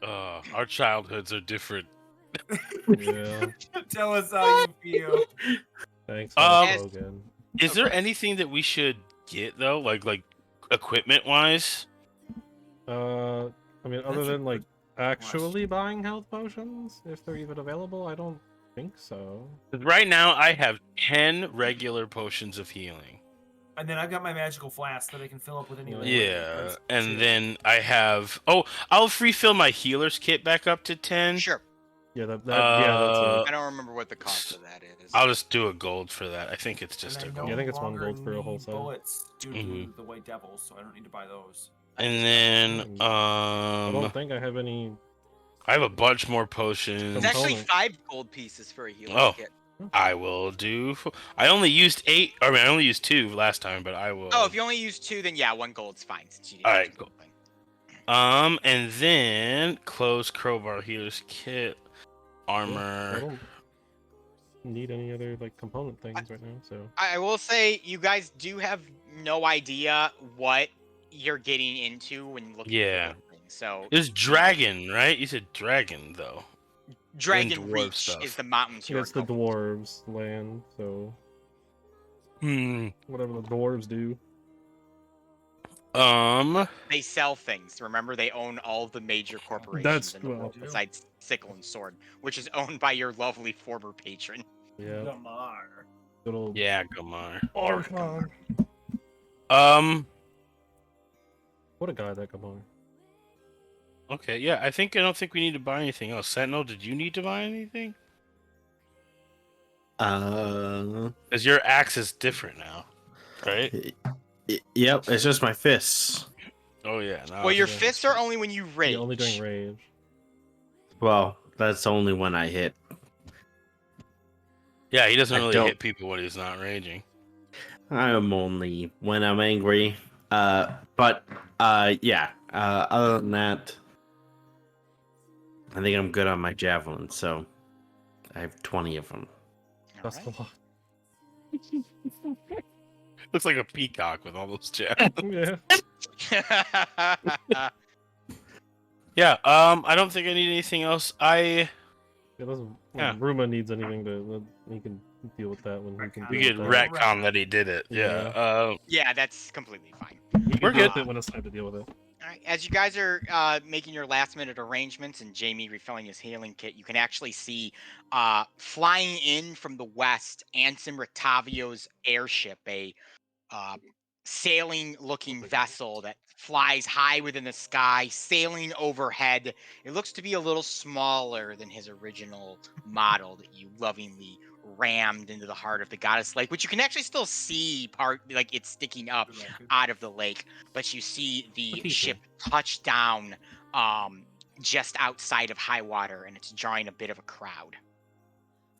Our childhoods are different. Yeah. Tell us how you feel. Thanks, Um, Logan. Is there anything that we should get though, like equipment wise? I mean, other That's a than like good actually buying health potions, if they're even available, I don't think so. Right now, I have 10 regular potions of healing. And then I've got my magical flask that I can fill up with any. liquid. Yeah, That's and true. then I have. Oh, I'll refill my healer's kit back up to 10. Sure. Yeah, yeah, that's Uh, I don't remember what the cost of that is. I'll just do a gold for that. I think it's And just I a no gold. Yeah, I think it's 1 longer gold for a whole need set. bullets due to Mhm. the white devils, so I don't need to buy those. And then I don't think I have any. I have a bunch more potions. It's actually component. 5 gold pieces for a healing Oh. kit. I will do. I only used 8. I mean, I only used 2 last time, but I will. Oh, if you only use 2, then yeah, 1 gold's fine. Since you didn't Alright, use cool. anything. And then close crowbar healer's kit, I armor. don't need any other like component things right now, so. I will say, you guys do have no idea what you're getting into when looking Yeah. for things. So There's dragon, right? You said dragon though. Dragon dwarf Reach stuff. is the mountains you're It's the going. dwarves' land, so Hmm. whatever the dwarves do. They sell things. Remember, they own all the major corporations That's- in the well- world besides Sickle and Sword, which is owned by your lovely former patron. Yeah. Gamar. Good old Yeah, Gamar. Archon. What a guy that Gamar. Okay, yeah, I don't think we need to buy anything else. Sentinel, did you need to buy anything? Because your axe is different now, right? Yep, it's just my fists. Oh yeah. Now Well, your it's- fists are only when you rage. Yeah, only during rage. Well, that's only when I hit. Yeah, he doesn't I really don't- hit people when he's not raging. I'm only when I'm angry. Yeah. Other than that, I think I'm good on my javelin. So I have 20 of them. That's a Alright. lot. Looks like a peacock with all those jabs. Yeah. Yeah. I don't think I need anything else. It doesn't. Yeah. When Ruma needs anything he can deal with that when he can. We deal could with that. retcon that he did it. Yeah. Yeah. Yeah, that's completely fine. He can We're deal good. with it when it's time to deal with it. All right, as you guys are making your last minute arrangements and Jamie refilling his healing kit, you can actually see flying in from the west Ansem Rictavio's airship, a sailing looking vessel that flies high within the sky, sailing overhead. It looks to be a little smaller than his original model that you lovingly rammed into the heart of the goddess lake, which you can actually still see part like it's sticking up out of the lake, but you see the people. ship touch down just outside of high water, and it's drawing a bit of a crowd.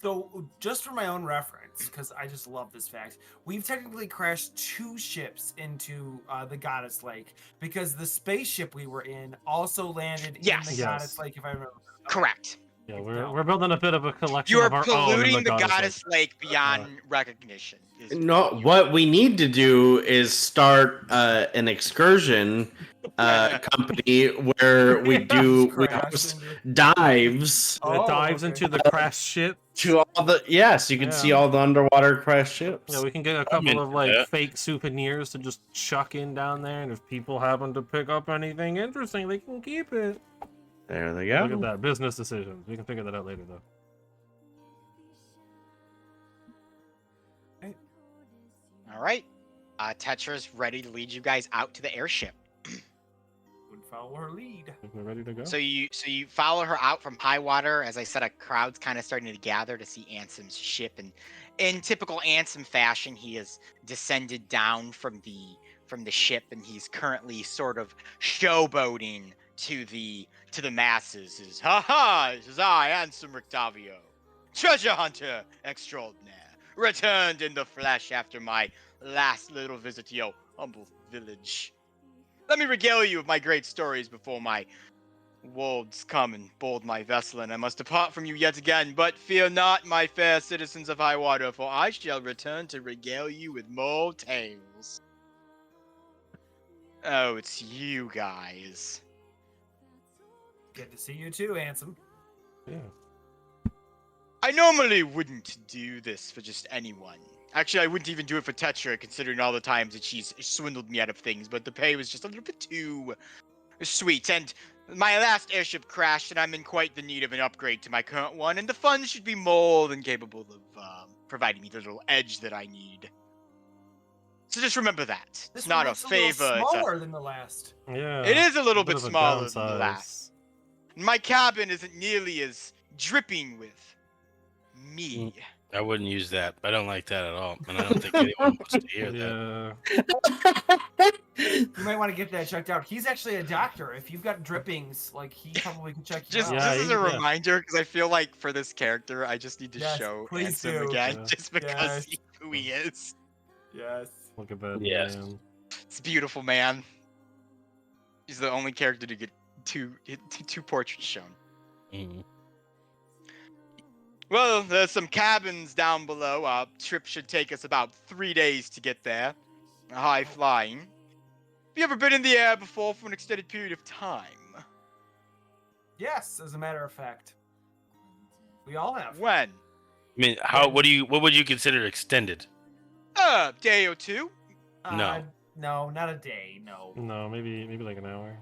So, just for my own reference, because I just love this fact, we've technically crashed 2 ships into the Goddess Lake because the spaceship we were in also landed in Yes. the Yes. Goddess Lake, if I remember. Correct. Yeah, No. we're building a bit of a collection You are of our own in polluting the Goddess goddess lake beyond recognition. is No, you- what we need to do is start an excursion company where we Crash host into- dives Lake. It Oh, dives okay. into the crashed ship. to all the you can see Yeah. all the underwater crash ships. Yeah, we can get a I'm couple into of like that. fake souvenirs to just chuck in down there, and if people happen to pick up anything interesting, they can keep it. There they go. Look at that, business decisions. We can figure that out later, though. All right. Tetra's ready to lead you guys out to the airship. Would follow her lead. We're ready to go. So you follow her out from high water. As I said, a crowd's kind of starting to gather to see Ansem's ship, and in typical Ansem fashion, he has descended down from the ship, and he's currently sort of showboating to the masses. Is ha ha! This is I, Ansem Rictavio, treasure hunter extraordinaire, returned in the flesh after my last little visit to your humble village. Let me regale you with my great stories before my wolves come and board my vessel, and I must depart from you yet again. But fear not, my fair citizens of high water, for I shall return to regale you with more tales. Oh, it's you guys. Good to see you too, Ansem. Yeah. I normally wouldn't do this for just anyone. Actually, I wouldn't even do it for Tetra, considering all the times that she's swindled me out of things, but the pay was just a little bit too sweet. And my last airship crashed, and I'm in quite the need of an upgrade to my current one, and the funds should be more than capable of providing me the little edge that I need. So just remember that. This It's one not a looks little favor. It's smaller than the last. Yeah. it is a little bit bit of a smaller than the downsize. last. My cabin isn't nearly as dripping with me. I wouldn't use that. I don't like that at all, and I don't think anyone wants to hear that. Yeah. You might want to get that checked out. He's actually a doctor. If you've got drippings, like he probably can check you Just, out. Yeah, just as a yeah. reminder, because I feel like for this character, I just need to Yes, show please Ansem do. again, Yeah. just because Yes. he's who he is. Yes. Look at that. Yes. Man. It's beautiful, man. He's the only character to get two portraits shown. Mhm. Well, there's some cabins down below. Our trip should take us about 3 days to get there. High flying. Have you ever been in the air before for an extended period of time? Yes, as a matter of fact. We all have. When? I mean, what would you consider extended? Day or two. No. No, not a day. No. No, maybe like an hour.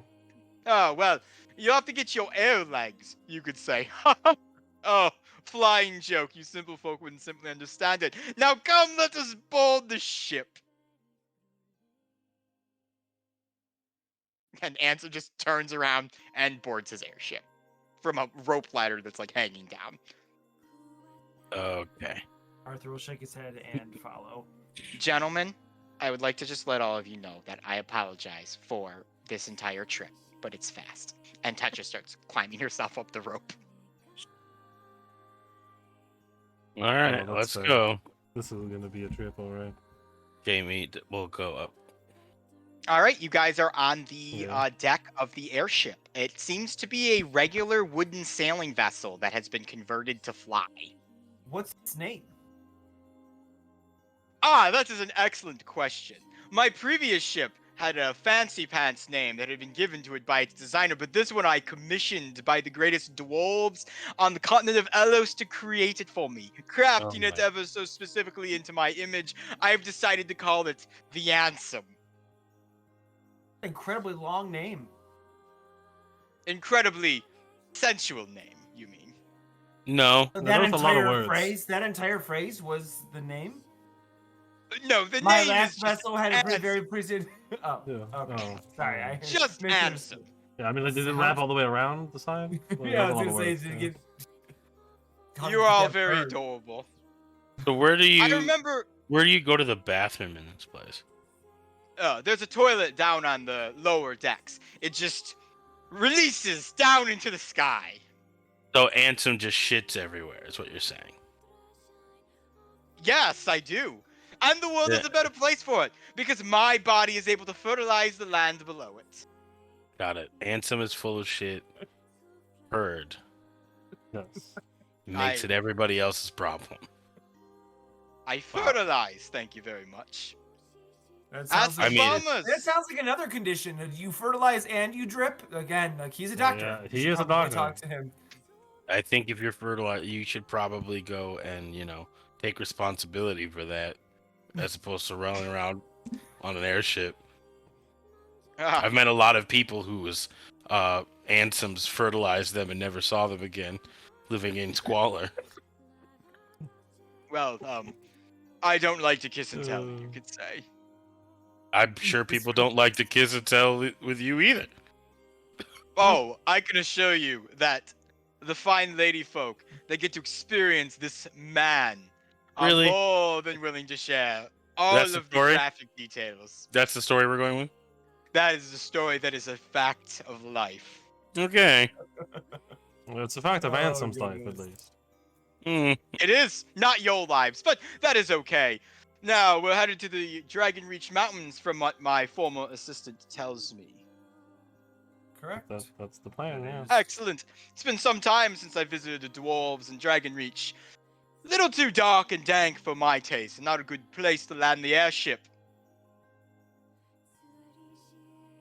Oh, well, you have to get your air legs, you could say. Oh, flying joke. You simple folk wouldn't simply understand it. Now come, let us board the ship. And Ansem just turns around and boards his airship from a rope ladder that's like hanging down. Okay. Arthur will shake his head and follow. Gentlemen, I would like to just let all of you know that I apologize for this entire trip, but it's fast. And Tetra starts climbing herself up the rope. All right, that's let's fair. go. This is gonna be a trip, all right. Jamie, we'll go up. All right, you guys are on the Yeah. deck of the airship. It seems to be a regular wooden sailing vessel that has been converted to fly. What's its name? Ah, that is an excellent question. My previous ship had a fancy pants name that had been given to it by its designer, but this one I commissioned by the greatest dwarves on the continent of Elos to create it for me. Crafting it my- ever so specifically into my image, I've decided to call it the Ansem. Incredibly long name. Incredibly sensual name, you mean? No. Yeah, That that was a lot of entire words. phrase. That entire phrase was the name. No, the My name last is just vessel had a Ansem. very precise. Oh, Yeah. okay. Oh, Sorry, I Just misunderstood. Ansem. Yeah, I mean, like, did it wrap all the way around the side? Like, Yeah, I that was a lot gonna of say, words, did it yeah. get? You are all very adorable. So where do I you remember go to the bathroom in this place? there's a toilet down on the lower decks. It just releases down into the sky. So Ansem just shits everywhere, is what you're saying. Yes, I do. And the world is Yeah. a better place for it because my body is able to fertilize the land below it. Got it. Ansem is full of shit. Heard. Yes. Makes it everybody else's problem. I fertilize, thank you very much. That As sounds for like, I mean, farmers, that sounds like another condition. You fertilize and you drip. Again, like he's a doctor. Yeah, You he should is a probably doctor. Talk to him. I think if you're fertilizer, you should probably go and, take responsibility for that as opposed to running around on an airship. I've met a lot of people who was Ansems fertilized them and never saw them again, living in squalor. well, I don't like to kiss and tell, you could say. I'm sure people don't like to kiss and tell with you either. Oh, I can assure you that the fine lady folk that get to experience this man are Really? more than willing to share all That's the of the story? graphic details. That's the story we're going with? That is the story that is a fact of life. Okay. Well, it's a fact of Oh, Ansem's life, at goodness. least. Hmm. It is not your lives, but that is okay. Now, we're headed to the Dragon Reach Mountains from what my former assistant tells me. Correct. That's the plan, yeah. Excellent. It's been some time since I visited the dwarves and Dragon Reach. Little too dark and dank for my taste, and not a good place to land the airship.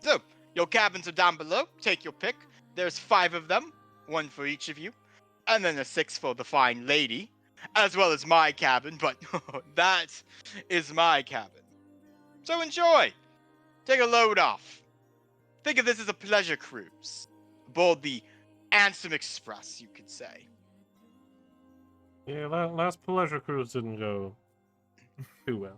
So, your cabins are down below. Take your pick. There's 5 of them, 1 for each of you, and then a 6 for the fine lady, as well as my cabin, but that is my cabin. So enjoy. Take a load off. Think of this as a pleasure cruise. Aboard the Ansem Express, you could say. Yeah, last pleasure cruise didn't go too well.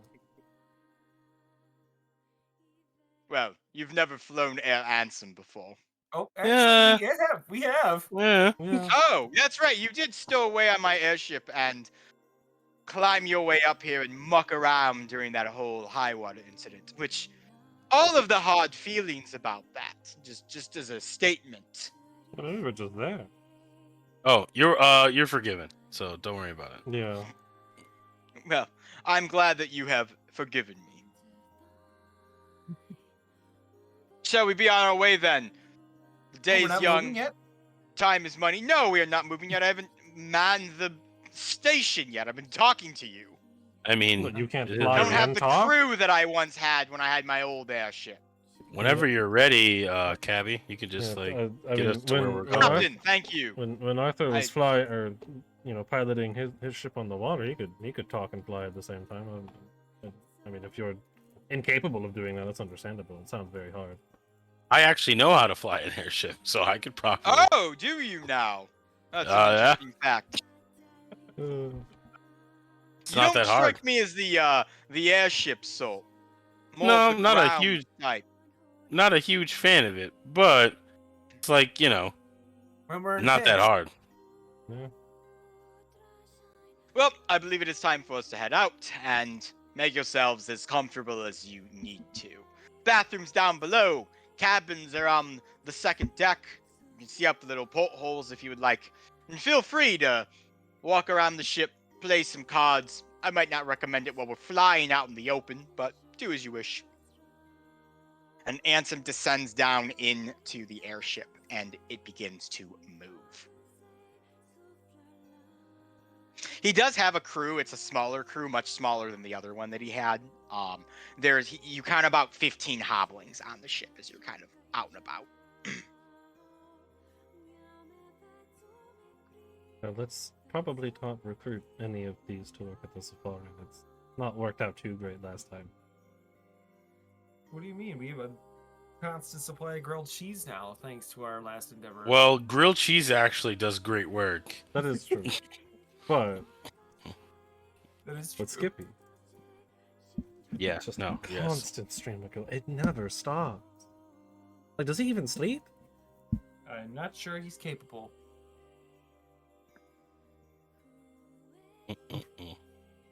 Well, you've never flown Air Ansem before. Oh, Yeah. actually, we have. Yeah. Yeah. Oh, that's right. You did stow away on my airship and climb your way up here and muck around during that whole high water incident, which all of the hard feelings about that, just as a statement. Well, we were just there. Oh, you're forgiven, so don't worry about it. Yeah. Well, I'm glad that you have forgiven me. Shall we be on our way then? The Oh, day's we're not young, moving yet. time is money. No, we are not moving yet. I haven't manned the station yet. I've been talking to you. I mean, Look, you can't it is- fly I don't have and the talk? crew that I once had when I had my old airship. Whenever you're ready, Cabby, you can just I get mean, us to where we're when going. Captain, thank you. when Arthur was piloting his ship on the water, he could talk and fly at the same time. I mean, if you're incapable of doing that, that's understandable. It sounds very hard. I actually know how to fly an airship, so I could probably. Oh, do you now? That's an Yeah. interesting fact. It's You not don't that hard. strike me as the airship soul. More No, of the not a ground huge- type. Not a huge fan of it, but it's like, When we're in not that HEIST. hard. Yeah. Well, I believe it is time for us to head out and make yourselves as comfortable as you need to. Bathrooms down below. Cabins are on the second deck. You can see up the little portholes if you would like. And feel free to walk around the ship, play some cards. I might not recommend it while we're flying out in the open, but do as you wish. And Ansem descends down into the airship, and it begins to move. He does have a crew. It's a smaller crew, much smaller than the other one that he had. You count about 15 hobblings on the ship as you're kind of out and about. Let's probably not recruit any of these to work at the safari. It's not worked out too great last time. What do you mean? We have a constant supply of grilled cheese now, thanks to our last endeavor. Well, grilled cheese actually does great work. That is true. But that is true. Skippy, Yeah, it's just no, a yes. constant stream of it never stops. Like, does he even sleep? I'm not sure he's capable.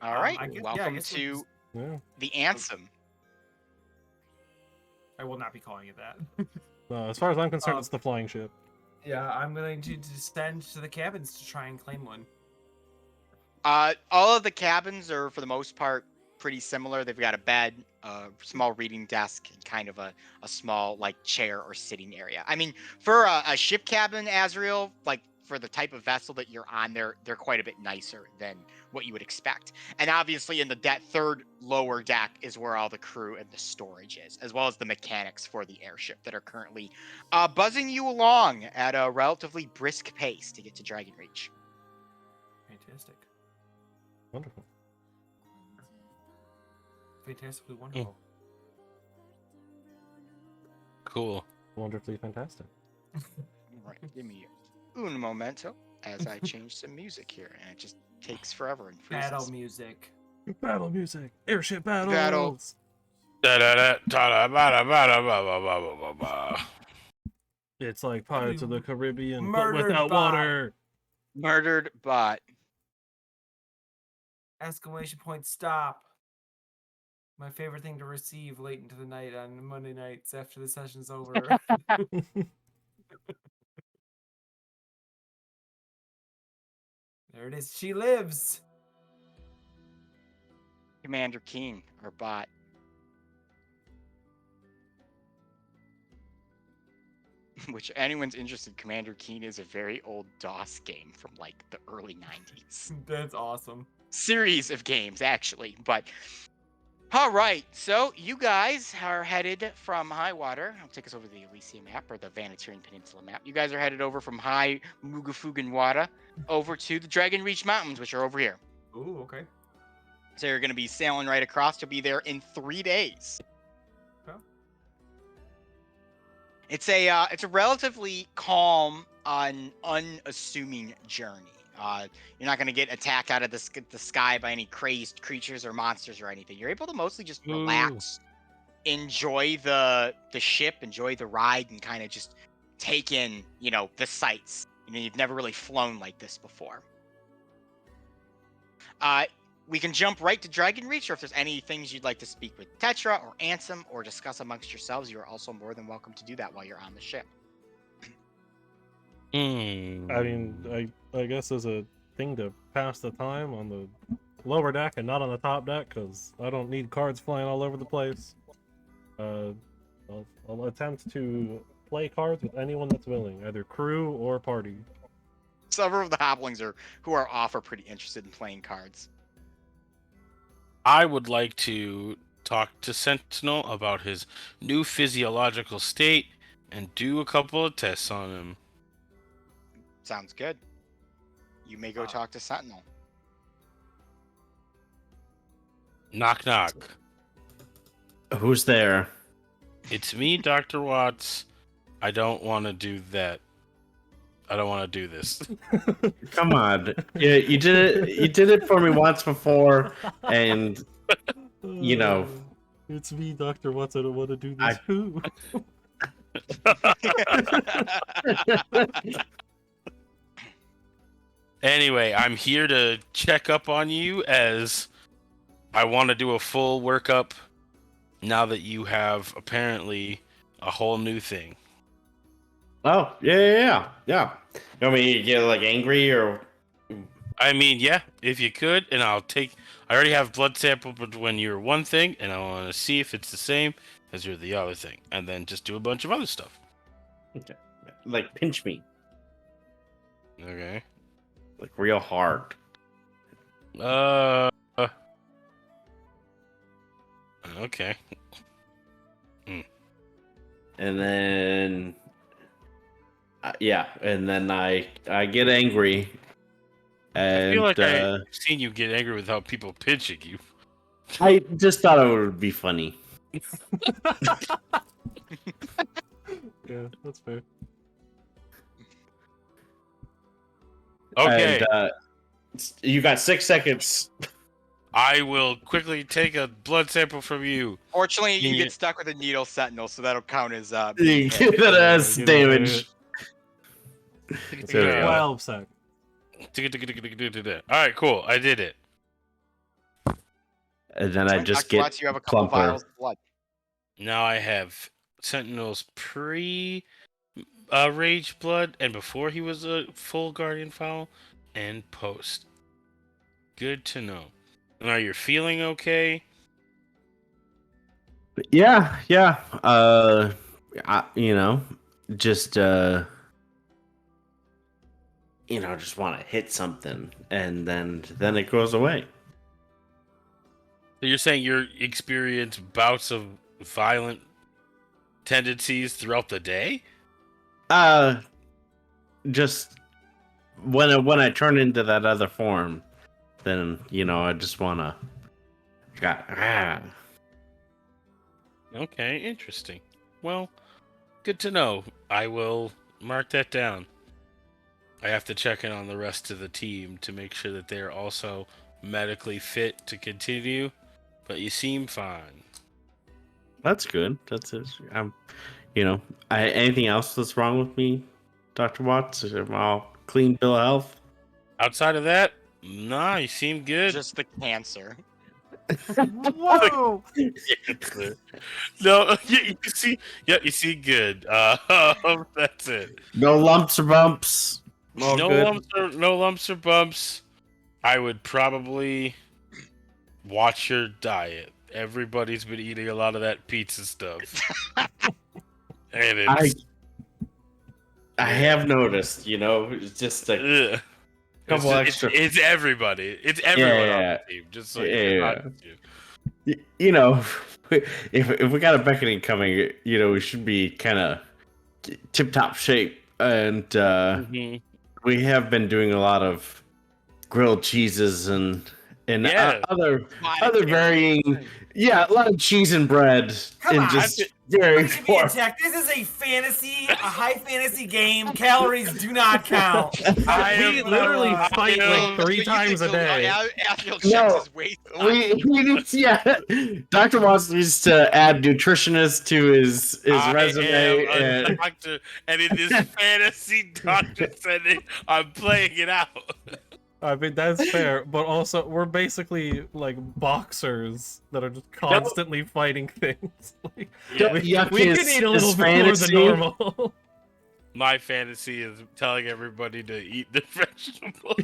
All right, I guess welcome we'll to just- Yeah. the Ansem. I will not be calling it that. No, as far as I'm concerned, Um, it's the flying ship. Yeah, I'm going to descend to the cabins to try and claim one. All of the cabins are, for the most part, pretty similar. They've got a bed, a small reading desk, and kind of a small chair or sitting area. I mean, for a ship cabin, Azrael, for the type of vessel that you're on, they're quite a bit nicer than what you would expect. And obviously, in that third lower deck is where all the crew and the storage is, as well as the mechanics for the airship that are currently buzzing you along at a relatively brisk pace to get to Dragon Reach. Fantastic. Wonderful. Fantastically wonderful. Cool. Wonderfully fantastic. All right, give me un momento as I change some music here, and it just takes forever and freezes. Battle music. Battle music. Airship battles. Battle. It's like Pirates of the Caribbean, but Murdered without by- water. Murdered bot. Exclamation point stop. My favorite thing to receive late into the night on Monday nights after the session's over. There it is. She lives. Commander Keen, or bot. Which anyone's interested, Commander Keen is a very old DOS game from the early 90s. That's awesome. Series of games, actually. But all right, so you guys are headed from high water. I'll take us over to the Elyssia map, or the Vanatirian Peninsula map. You guys are headed over from high Mugafugan water over to the Dragon Reach Mountains, which are over here. Ooh, okay. So you're going to be sailing right across. You'll be there in 3 days. Okay. It's a relatively calm, unassuming journey. You're not going to get attacked out of the sky by any crazed creatures or monsters or anything. You're able to mostly just relax, enjoy the ship, enjoy the ride, and kind of just take in, the sights. You've never really flown like this before. We can jump right to Dragon Reach, or if there's any things you'd like to speak with Tetra or Ansem or discuss amongst yourselves, you are also more than welcome to do that while you're on the ship. I mean, I guess there's a thing to pass the time on the lower deck and not on the top deck, because I don't need cards flying all over the place. I'll attempt to play cards with anyone that's willing, either crew or party. Several of the hobblings who are off are pretty interested in playing cards. I would like to talk to Sentinel about his new physiological state and do a couple of tests on him. Sounds good. You may go talk to Sentinel. Knock knock. Who's there? It's me, Dr. Watts. I don't want to do that. I don't want to do this. Come on. Yeah, you did it. You did it for me once before, and you know. It's me, Dr. Watts. I don't want to do this. I- Who? Anyway, I'm here to check up on you as I want to do a full workup now that you have apparently a whole new thing. Oh, yeah. You want me to get like angry or? I mean, yeah, if you could, and I already have blood sample when you're one thing, and I want to see if it's the same as you're the other thing, and then just do a bunch of other stuff. Okay. Like pinch me, Okay. like real hard. Okay. And then, yeah, and then I get angry. And I feel like I've seen you get angry without people pinching you. I just thought it would be funny. Yeah, that's fair. Okay. And, you got 6 seconds. I will quickly take a blood sample from you. Fortunately, you Yeah. get stuck with a needle Sentinel, so that'll count as You being hit. get as You know, damage. It's There we go. 12 seconds. All right, cool. I did it. And then I just Dr. get Watts, you have a couple plumper. vials of blood. Now I have Sentinel's pre rage blood and before he was a full guardian foul and post. Good to know. Now you're feeling okay? Yeah. You know, just just want to hit something, and then it goes away. So you're saying you experience bouts of violent tendencies throughout the day? Just when I turn into that other form, then I just want to. Okay, interesting. Well, good to know. I will mark that down. I have to check in on the rest of the team to make sure that they're also medically fit to continue, but you seem fine. That's good. That's it. Anything else that's wrong with me, Dr. Watts? Am I all clean bill of health? Outside of that, nah, you seem good. Just the cancer. Whoa! No, you see, yeah, you see good. That's it. No lumps or bumps. All No good. lumps or bumps. I would probably watch your diet. Everybody's been eating a lot of that pizza stuff, and it's I have noticed. It's just like ugh. couple It's extra. It's everybody. It's everyone Yeah. on the team. Just so Yeah. not just you. If we got a beckoning coming, we should be kind of tip top shape, and Mhm. we have been doing a lot of grilled cheeses and Yeah. other varying, a lot of cheese and bread, Come and on. just very To be attacked. This is a high fantasy game. Calories do not count. We literally fight like So 3 you times a think day. Abiel checks No. his weight. we need Dr. Watts needs to add nutritionist to his I resume, am a and doctor, and in this fantasy doctor setting, I'm playing it out. I mean, that's fair, but also, we're basically like boxers that are just constantly fighting things. Like, we Yuck we is- can eat a is little bit more than fantasy. normal. My fantasy is telling everybody to eat the vegetables.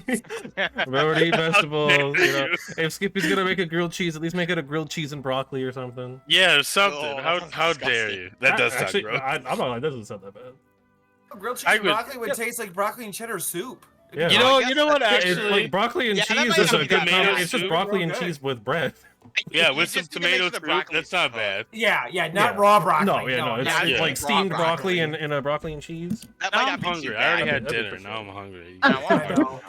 Remember to eat vegetables. dare you. If Skippy's gonna make a grilled cheese, at least make it a grilled cheese and broccoli or something. Yeah, something. Oh, how that how sounds dare disgusting. you? That does Actually, sound gross. I'm not gonna lie, that doesn't sound that bad. Grilled cheese I and would- broccoli would taste like broccoli and cheddar soup. Yeah. You I know, guess you know what? Yeah, it's Actually, like broccoli and Yeah, that cheese might is not a be good that combo. bad. It's just Soup, broccoli and okay. cheese with bread. Yeah, You with some just need to make tomato sure the soup. broccoli That's is not cooked. bad. Yeah, not Yeah. raw broccoli. No, it's, Yeah, it's yeah. like raw steamed broccoli broccoli. in a broccoli and cheese. That Now might I'm not be hungry. too I already bad. had That'd be dinner. pretty Now I'm good. hungry. I want I to know.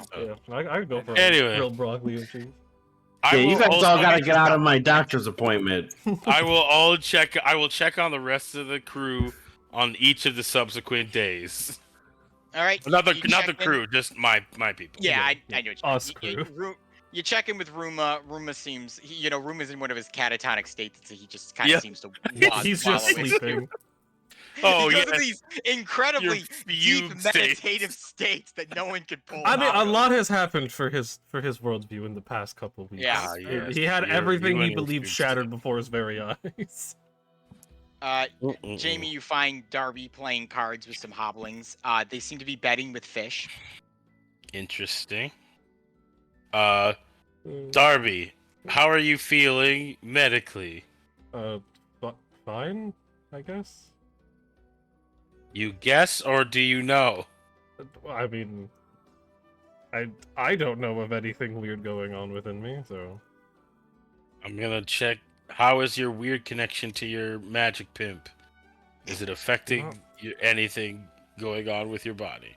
Yeah, I could go for Anyway. real broccoli and cheese. I Yeah, you will guys also all gotta make get this out up. of my doctor's appointment. I will check on the rest of the crew on each of the subsequent days. All right. Not the you not the check in- crew, just my people. Yeah, Yeah, I yeah. know what Us you mean. crew. You check in with Ruma. Ruma seems, Ruma's in one of his catatonic states, so he just kind of Yeah. seems to. He's just wallow in- sleeping. Oh, he goes yeah. in these incredibly Your deep fugue states. meditative states that no one could pull. I him mean, out a of. lot has happened for his worldview in the past couple weeks. Yeah. Ah, He yes, had you're- everything you he and your believed fugue shattered before his very eyes. Mm-mm-mm. Jamie, you find Darby playing cards with some hobblings. They seem to be betting with fish. Interesting. Mm, Darby, how are you feeling medically? Fine, I guess. You guess or do you know? I mean, I don't know of anything weird going on within me, so I'm gonna check. How is your weird connection to your magic pimp? Is it affecting anything going on with your body?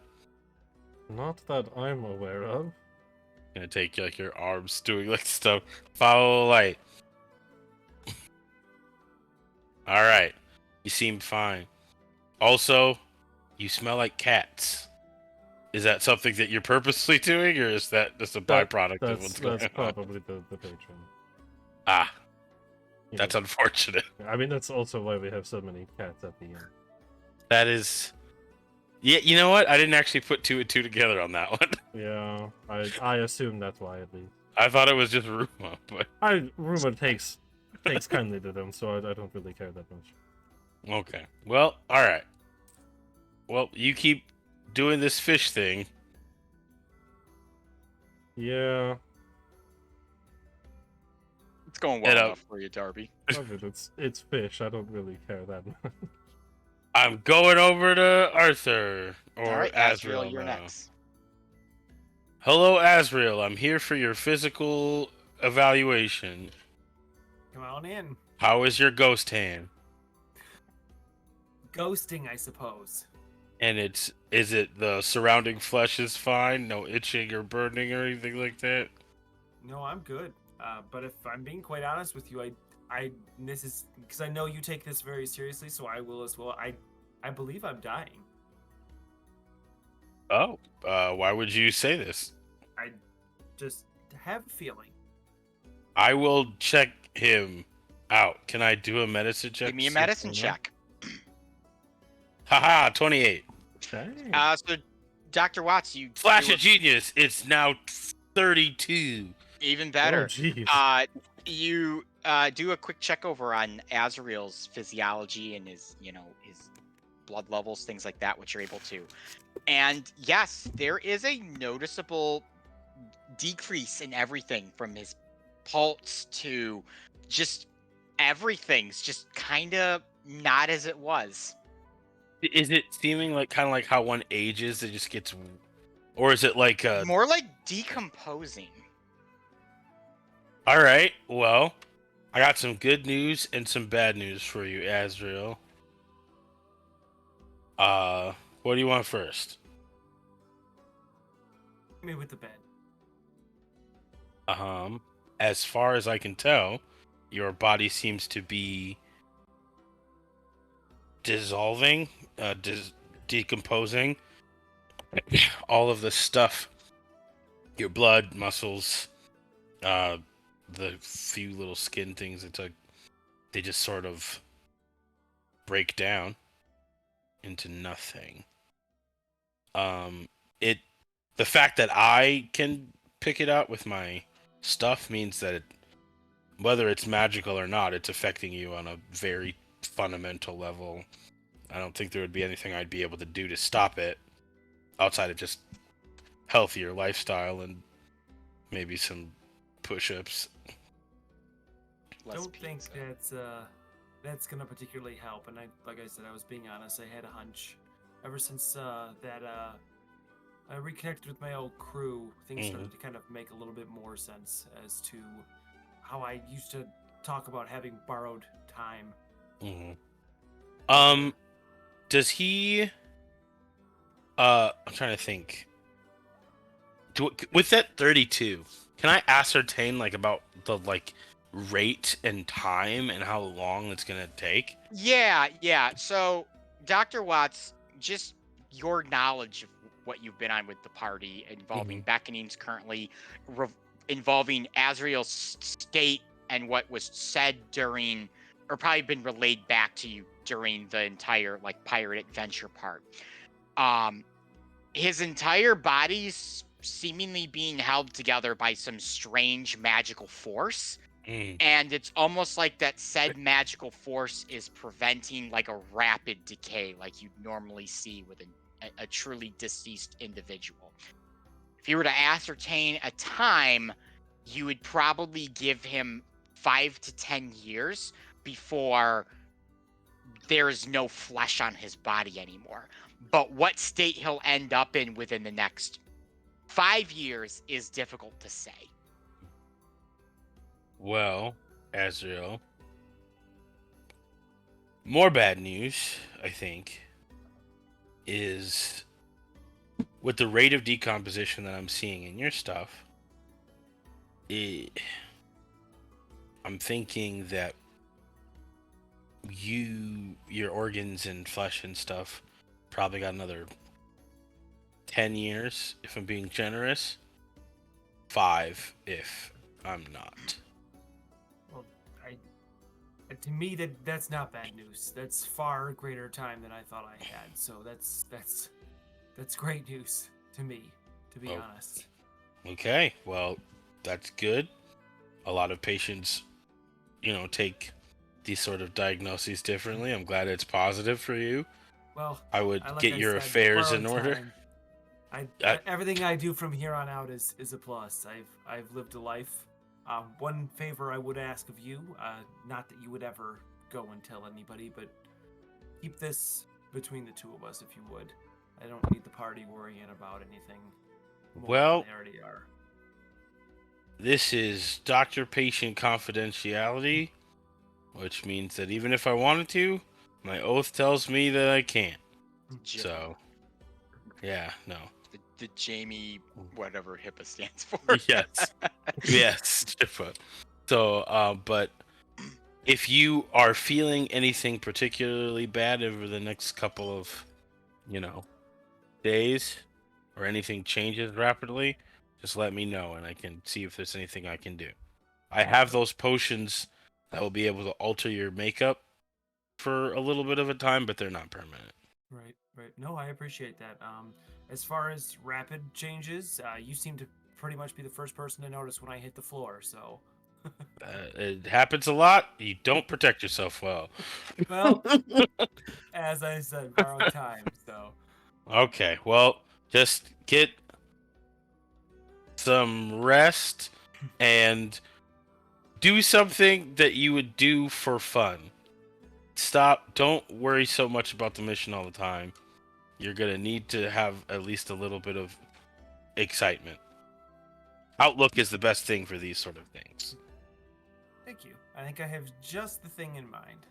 not that I'm aware of. Gonna take like your arms doing like stuff. Follow the light. All right, you seem fine. Also, you smell like cats. Is that something that you're purposely doing, or is that just a byproduct of what's going That's on? probably the patron. Ah, You that's know, unfortunate. I mean, that's also why we have so many cats at the end. That is. Yeah, you know what? I didn't actually put two and two together on that one. Yeah, I assume that's why at least. I thought it was just Ruma, but Rumor takes kindly to them, so I don't really care that much. okay. Well, all right. Well, you keep doing this fish thing. Yeah, It's going well Get up. enough for you, Darby. I mean, it's fish. I don't really care that much. I'm going over to Arthur or All right, Azrael Azrael, you're now. next. Hello, Azrael. I'm here for your physical evaluation. Come on in. How is your ghost hand? Ghosting, I suppose. And is it the surrounding flesh is fine? No itching or burning or anything like that? No, I'm good. But if I'm being quite honest with you, this is because I know you take this very seriously, so I will as well. I believe I'm dying. Oh, why would you say this? I just have a feeling. I will check him out. Can I do a medicine check? Give me a to see medicine what's going on? check. Haha, 28. Dang. So, Dr. Watts, you Flash do of genius. It's now 32. even Oh, better. jeez. You do a quick check over on Azrael's physiology and his blood levels, things like that, which you're able to. And yes, there is a noticeable decrease in everything from his pulse to just everything's just kind of not as it was. Is it seeming like kind of like how one ages, it just gets, or is it like More like decomposing. All right, well, I got some good news and some bad news for you, Azrael. What do you want first? Hit me with the bed. As far as I can tell, your body seems to be dissolving, decomposing. All of the stuff, your blood, muscles, the few little skin things it took, they just sort of break down into nothing. The fact that I can pick it out with my stuff means that whether it's magical or not, it's affecting you on a very fundamental level. I don't think there would be anything I'd be able to do to stop it outside of just healthier lifestyle and maybe some push-ups. Don't think that's gonna particularly help. And like I said, I was being honest. I had a hunch. Ever since I reconnected with my old crew, things started to kind of make a little bit more sense as to how I used to talk about having borrowed time. Does he? I'm trying to think. With that 32, can I ascertain like about the like rate and time and how long it's gonna take? Yeah. So, Dr. Watts, just your knowledge of what you've been on with the party involving beckonings currently, involving Azrael's state and what was said during, or probably been relayed back to you during the entire like pirate adventure part. His entire body's seemingly being held together by some strange magical force. And it's almost like that said magical force is preventing like a rapid decay like you'd normally see with a truly deceased individual. If you were to ascertain a time, you would probably give him 5 to 10 years before there's no flesh on his body anymore. But what state he'll end up in within the next 5 years is difficult to say. Well, Azrael, more bad news, I think, is with the rate of decomposition that I'm seeing in your stuff, I'm thinking that your organs and flesh and stuff probably got another 10 years if I'm being generous. 5 if I'm not. Well, to me that's not bad news. That's far greater time than I thought I had. So that's great news to me, to be honest. Okay, well, that's good. A lot of patients, take these sort of diagnoses differently. I'm glad it's positive for you. Well, I would like get I your said, affairs in borrowed order. time. Everything I do from here on out is a plus. I've lived a life. One favor I would ask of you, not that you would ever go and tell anybody, but keep this between the two of us if you would. I don't need the party worrying about anything more Well, than they already are. This is doctor-patient confidentiality, which means that even if I wanted to, my oath tells me that I can't. So, yeah, no. The Jamie whatever HIPAA stands for. Yes. Yes. So, but if you are feeling anything particularly bad over the next couple of, days, or anything changes rapidly, just let me know and I can see if there's anything I can do. I have those potions that will be able to alter your makeup for a little bit of a time, but they're not permanent. Right. No, I appreciate that. As far as rapid changes, you seem to pretty much be the first person to notice when I hit the floor, so. It happens a lot. You don't protect yourself well. Well, as I said, borrowed time, so. Okay, well, just get some rest and do something that you would do for fun. Don't worry so much about the mission all the time. You're gonna need to have at least a little bit of excitement. Outlook is the best thing for these sort of things. Thank you. I think I have just the thing in mind.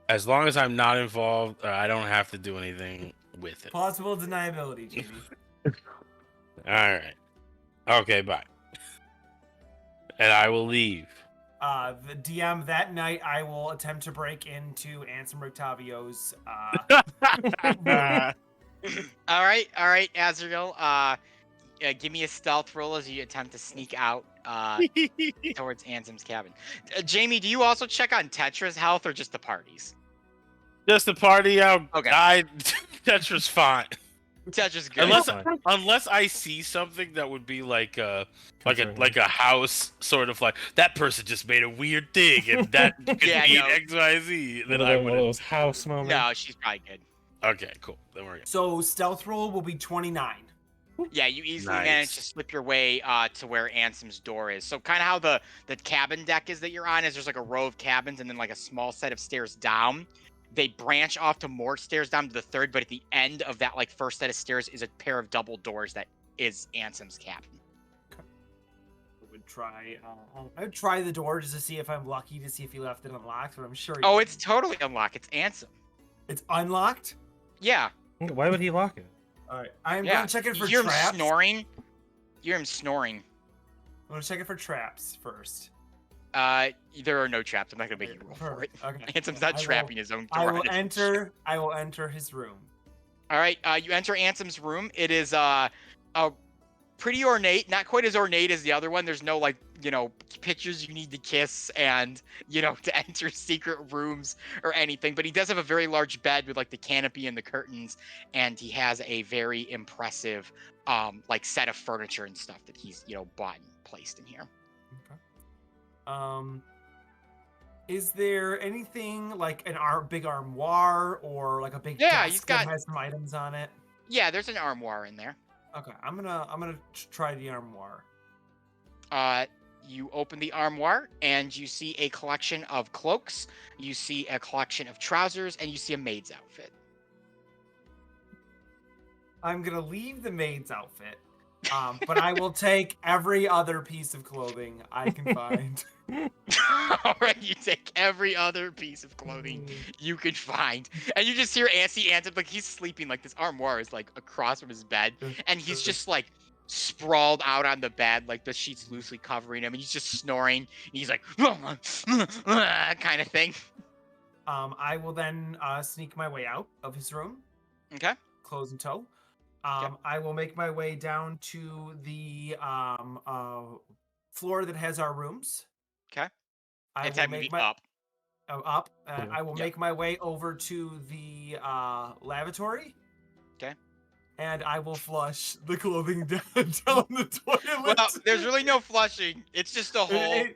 As long as I'm not involved, I don't have to do anything with it. Plausible deniability, Jamie. Alright. Okay, bye. And I will leave. The DM, that night I will attempt to break into Ansem Rictavio's All right, Azrael. Give me a stealth roll as you attempt to sneak out towards Ansem's cabin. Jamie, do you also check on Tetra's health or just the party's? Just the party out. Okay. Tetra's fine. Tetra's good. Unless I see something that would be like a house sort of like that person just made a weird thing and that could mean XYZ. Then I one of those house moments. No, she's probably good. Okay, cool. Then we're good. So stealth roll will be 29. Yeah, you easily manage to slip your way to where Ansem's door is. So kind of how the cabin deck is that you're on is there's like a row of cabins and then like a small set of stairs down. They branch off to more stairs down to the third, but at the end of that like first set of stairs is a pair of double doors that is Ansem's cabin. It would try. I would try the door just to see if I'm lucky to see if he left it unlocked, but I'm sure. He Oh, didn't. it's totally unlocked. It's Ansem. It's unlocked. Yeah. Why would he lock it? All right, I'm Yeah. gonna check it for You hear traps. him snoring? You hear him snoring. I'm gonna check it for traps first. There are no traps. I'm not gonna make you roll for it. Okay. Ansem's not I will- trapping his own I door. will enter. I will enter his room. All right. You enter Ansem's room. It is a pretty ornate. Not quite as ornate as the other one. There's no like pictures you need to kiss and to enter secret rooms or anything. But he does have a very large bed with like the canopy and the curtains, and he has a very impressive like set of furniture and stuff that he's bought and placed in here. Okay. Is there anything like big armoire or like a big Yeah, desk he's that got- has some items on it? Yeah, there's an armoire in there. Okay, I'm gonna try the armoire. You open the armoire and you see a collection of cloaks, you see a collection of trousers, and you see a maid's outfit. I'm gonna leave the maid's outfit, but I will take every other piece of clothing I can find. All right, you take every other piece of clothing you could find, and you just hear Ansem like he's sleeping, like this armoire is like across from his bed, and he's just like sprawled out on the bed, like the sheets loosely covering him, and he's just snoring. And he's like kind of thing. I will then sneak my way out of his room, Okay. clothes in tow. Yep. I will make my way down to the floor that has our rooms. Okay. I It's will having make me my up. up. Yeah. I will Yep. make my way over to the lavatory. Okay. And I will flush the clothing down the toilet. Well, there's really no flushing. It's just a hole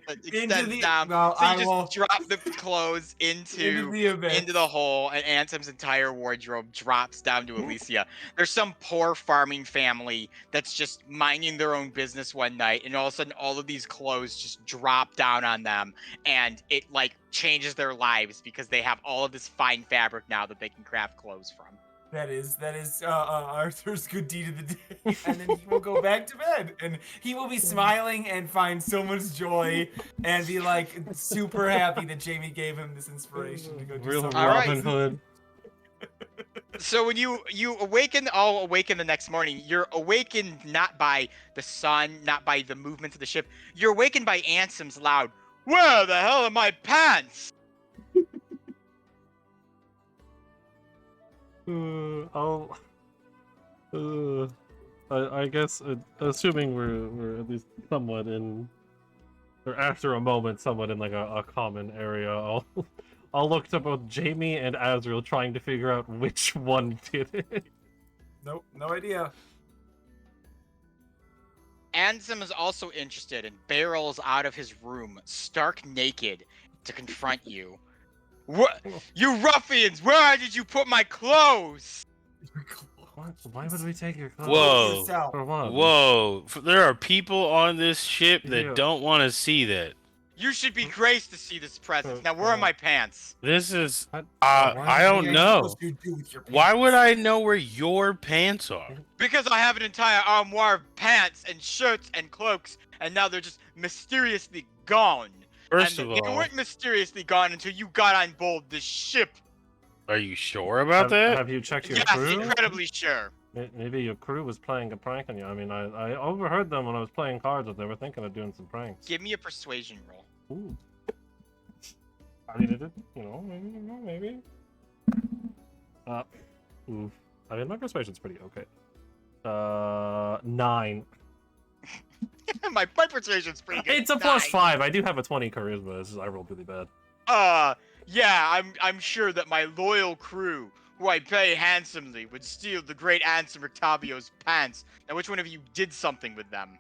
that into extends the- down. well, So you I just will- drop the clothes into the abyss. the hole, and Ansem's entire wardrobe drops down to Elyssia. There's some poor farming family that's just minding their own business one night, and all of a sudden all of these clothes just drop down on them, and it like changes their lives because they have all of this fine fabric now that they can craft clothes from. That is Arthur's good deed of the day, and then he will go back to bed, and he will be smiling and find so much joy, and be like super happy that Jamie gave him this inspiration to go do Real something. All right. Robin Hood. So when you awaken, all awaken the next morning, you're awakened not by the sun, not by the movement of the ship. You're awakened by Ansem's loud, "Where the hell are my pants?" I guess, assuming we're at least somewhat in, or after a moment, somewhat in like a common area, I'll look to both Jamie and Azrael trying to figure out which one did it. Nope, no idea. Ansem is also interested and barrels out of his room, stark naked, to confront you. What? You ruffians! Where did you put my clothes? What? Why would we take your clothes? Whoa. Yourself. For what? Whoa, there are people on this ship that Yeah. don't want to see that. You should be graced to see this presence. Now, where are my pants? This is, What? I Why don't What are you know. supposed to do with your Why pants? would I know where your pants are? Because I have an entire armoire of pants and shirts and cloaks, and now they're just mysteriously gone. First and of they all, weren't mysteriously gone until you got on board the ship. are you sure about that? Have you checked your Yes, crew? incredibly sure. Maybe your crew was playing a prank on you. I mean, I overheard them when I was playing cards that they were thinking of doing some pranks. Give me a persuasion roll. Ooh. I mean, it did, maybe. Oof. I mean, my persuasion's pretty okay. 9. my persuasion's pretty good. It's a Nine. +5. I do have a 20 charisma. It's just I rolled really bad. Yeah, I'm sure that my loyal crew, who I pay handsomely, would steal the great Ansem Octavio's pants. Now, which one of you did something with them?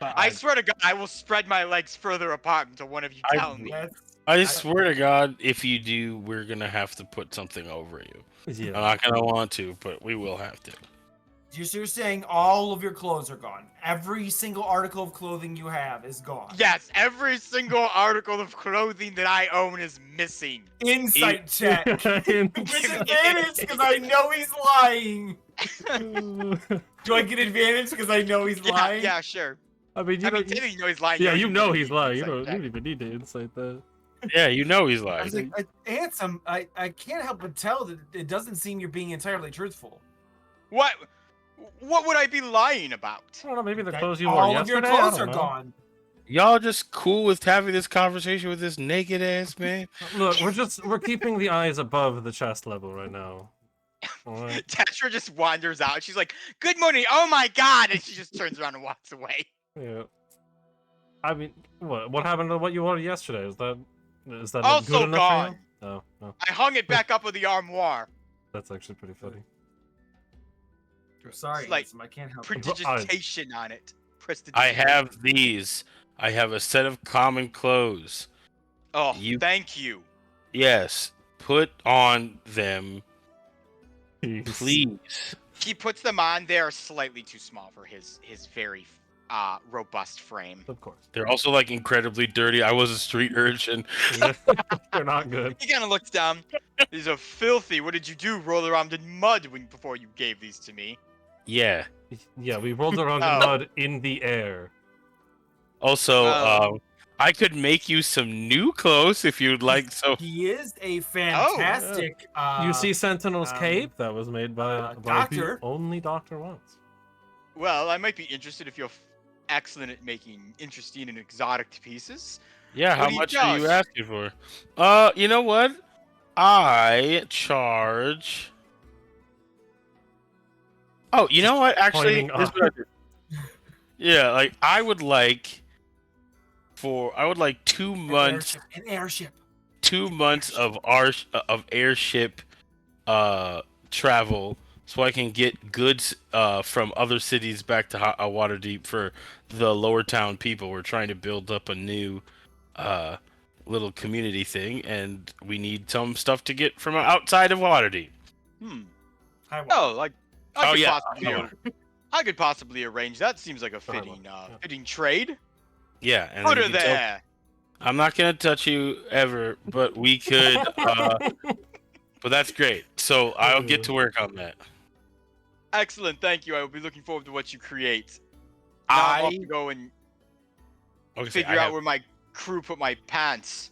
I swear to God, I will spread my legs further apart until one of you I- tell me. That's- I swear to God, if you do, we're gonna have to put something over you. I'm Yeah. not gonna want to, but we will have to. You're saying all of your clothes are gone. Every single article of clothing you have is gone. Yes, every single article of clothing that I own is missing. Insight check. In- Disadvantage because I know he's lying. Do I get advantage because I know he's lying? Yeah, sure. I mean, technically, you know he's lying. yeah, don't you even know need he's to lying. You insight don't check. even need to insight that. Yeah, you know he's I lying. was like, Ansem, I can't help but tell that it doesn't seem you're being entirely truthful. What would I be lying about? I don't know. Maybe the That clothes you wore all of your yesterday. I clothes don't are know. gone. Y'all just cool with having this conversation with this naked ass man? Look, we're keeping the eyes above the chest level right now. All right. Tetra just wanders out. She's like, "Good morning. Oh my god!" And she just turns around and walks away. Yeah. I mean, what happened to what you ordered yesterday? Is that not Also good enough gone. for you? Oh, no. I hung it back up with the armoire. That's actually pretty funny. I'm sorry, It's like Ansem, I can't help it. Prestidigitation on it. I Prestidigitation. have these. I have a set of common clothes. Oh, You- thank you. Yes, put on them, Jeez. please. He puts them on. They are slightly too small for his very robust frame. Of course. They're also like incredibly dirty. I was a street urchin. They're not good. He kind of looks down. These are filthy. What did you do? Roll around in mud before you gave these to me? Yeah. Yeah, we rolled around in Oh. mud in the air. Also, Oh. I could make you some new clothes if you'd like. So He is a fantastic. You see Sentinel's um, cape? That was made by the doctor. only doctor once. Well, I might be interested if you're excellent at making interesting and exotic pieces. yeah, What how do you much are you charge? asking for? You know what? I charge. Oh, you know what? Actually, Pointing this is up. what I do. Yeah, like I would like 2 months. An airship. 2 months of airship travel so I can get goods from other cities back to Waterdeep for the lower town people. We're trying to build up a new little community thing, and we need some stuff to get from outside of Waterdeep. Hi, Oh, like Oh, yeah. I could possibly arrange that. Seems like a Go ahead, fitting yeah. fitting trade. Yeah, and Put then her you can tell- there. I'm not gonna touch you ever, but we could. But that's great. So I'll get to work on that. Excellent, thank you. I will be looking forward to what you create. Now I'm off to go and Okay, figure out where my crew put my pants.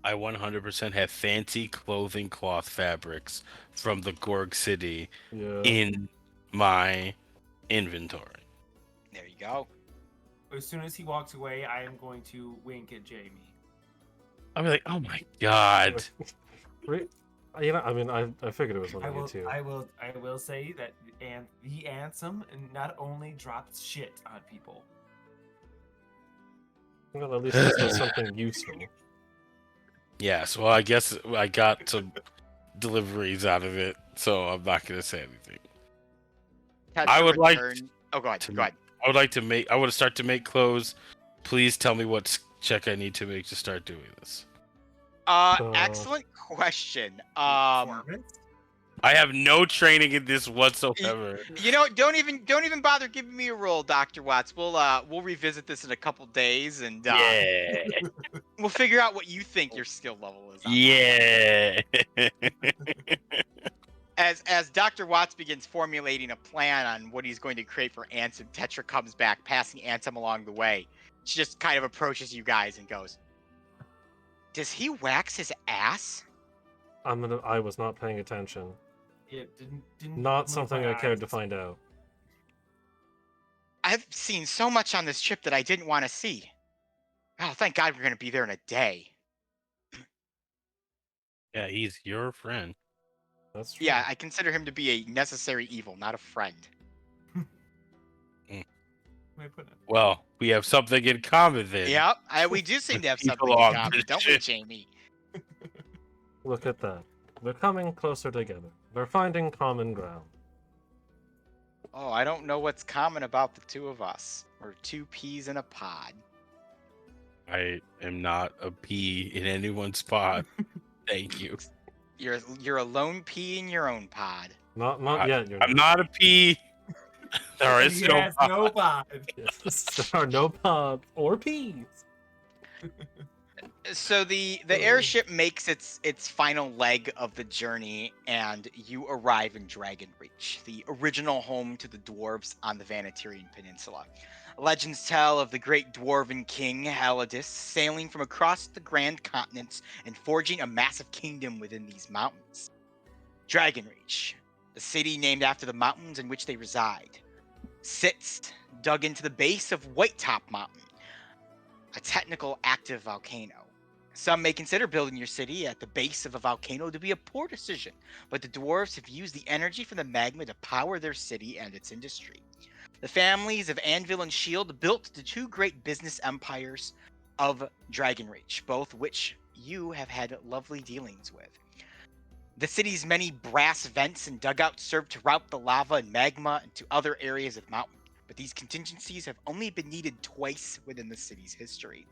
I 100% have fancy clothing cloth fabrics from the Gorg City Yeah. in my inventory. There you go. As soon as he walks away, I am going to wink at Jamie. I'll be like, oh my god. You know, I mean, I figured it was one I of you will. two. I will say that, and the Ansem not only drops shit on people. Well, at least this was something useful. Yes, well, I guess I got some deliveries out of it, so I'm not going to say anything. I would like Oh, go ahead. to- Go ahead. I want to start to make clothes. Please tell me what check I need to make to start doing this. Excellent question. Performance? I have no training in this whatsoever. You know, don't even bother giving me a roll, Dr. Watts. We'll revisit this in a couple days, and Yeah. we'll figure out what you think your skill level is. On that. Yeah. As Dr. Watts begins formulating a plan on what he's going to create for Ansem, Tetra comes back, passing Ansem along the way. She just kind of approaches you guys and goes, "Does he wax his ass?" I was not paying attention. It didn't Not move something my I cared to eyes. find out. I've seen so much on this trip that I didn't want to see. Oh, thank God we're going to be there in a day. Yeah, he's your friend. That's true. Yeah, I consider him to be a necessary evil, not a friend. Wait, put it. Well, we have something in common then. Yep, we do seem to have People something in on common, this don't we, ship. Jamie? Look at that. They're coming closer together. They're finding common ground. Oh, I don't know what's common about the two of us. We're two peas in a pod. I am not a pea in anyone's pod. Thank you. You're a lone pea in your own pod. Not yet. You're I'm not a pea. There is He no has pod. no bod. Yes, there are no pods or peas. So the airship makes its final leg of the journey, and you arrive in Dragon Reach, the original home to the dwarves on the Vanatirian Peninsula. Legends tell of the great dwarven king Elydis sailing from across the grand continents and forging a massive kingdom within these mountains. Dragon Reach, a city named after the mountains in which they reside, sits dug into the base of White Top Mountain, a technical active volcano. Some may consider building your city at the base of a volcano to be a poor decision, but the dwarves have used the energy from the magma to power their city and its industry. The families of Anvil and Shield built the two great business empires of Dragon Reach, both which you have had lovely dealings with. The city's many brass vents and dugouts serve to route the lava and magma into other areas of the mountain, but these contingencies have only been needed twice within the city's history.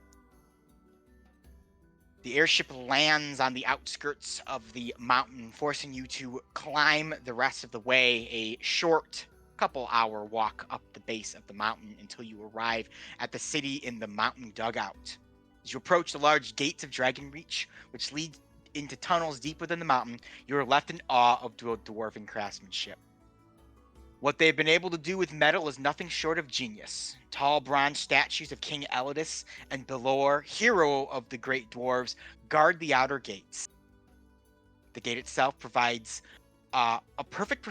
The airship lands on the outskirts of the mountain, forcing you to climb the rest of the way, a short couple-hour walk up the base of the mountain until you arrive at the city in the mountain dugout. As you approach the large gates of Dragon Reach, which lead into tunnels deep within the mountain, you are left in awe of dwarven craftsmanship. What they've been able to do with metal is nothing short of genius. Tall bronze statues of King Elydis and Belor, hero of the Great Dwarves, guard the outer gates. The gate itself provides perfect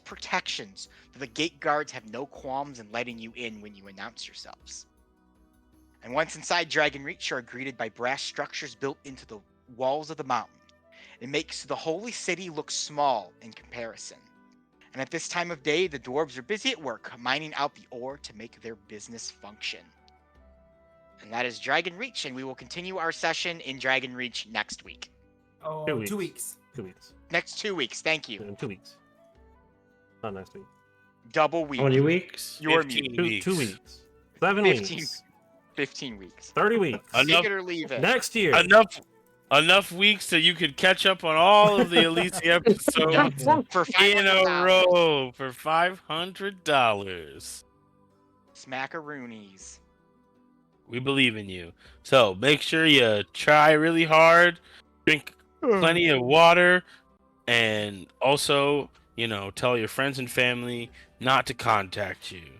protections, so the gate guards have no qualms in letting you in when you announce yourselves. And once inside Dragon Reach, you are greeted by brass structures built into the walls of the mountain. It makes the holy city look small in comparison. And at this time of day, the dwarves are busy at work, mining out the ore to make their business function. And that is Dragon Reach, and we will continue our session in Dragon Reach next week. Oh, 2 weeks. 2 weeks. 2 weeks. Next 2 weeks, thank you. In 2 weeks. Not next week. Double week. How many weeks? You're 15 muted. 2 weeks. 2 weeks. 7 15. weeks. 15 weeks. 30 weeks. Enough- Take it or leave it. Next year. Enough weeks so you could catch up on all of the Elyssia episodes For in a $500. row for $500. Smackaroonies. We believe in you. So make sure you try really hard, drink plenty of water, and also, tell your friends and family not to contact you.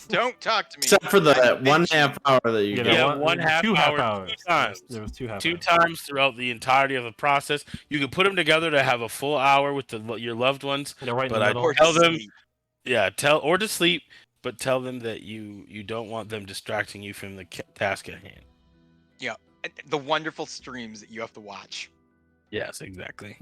Don't talk to me. Except for the I'm 1 bitching. half hour that you You get. know Yeah, what? one half 2 half hour, hours. 2 times. There was 2 half Two hours. times throughout the entirety of the process. You can put them together to have a full hour with your loved ones. They're right in But the I middle. Or tell to them, sleep. or to sleep, but tell them that you don't want them distracting you from the task at hand. The wonderful streams that you have to watch. Yes, exactly.